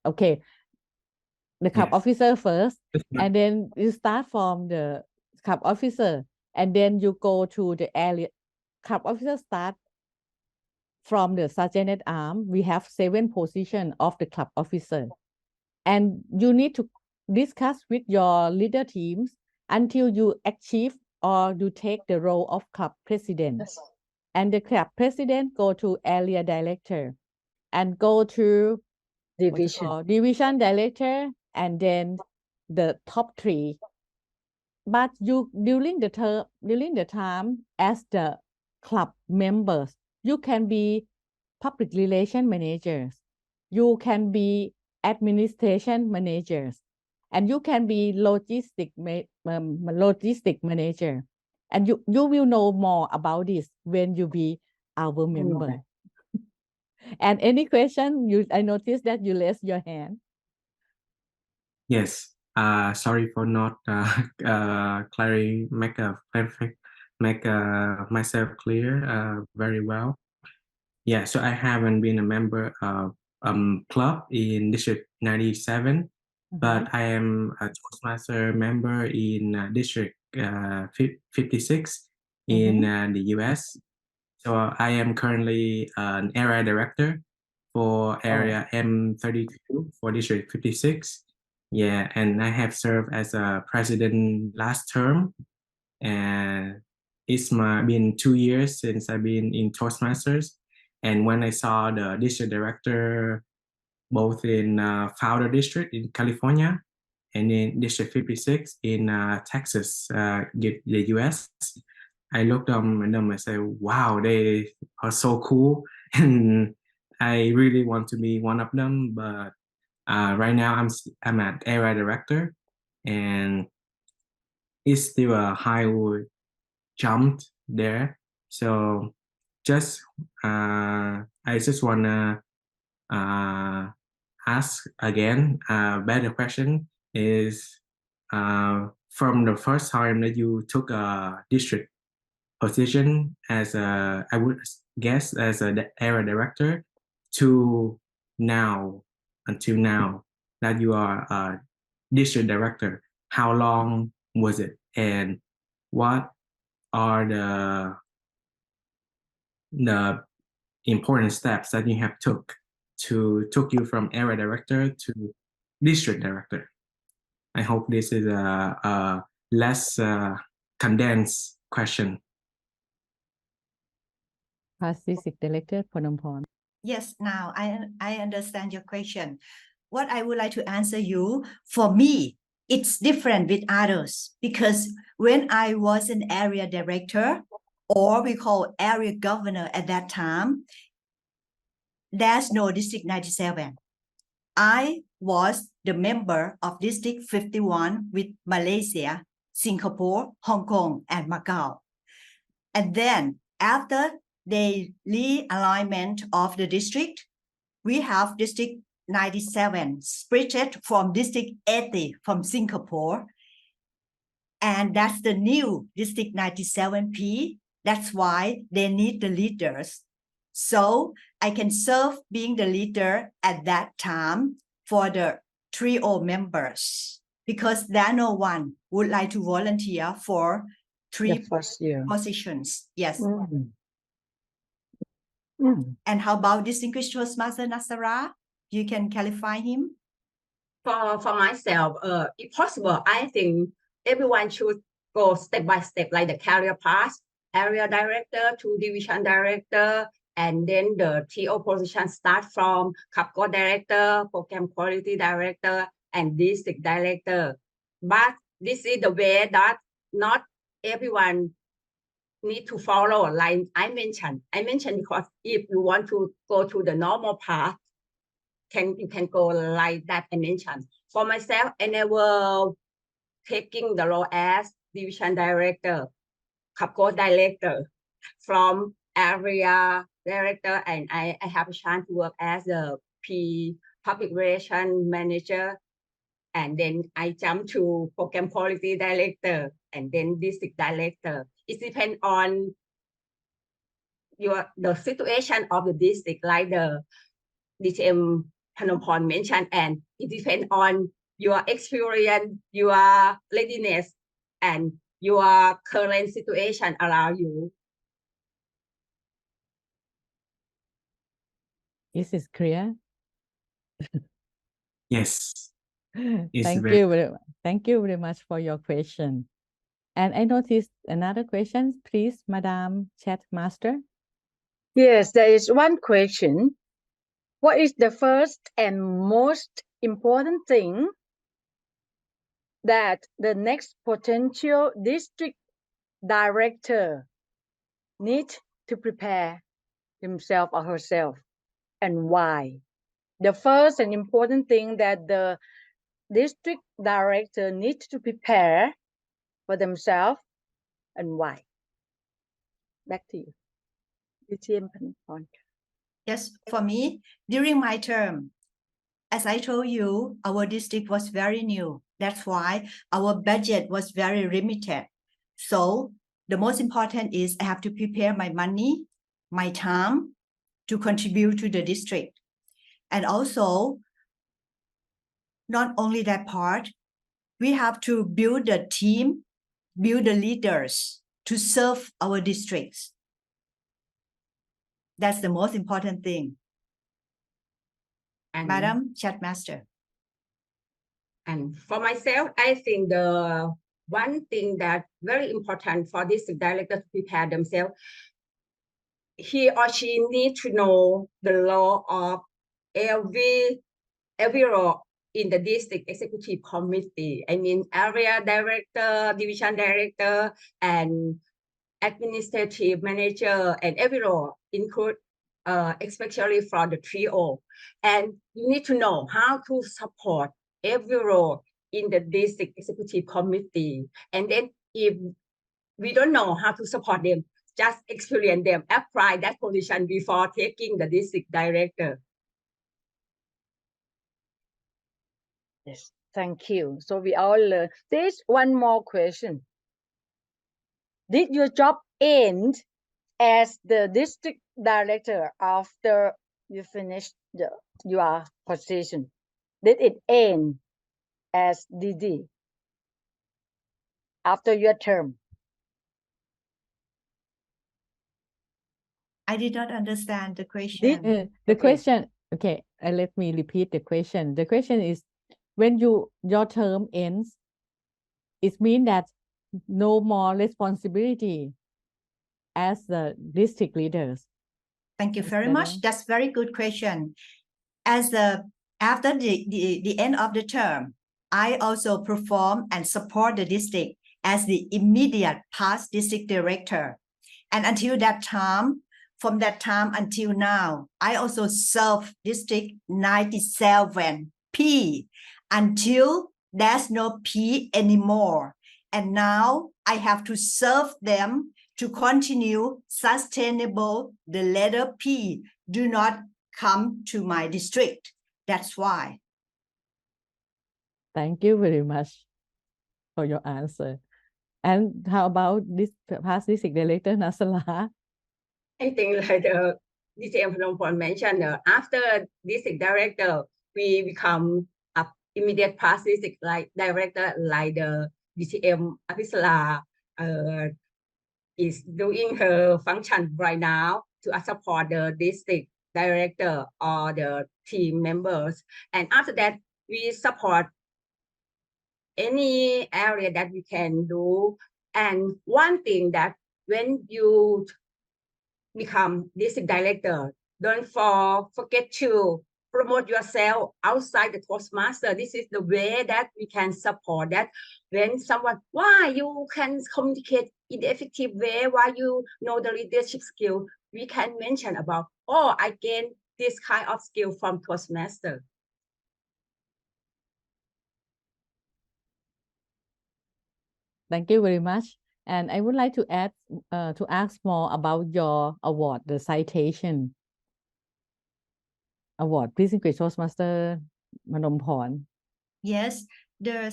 okay. The club officer first, and then you start from the club officer, and then you go to the area. Club officer start from the sergeant at arms. We have 7 positions of the club officer, and you need to discuss with your leader teams until you achieve or you take the role of club president. And the club president go to area director, and go to division director, and then the top 3. But you during the time as the club members, you can be public relation managers, you can be administration managers, and you can be logistic manager, and you will know more about this when you be our member. And any question? I noticed that you raised your hand. Yes. Sorry for not make myself clear very well. Yeah. So I haven't been a member of club in District 97, but I am a Toastmaster member in District 56 in the US. So I am currently an area director for area M32 for District 56. Yeah, and I have served as a president last term, and it's been 2 years since I've been in Toastmasters. And when I saw the district director, both in Fowler District in California and in District 56 in Texas, the US, I looked at them and I said, wow, they are so cool. And I really want to be one of them, but Right now I'm at area director, and it's still a high jump there. So just I just wanna ask again. Better question is from the first time that you took a district position as a, I would guess as a area director, to now, until now that you are a district director, how long was it, and what are the important steps that you have took you from area director to district director? I hope this is a less condensed question. Past District Director Phanampon. Yes, now I understand your question. What I would like to answer you, for me, it's different with others because when I was an area director, or we call area governor at that time, there's no District 97. I was the member of District 51 with Malaysia, Singapore, Hong Kong, and Macau. And then after the realignment of the district, we have District 97 split from District 80 from Singapore. And that's the new District 97P. That's why they need the leaders. So I can serve being the leader at that time for the trio members because there no one would like to volunteer for three positions. Yes. And how about distinguished Toastmaster Nasara? You can qualify him? For myself, if possible, I think everyone should go step by step, like the career path, area director to division director, and then the TO position start from CAPCO director, program quality director, and district director. But this is the way that not everyone need to follow, like I mentioned. I mentioned because if you want to go to the normal path, you can go like that I mentioned. For myself, I never taking the role as division director, CAPCO director, from area director, and I have a chance to work as a public relations manager, and then I jump to program quality director, and then district director. It depends on the situation of the district, like the DTM Phanampon mentioned, and it depends on your experience, your readiness, and your current situation around you. Is this clear? Yes. Thank you very much for your question. And I noticed another question, please, Madam Chat Master. Yes, there is one question. What is the first and most important thing that the next potential district director needs to prepare himself or herself, and why? The first and important thing that the district director needs to prepare for themselves, and why? Back to you. Yes, for me, during my term, as I told you, our district was very new. That's why our budget was very limited. So the most important is I have to prepare my money, my time to contribute to the district. And also, not only that part, we have to build a team, build the leaders to serve our districts. That's the most important thing. And Madam Chatmaster. And for myself, I think the one thing that very important for district director to prepare themselves, he or she need to know the law of every role in the district executive committee. I mean, area director, division director, and administrative manager, and every role include especially for the trio. And you need to know how to support every role in the district executive committee. And then if we don't know how to support them, just experience them, apply that position before taking the district director. Yes, thank you. So we all learn. There's one more question. Did your job end as the district director after you finished your position? Did it end as DD after your term? I did not understand the question. The question, okay, let me repeat the question. The question is, when your term ends, it means that no more responsibility as the district leaders. Thank you very much. That's very good question. After the end of the term, I also perform and support the district as the immediate past district director. And until that time, from that time until now, I also serve District 97P until there's no P anymore. And now I have to serve them to continue sustainable. The letter P do not come to my district. That's why. Thank you very much for your answer. And how about this past district director, Nasala? I think like the DCM Phnom Penh mentioned, after district director, we become a immediate past district director, like the DCM Apisala is doing her function right now to support the district director or the team members. And after that, we support any area that we can do. And one thing that when you become district director, don't forget to promote yourself outside the Toastmaster. This is the way that we can support that. When someone, why you can communicate in the effective way, why you know the leadership skill, we can mention about, oh, I gained this kind of skill from Toastmaster. Thank you very much. And I would like to add to ask more about your award, the citation award. Please increase Toastmaster Phnom Penh. Yes, the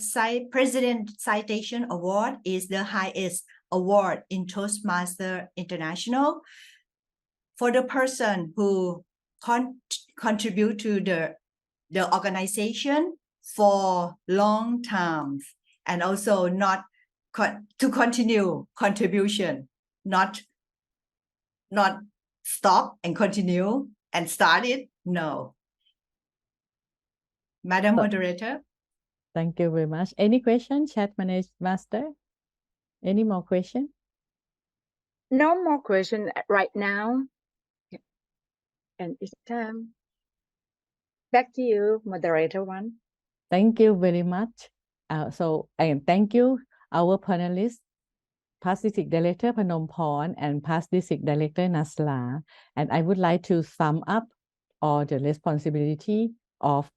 President Citation Award is the highest award in Toastmaster International for the person who contribute to the organization for long time, and also not to continue contribution, not stop and continue and start it. No. Madam Moderator. Thank you very much. Any question, Chat Master? Any more question? No more question right now. And it's time. Back to you, Moderator One. Thank you very much. And thank you, our panelists, past district director Phnom Penh and past district director Nasla. And I would like to sum up all the responsibility of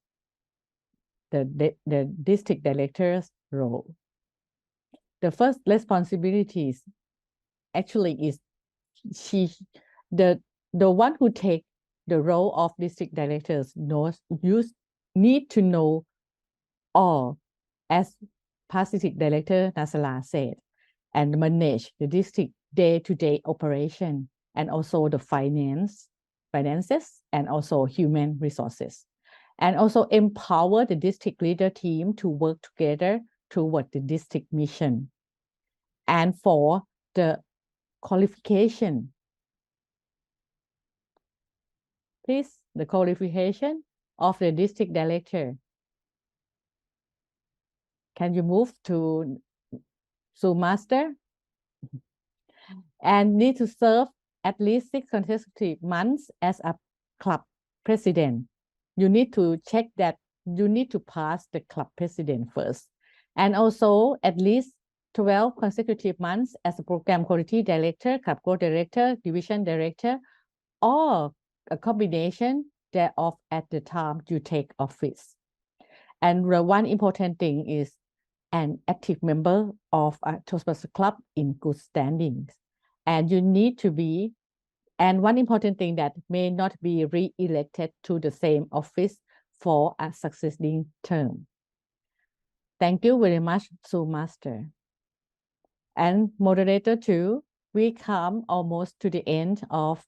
the district director's role. The first responsibilities actually is the one who take the role of district directors need to know all, as past district director Nasala said, and manage the district day-to-day operation and also the finances and also human resources, and also empower the district leader team to work together toward the district mission. And for the qualification, please, the qualification of the district director. Can you move to Master? And need to serve at least 6 consecutive months as a club president. You need to check that you need to pass the club president first. And also at least 12 consecutive months as a program quality director, club co-director, division director, or a combination thereof at the time you take office. And the one important thing is an active member of a Toastmaster Club in good standings. And you need to be, and one important thing that may not be re-elected to the same office for a succeeding term. Thank you very much, Master. And moderator 2, we come almost to the end of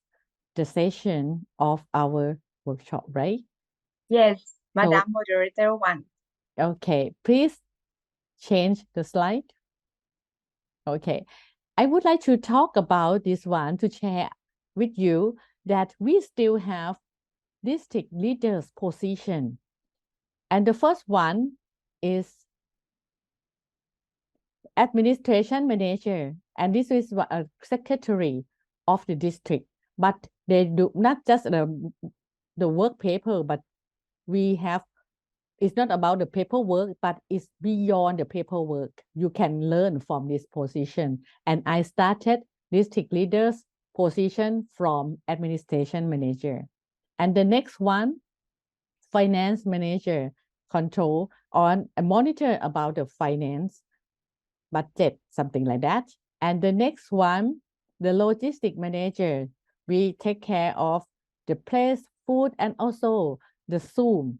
the session of our workshop, right? Yes, So- Madam Moderator 1. Okay, please change the slide. Okay, I would like to talk about this one to share with you that we still have district leaders position. And the first one is administration manager, and this is a secretary of the district, but they do not just the work paper, but we have, it's not about the paperwork, but it's beyond the paperwork. You can learn from this position. And I started district leaders position from administration manager. And the next one, finance manager, control on a monitor about the finance budget, something like that. And the next one, the logistic manager, we take care of the place, food, and also the Zoom.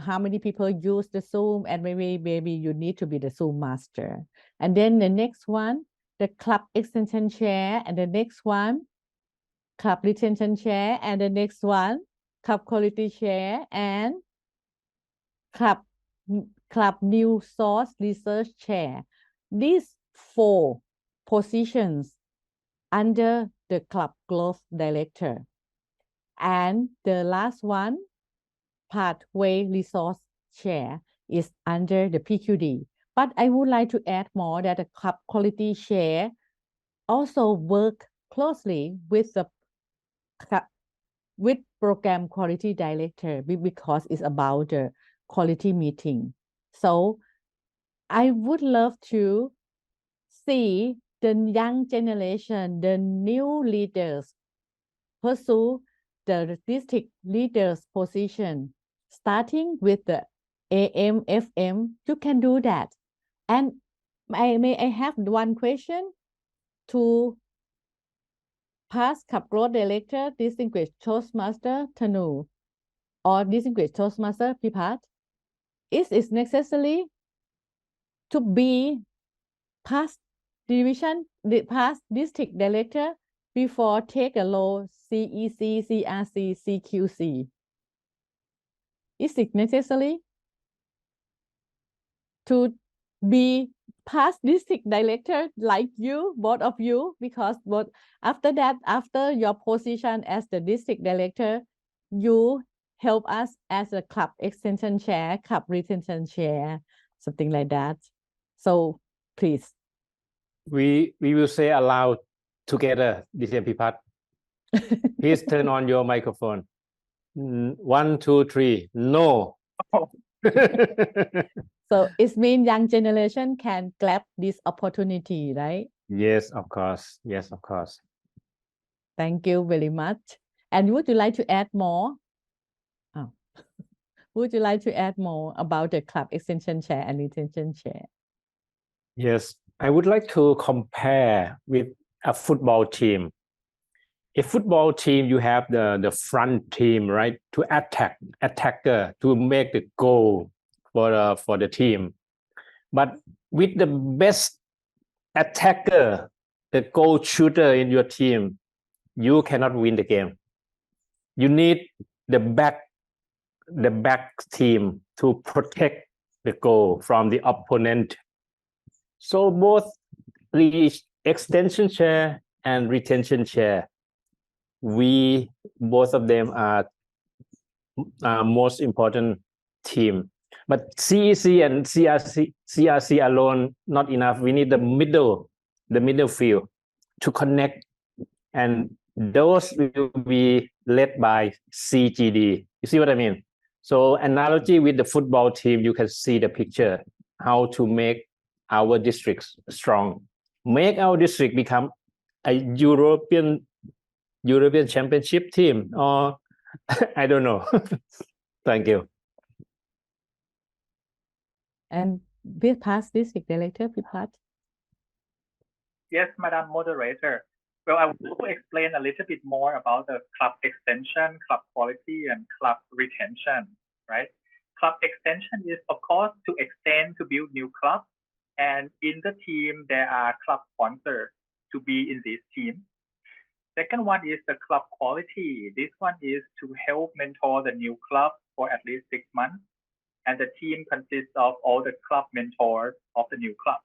How many people use the Zoom, and maybe you need to be the Zoom master. And then the next one, the club extension chair, and the next one, club retention chair, and the next one, club quality chair, and club new source research chair. These 4 positions under the club growth director. And the last one, pathway resource chair, is under the PQD. But I would like to add more that the club quality chair also work closely with the program quality director because it's about the quality meeting. So I would love to see the young generation, the new leaders pursue the district leaders position, starting with the AM, FM. You can do that. And may I have one question to past club growth director, distinguished Toastmaster Tanu, or distinguished Toastmaster Pipat? Is it necessary to be past division, past district director before take a role CEC, CRC, CQC? Is it necessary to be past district director like you, both of you? Because after that, after your position as the district director, you help us as a club extension chair, club retention chair, something like that. So please. We will say aloud together, DCM Pipat. Please turn on your microphone. 1, 2, 3. No. So it means young generation can grab this opportunity, right? Yes, of course. Yes, of course. Thank you very much. And would you like to add more? Oh. Would you like to add more about the club extension chair and retention chair? Yes, I would like to compare with a football team. A football team, you have the front team, right, to attacker to make the goal for the team. But with the best attacker, the goal shooter in your team, you cannot win the game. You need the back team to protect the goal from the opponent. So both the extension chair and retention chair, both of them are most important team. But CEC and CRC alone not enough. We need the middle field to connect, and those will be led by CGD. You see what I mean? So analogy with the football team, you can see the picture, how to make our districts strong, make our district become a European European Championship team, or I don't know. Thank you. And past district director, Pipat. Yes, Madam Moderator. Well, I will explain a little bit more about the club extension, club quality, and club retention, right? Club extension is, of course, to extend, to build new clubs. And in the team, there are club sponsors to be in this team. Second one is the club quality. This one is to help mentor the new club for at least 6 months. And the team consists of all the club mentors of the new club.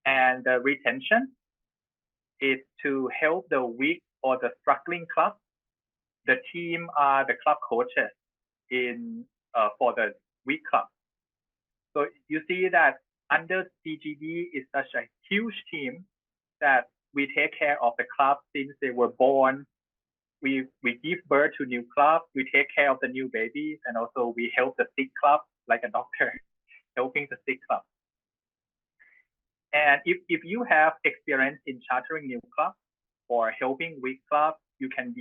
And the retention is to help the weak or the struggling club. The team are the club coaches in for the weak club. So you see that under CGD is such a huge team that we take care of the club since they were born. We give birth to new club. We take care of the new babies, and also we help the sick club like a doctor helping the sick club. And if you have experience in chartering new clubs or helping weak clubs, you can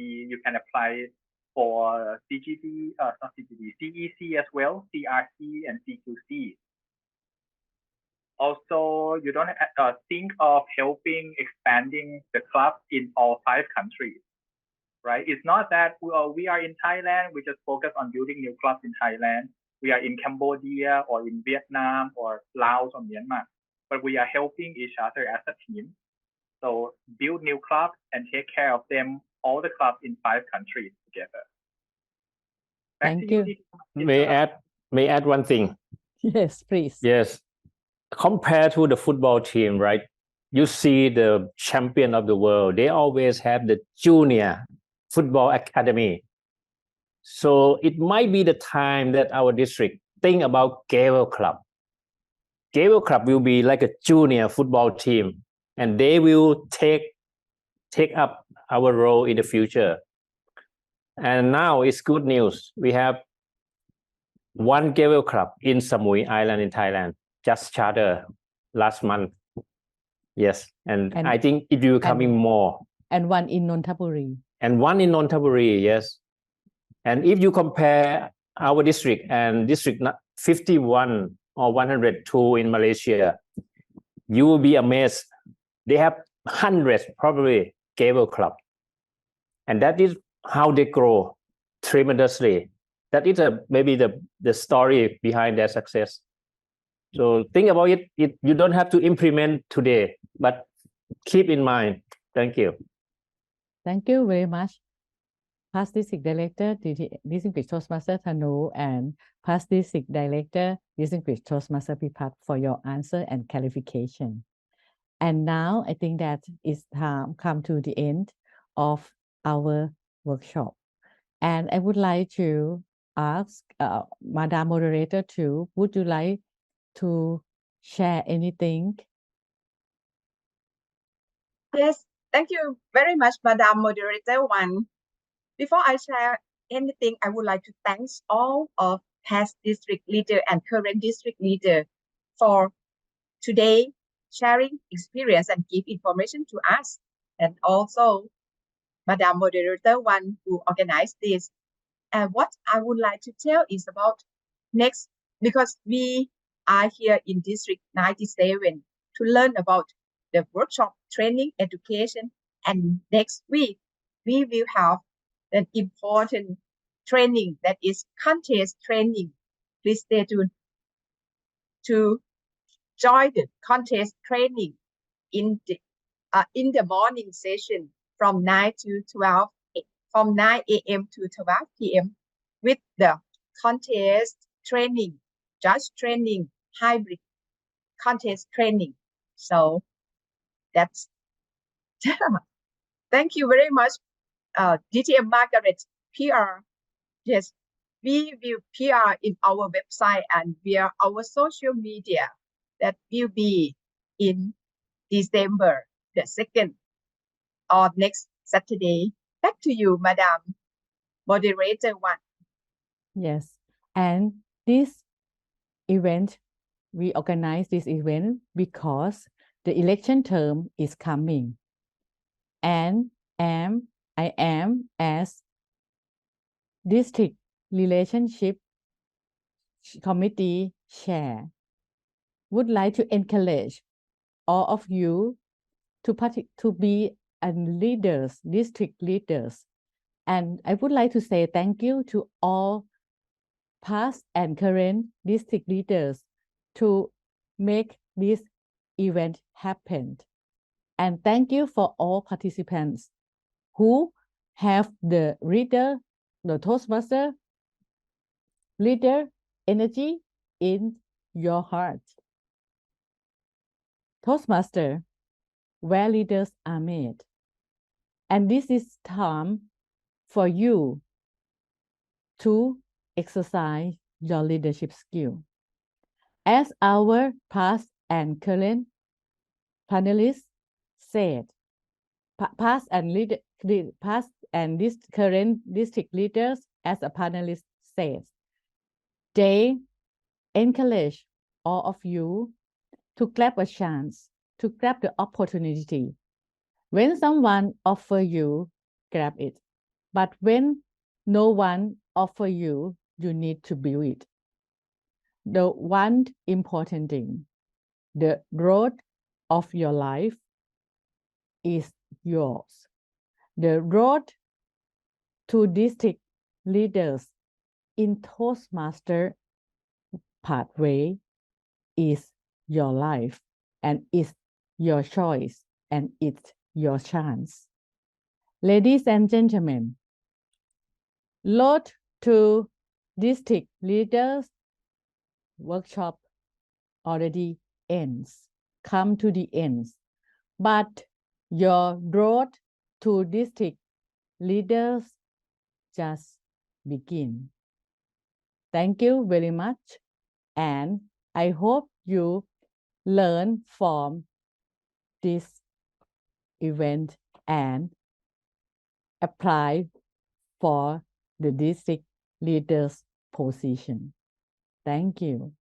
apply for CGD, not CGD, CEC as well, CRC and CQC. Also, you don't think of helping expanding the club in all 5 countries, right? It's not that we are in Thailand, we just focus on building new clubs in Thailand. We are in Cambodia or in Vietnam or Laos or Myanmar, but we are helping each other as a team. So build new clubs and take care of them, all the clubs in 5 countries together. Thank you. May add one thing. Yes, please. Yes. Compared to the football team, right? You see the champion of the world, they always have the junior football academy. So it might be the time that our district think about Gavel Club. Gavel Club will be like a junior football team, and they will take up our role in the future. And now it's good news. We have one Gavel Club in Samui Island in Thailand, just chartered last month. Yes, and I think it will coming more. And one in Nonthaburi. And one in Nonthaburi, yes. And if you compare our district and district 51 or 102 in Malaysia, you will be amazed. They have hundreds, probably, Gavel Club. And that is how they grow tremendously. That is maybe the story behind their success. So think about it. You don't have to implement today, but keep in mind. Thank you. Thank you very much. Past District Director, Distinguished Toastmaster Thanu, and Past District Director, Distinguished Toastmaster Pipat, for your answer and clarification. And now I think that it's time come to the end of our workshop. And I would like to ask Madam Moderator too, would you like to share anything? Yes, thank you very much, Madam Moderator One. Before I share anything, I would like to thank all of past district leader and current district leader for today sharing experience and give information to us, and also Madam Moderator One who organized this. And what I would like to tell is about next, because we are here in District 97 to learn about the workshop, training, education, and next week we will have an important training that is contest training. Please stay tuned to join the contest training in the morning session from 9 to 12, from 9 a.m. to 12 p.m. with the contest training, judge training, hybrid contest training. So that's thank you very much, DTM Margaret PR. Yes, we will PR in our website and via our social media. That will be in December the 2nd or next Saturday. Back to you, Madam Moderator One. Yes, and this event, we organize this event because the election term is coming, and I am as District Relationship Committee Chair. Would like to encourage all of you to be leaders, district leaders. And I would like to say thank you to all past and current district leaders to make this event happen. And thank you for all participants who have the Toastmaster leader energy in your heart. Toastmaster, where leaders are made. And this is time for you to exercise your leadership skill. As our past and current panelists said, past and this current district leaders as a panelist says, they encourage all of you to grab a chance, to grab the opportunity. When someone offers you, grab it. But when no one offers you, you need to build it. The one important thing, the road of your life is yours. The road to district leaders in Toastmaster pathway is your life, and it's your choice, and it's your chance. Ladies and gentlemen, Road to District Leaders workshop already ends, come to the ends, but your road to district leaders just begin. Thank you very much, and I hope you learn from this event and apply for the district leaders position. Thank you.